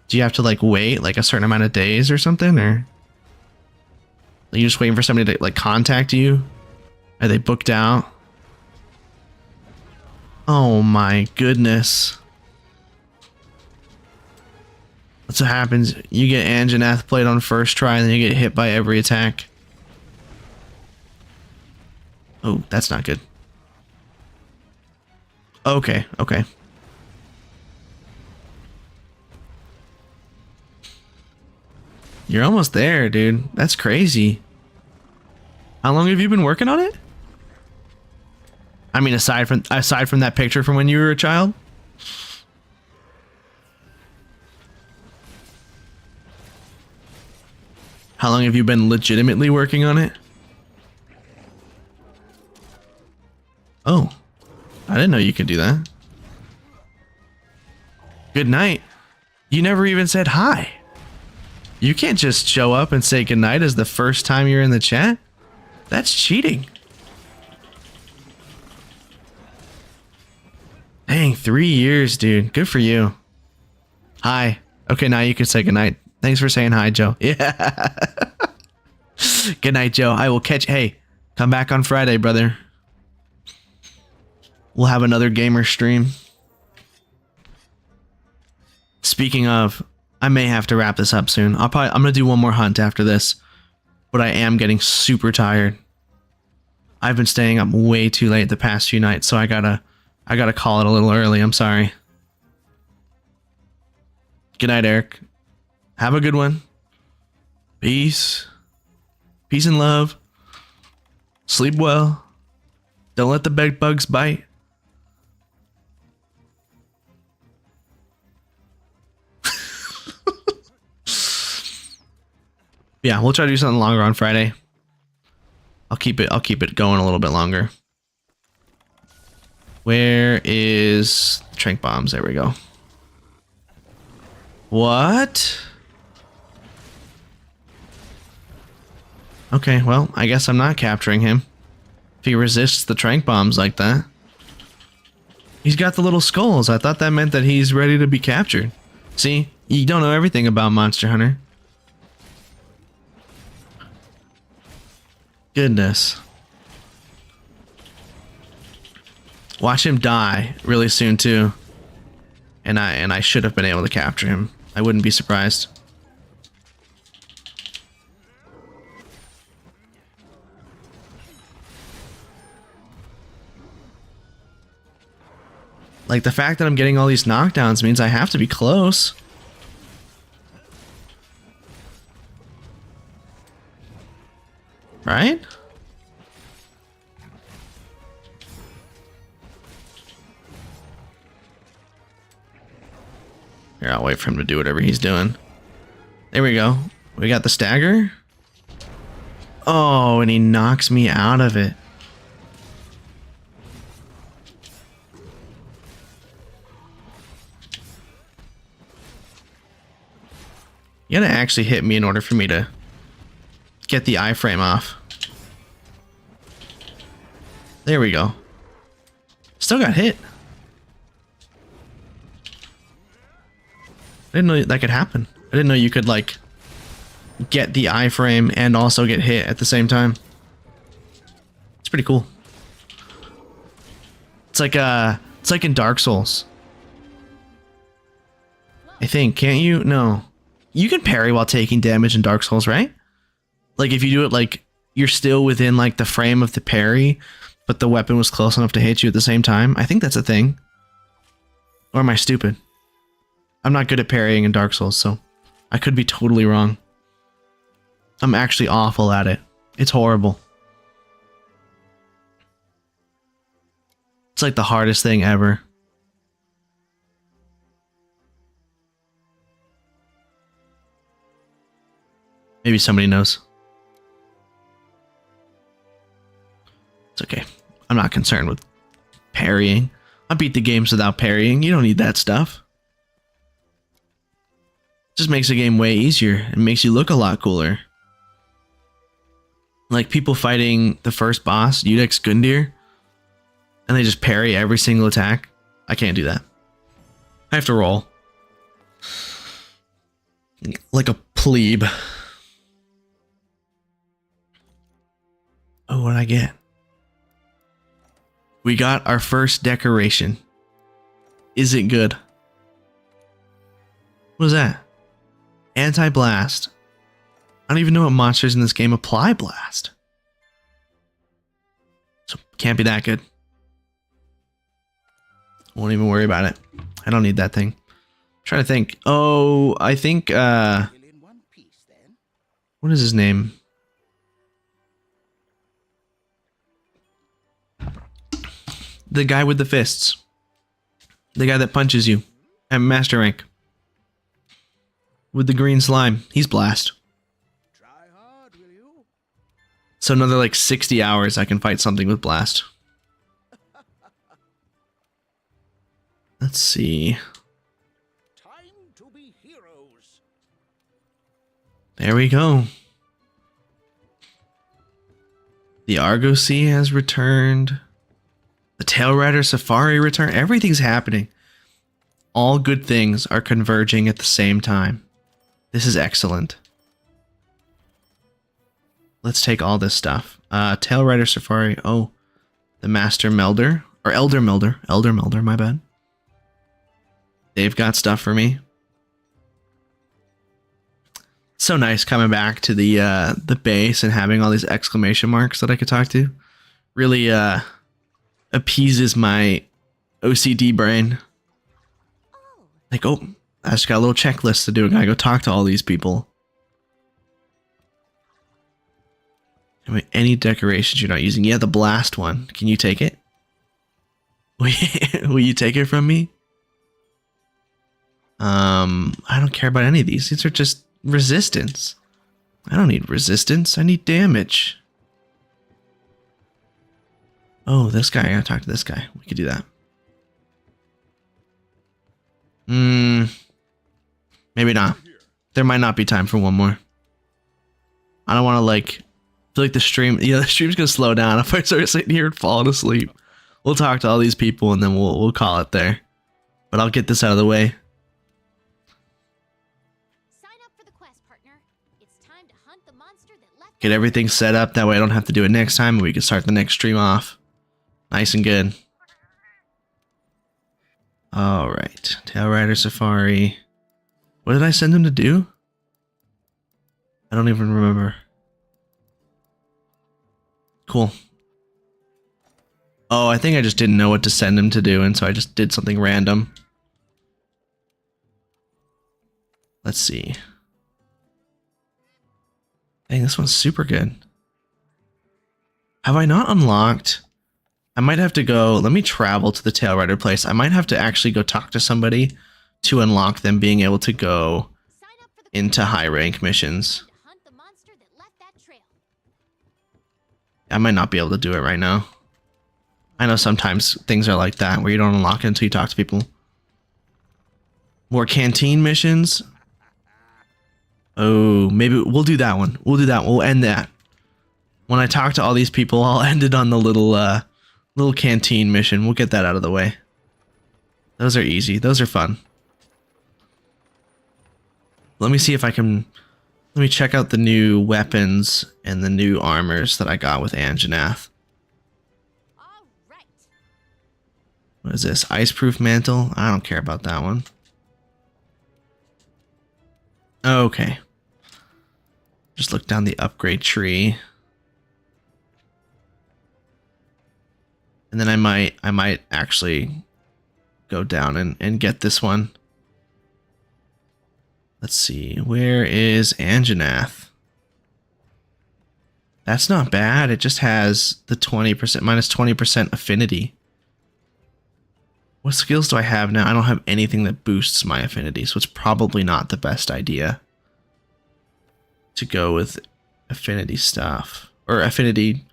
do you have to like wait like a certain amount of days or something, or are you just waiting for somebody to like contact you? Are they booked out? Oh my goodness. That's what happens. You get Anjanath played on first try, and then you get hit by every attack. Oh, that's not good. Okay, okay. You're almost there, dude. That's crazy. How long have you been working on it? I mean, aside from that picture from when you were a child? How long have you been legitimately working on it? Oh, I didn't know you could do that. Good night. You never even said hi. You can't just show up and say goodnight as the first time you're in the chat. That's cheating. Dang, 3 years, dude. Good for you. Hi. Okay, now you can say goodnight. Thanks for saying hi, Joe. Yeah. Good night, Joe. I will catch. Hey, come back on Friday, brother. We'll have another gamer stream. Speaking of, I may have to wrap this up soon. I'm gonna do one more hunt after this, but I am getting super tired. I've been staying up way too late the past few nights, so I gotta call it a little early. I'm sorry. Good night, Eric. Have a good one. Peace. Peace and love. Sleep well. Don't let the bed bugs bite. Yeah, we'll try to do something longer on Friday. I'll keep it going a little bit longer. Where is trank bombs? There we go. What? Okay, well, I guess I'm not capturing him. If he resists the trank bombs like that. He's got the little skulls. I thought that meant that he's ready to be captured. See, you don't know everything about Monster Hunter. Goodness. Watch him die really soon too. And I should have been able to capture him. I wouldn't be surprised. Like, the fact that I'm getting all these knockdowns means I have to be close. Right? Here, I'll wait for him to do whatever he's doing. There we go. We got the stagger. Oh, and he knocks me out of it. You gotta actually hit me in order for me to get the iframe off. There we go. Still got hit. I didn't know that could happen. I didn't know you could, like, get the iframe and also get hit at the same time. It's pretty cool. It's like in Dark Souls. I think, can't you? No. You can parry while taking damage in Dark Souls, right? Like, if you do it, like, you're still within, like, the frame of the parry, but the weapon was close enough to hit you at the same time. I think that's a thing. Or am I stupid? I'm not good at parrying in Dark Souls, so I could be totally wrong. I'm actually awful at it. It's horrible. It's like the hardest thing ever. Maybe somebody knows. It's okay. I'm not concerned with parrying. I beat the games without parrying. You don't need that stuff. Just makes the game way easier. It makes you look a lot cooler. Like people fighting the first boss, Udex Gundyr, and they just parry every single attack. I can't do that. I have to roll. Like a plebe. Oh, what'd I get? We got our first decoration. Is it good? What is that? Anti-blast. I don't even know what monsters in this game apply blast. So can't be that good. Won't even worry about it. I don't need that thing. I'm trying to think. Oh, I think what is his name? The guy with the fists. The guy that punches you at master rank. With the green slime. He's blast. So another like 60 hours I can fight something with blast. Let's see. Time to be heroes. There we go. The Argosy has returned. The Tail Rider Safari returned. Everything's happening. All good things are converging at the same time. This is excellent. Let's take all this stuff. Tail Rider Safari. Oh, the Master Melder. Or Elder Melder. Elder Melder, my bad. They've got stuff for me. So nice coming back to the base and having all these exclamation marks that I could talk to. Really appeases my OCD brain. Like, oh, I just got a little checklist to do. I gotta go talk to all these people. Anyway, any decorations you're not using? Yeah, the blast one. Can you take it? Will you take it from me? I don't care about any of these. These are just resistance. I don't need resistance. I need damage. Oh, this guy. I gotta talk to this guy. We could do that. Maybe not. There might not be time for one more. I don't want to like feel like the stream. Yeah, the stream's gonna slow down if I start sitting here and falling asleep. We'll talk to all these people and then we'll call it there. But I'll get this out of the way. Get everything set up. That way I don't have to do it next time and we can start the next stream off. Nice and good. Alright. Tail Rider Safari. What did I send him to do? I don't even remember. Cool. Oh, I think I just didn't know what to send him to do, and so I just did something random. Let's see. Dang, this one's super good. Have I not unlocked? I might have to go. Let me travel to the Tail Rider place. I might have to actually go talk to somebody to unlock them being able to go into high rank missions. I might not be able to do it right now. I know sometimes things are like that where you don't unlock it until you talk to people. More canteen missions. Oh, maybe we'll do that one. We'll do that. We'll end that. When I talk to all these people, I'll end it on the little canteen mission. We'll get that out of the way. Those are easy. Those are fun. Let me see if I can... Let me check out the new weapons and the new armors that I got with Anjanath. What is this? Iceproof mantle? I don't care about that one. Okay. Just look down the upgrade tree. And then I might actually go down and get this one. Let's see. Where is Anjanath? That's not bad. It just has the 20%, minus 20% affinity. What skills do I have now? I don't have anything that boosts my affinity, so it's probably not the best idea to go with affinity stuff. Or affinity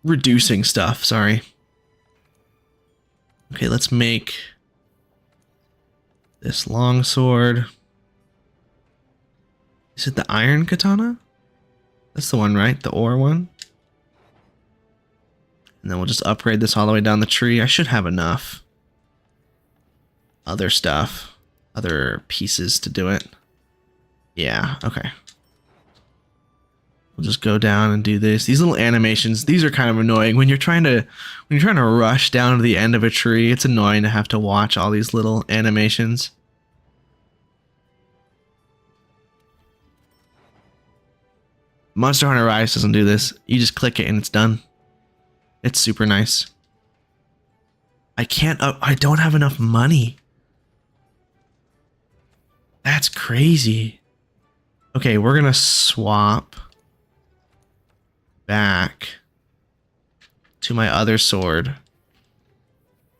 reducing stuff, sorry. Okay, let's make this longsword. Is it the iron katana? That's the one, right? The ore one? And then we'll just upgrade this all the way down the tree. I should have enough. other stuff, other pieces to do it. Yeah, okay. We'll just go down and do this. These little animations, these are kind of annoying when you're trying to rush down to the end of a tree. It's annoying to have to watch all these little animations. Monster Hunter Rise doesn't do this. You just click it and it's done. It's super nice. I don't have enough money. That's crazy. Okay, we're gonna swap back to my other sword.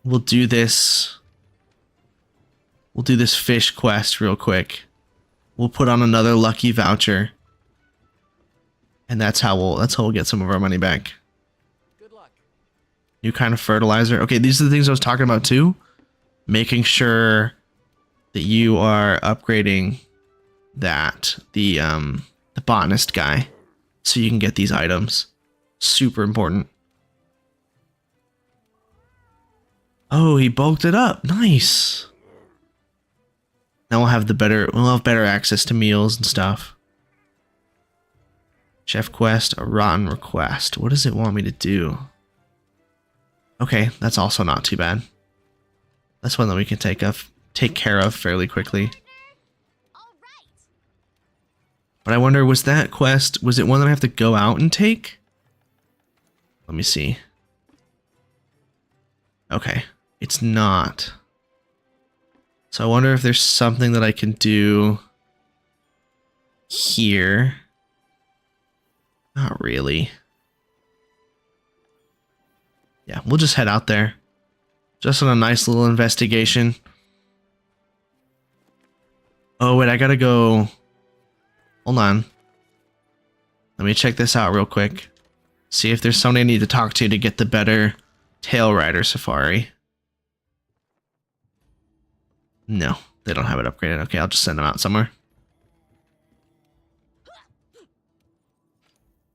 We'll do this. We'll do this fish quest real quick. We'll put on another lucky voucher. And that's how we'll get some of our money back. Good luck. New kind of fertilizer. Okay, these are the things I was talking about too. Making sure that you are upgrading the botanist guy so you can get these items. Super important. Oh, he bulked it up. Nice. Now we'll have better access to meals and stuff. Chef quest, a rotten request. What does it want me to do? Okay, that's also not too bad. That's one that we can take care of fairly quickly. But I wonder, was that quest, was it one that I have to go out and take? Let me see. Okay, it's not. So I wonder if there's something that I can do here. Not really. Yeah, we'll just head out there. Just on a nice little investigation. Oh, wait, I gotta go. Hold on. Let me check this out real quick. See if there's somebody I need to talk to get the better Tail Rider Safari. No, they don't have it upgraded. Okay, I'll just send them out somewhere.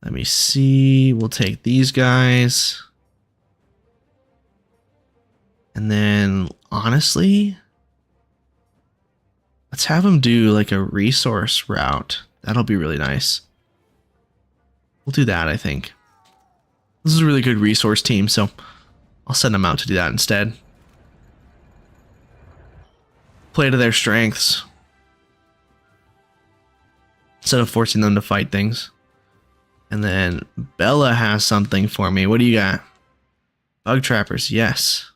Let me see. We'll take these guys. And then, honestly, let's have them do like a resource route. That'll be really nice. We'll do that, I think. This is a really good resource team, so I'll send them out to do that instead. Play to their strengths instead of forcing them to fight things. And then Bella has something for me. What do you got? Bug trappers, yes.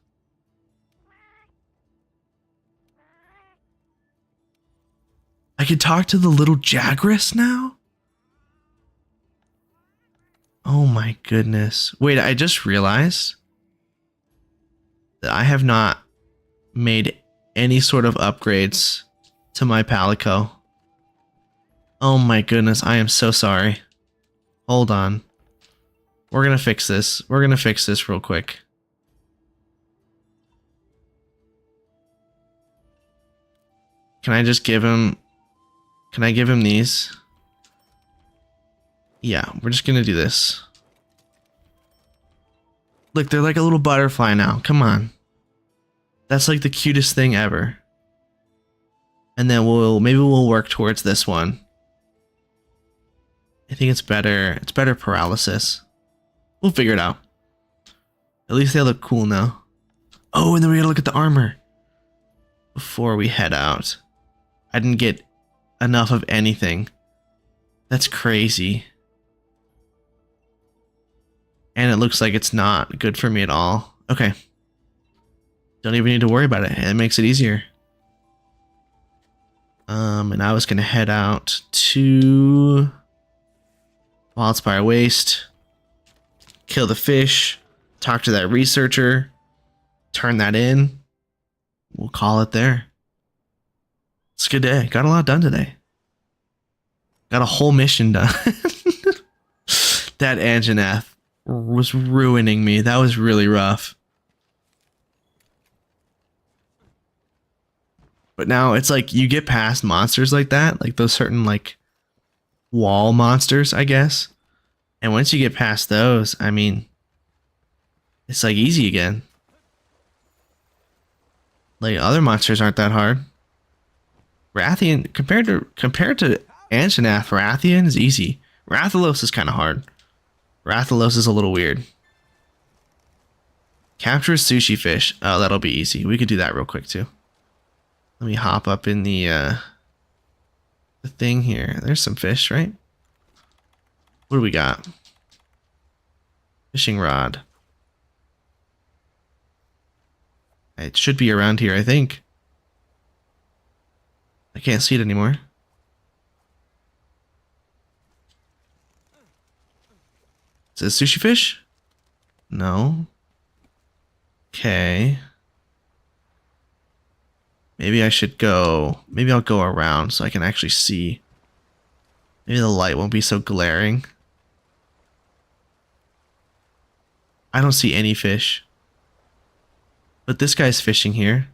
I can talk to the little Jagras now? Oh my goodness. Wait, I just realized that I have not made any sort of upgrades to my Palico. Oh my goodness, I am so sorry. Hold on. We're gonna fix this. We're gonna fix this real quick. Can I just give him... Can I give him these? Yeah, we're just gonna do this. Look, they're like a little butterfly now. Come on. That's like the cutest thing ever. And then maybe we'll work towards this one. I think it's better paralysis. We'll figure it out. At least they look cool now. Oh, and then we gotta look at the armor before we head out. I didn't get enough of anything. That's crazy. And it looks like it's not good for me at all. Okay. Don't even need to worry about it. It makes it easier. And I was gonna head out to Wildspire Waste, kill the fish, talk to that researcher, turn that in. We'll call it there. It's a good day. Got a lot done today. Got a whole mission done. That Anjanath was ruining me. That was really rough. But now it's like you get past monsters like that, like those certain like wall monsters, I guess. And once you get past those, I mean, it's like easy again. Like other monsters aren't that hard. Rathian compared to Anjanath, Rathian is easy. Rathalos is kind of hard. Rathalos is a little weird. Capture a sushi fish. Oh, that'll be easy. We could do that real quick too. Let me hop up in the thing here. There's some fish, right? What do we got? Fishing rod. It should be around here, I think. I can't see it anymore. Is it sushi fish? No. Okay. Maybe I should go. Maybe I'll go around so I can actually see. Maybe the light won't be so glaring. I don't see any fish. But this guy's fishing here.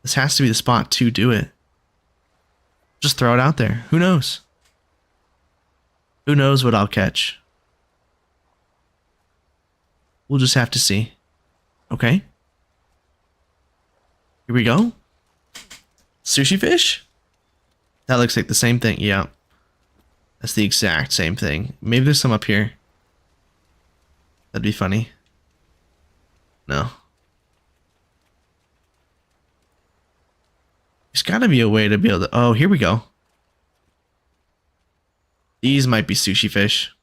This has to be the spot to do it. Just throw it out there. Who knows? Who knows what I'll catch? We'll just have to see. Okay. Here we go. Sushi fish? That looks like the same thing. Yeah. That's the exact same thing. Maybe there's some up here. That'd be funny. No. There's gotta be a way to be able to... Oh, here we go. These might be sushi fish.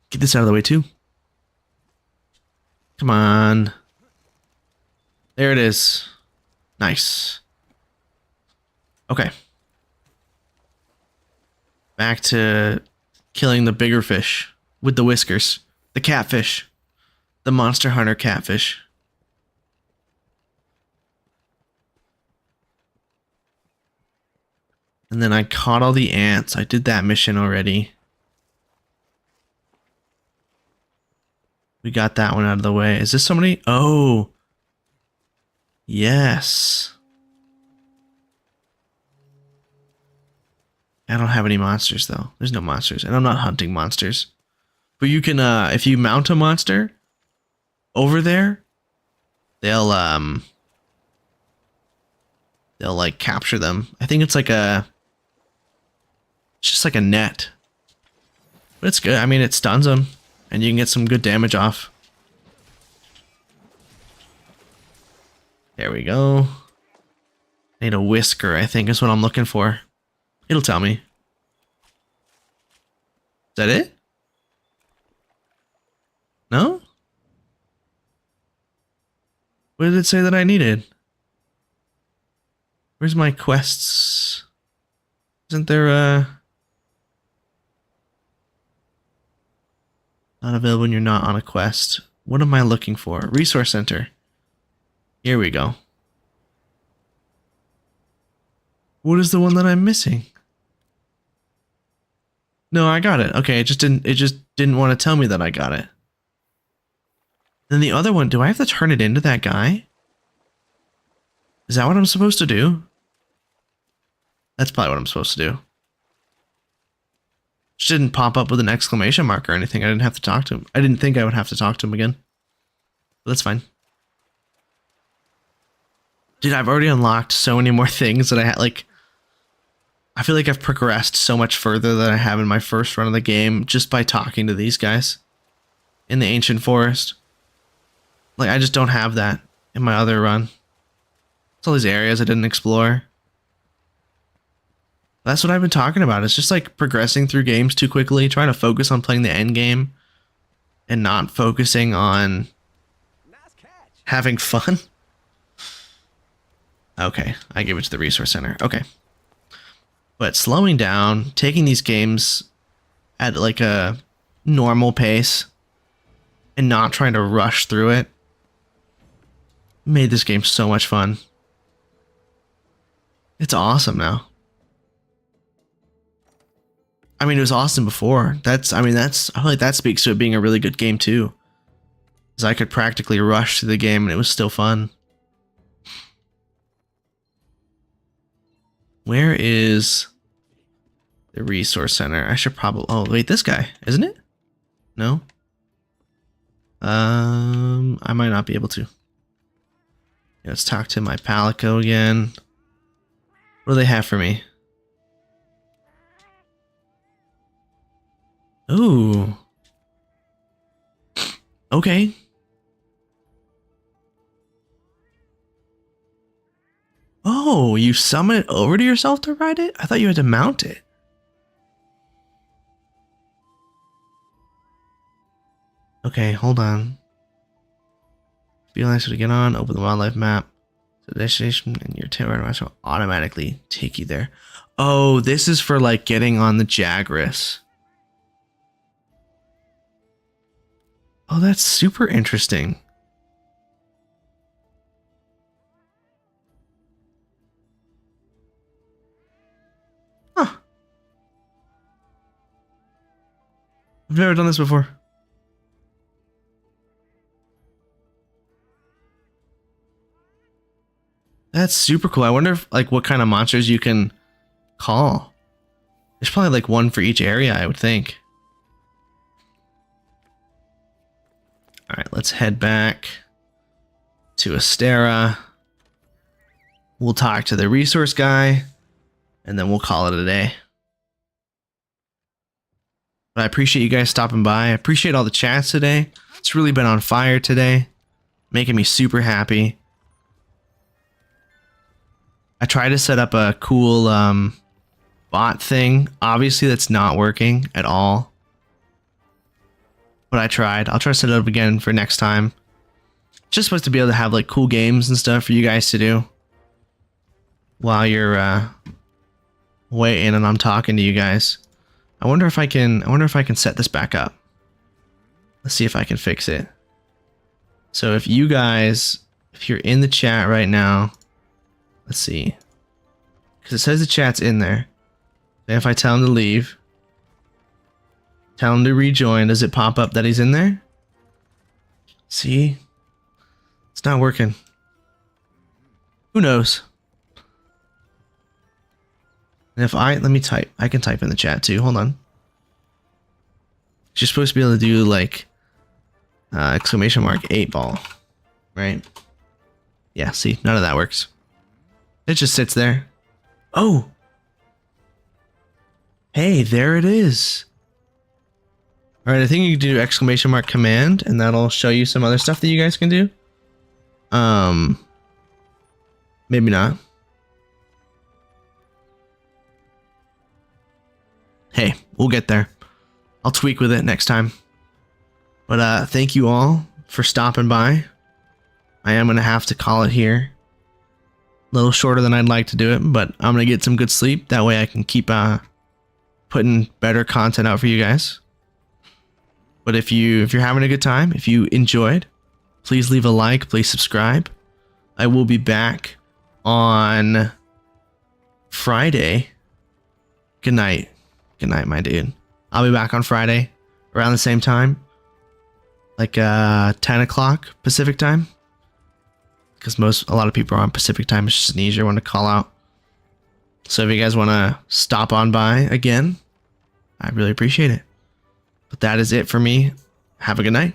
Get this out of the way too. Come on. There it is. Nice. Okay. Back to killing the bigger fish with the whiskers. The catfish. The Monster Hunter catfish. And then I caught all the ants. I did that mission already. We got that one out of the way. Is this somebody? Oh. Yes. I don't have any monsters though. There's no monsters. And I'm not hunting monsters. But you can if you mount a monster over there, they'll like capture them. I think it's like it's just like a net. But it's good. I mean, it stuns them and you can get some good damage off. There we go. Need a whisker, I think is what I'm looking for. It'll tell me. Is that it? No? What did it say that I needed? Where's my quests? Isn't there not available when you're not on a quest? What am I looking for? Resource center. Here we go. What is the one that I'm missing? No, I got it. Okay, it just didn't want to tell me that I got it. Then the other one, do I have to turn it into that guy? Is that what I'm supposed to do? That's probably what I'm supposed to do. Just didn't pop up with an exclamation mark or anything. I didn't have to talk to him. I didn't think I would have to talk to him again. But that's fine. Dude, I've already unlocked so many more things that I had, like... I feel like I've progressed so much further than I have in my first run of the game just by talking to these guys in the ancient forest. Like, I just don't have that in my other run. It's all these areas I didn't explore. That's what I've been talking about. It's just like progressing through games too quickly, trying to focus on playing the end game and not focusing on having fun. Okay, I give it to the resource center. Okay. But slowing down, taking these games at like a normal pace and not trying to rush through it made this game so much fun. It's awesome now. I mean, it was awesome before. I feel like that speaks to it being a really good game too. Because I could practically rush through the game and it was still fun. Where is the resource center? I should probably... Oh, wait, this guy, isn't it? No? I might not be able to. Let's talk to my Palico again. What do they have for me? Ooh. Okay. Oh, you summon it over to yourself to ride it? I thought you had to mount it. Okay, hold on. Be nice to get on, open the wildlife map. The destination and your tail rider will automatically take you there. Oh, this is for like getting on the Jagras. Oh, that's super interesting. Huh. I've never done this before. That's super cool. I wonder if like what kind of monsters you can call. There's probably like one for each area, I would think. All right, let's head back to Astera. We'll talk to the resource guy, and then we'll call it a day. But I appreciate you guys stopping by. I appreciate all the chats today. It's really been on fire today, making me super happy. I tried to set up a cool bot thing. Obviously, that's not working at all. But I tried. I'll try to set it up again for next time. It's just supposed to be able to have like cool games and stuff for you guys to do while you're waiting and I'm talking to you guys. I wonder if I can set this back up. Let's see if I can fix it. So if you guys, if you're in the chat right now, let's see. Because it says the chat's in there. And if I tell him to leave, tell him to rejoin, does it pop up that he's in there? See? It's not working. Who knows? And if let me type. I can type in the chat too. Hold on. You're supposed to be able to do like exclamation mark 8 ball, right? Yeah, see, none of that works. It just sits there. Oh. Hey, there it is. All right, I think you can do exclamation mark command, and that'll show you some other stuff that you guys can do. Maybe not. Hey, we'll get there. I'll tweak with it next time. But thank you all for stopping by. I am going to have to call it here. A little shorter than I'd like to do it, but I'm going to get some good sleep. That way I can keep putting better content out for you guys. But if you're having a good time, if you enjoyed, please leave a like, please subscribe. I will be back on Friday. Good night. Good night, my dude. I'll be back on Friday around the same time. Like 10 o'clock Pacific time. Because a lot of people are on Pacific time. It's just an easier one to call out. So if you guys want to stop on by again, I really appreciate it. But that is it for me. Have a good night.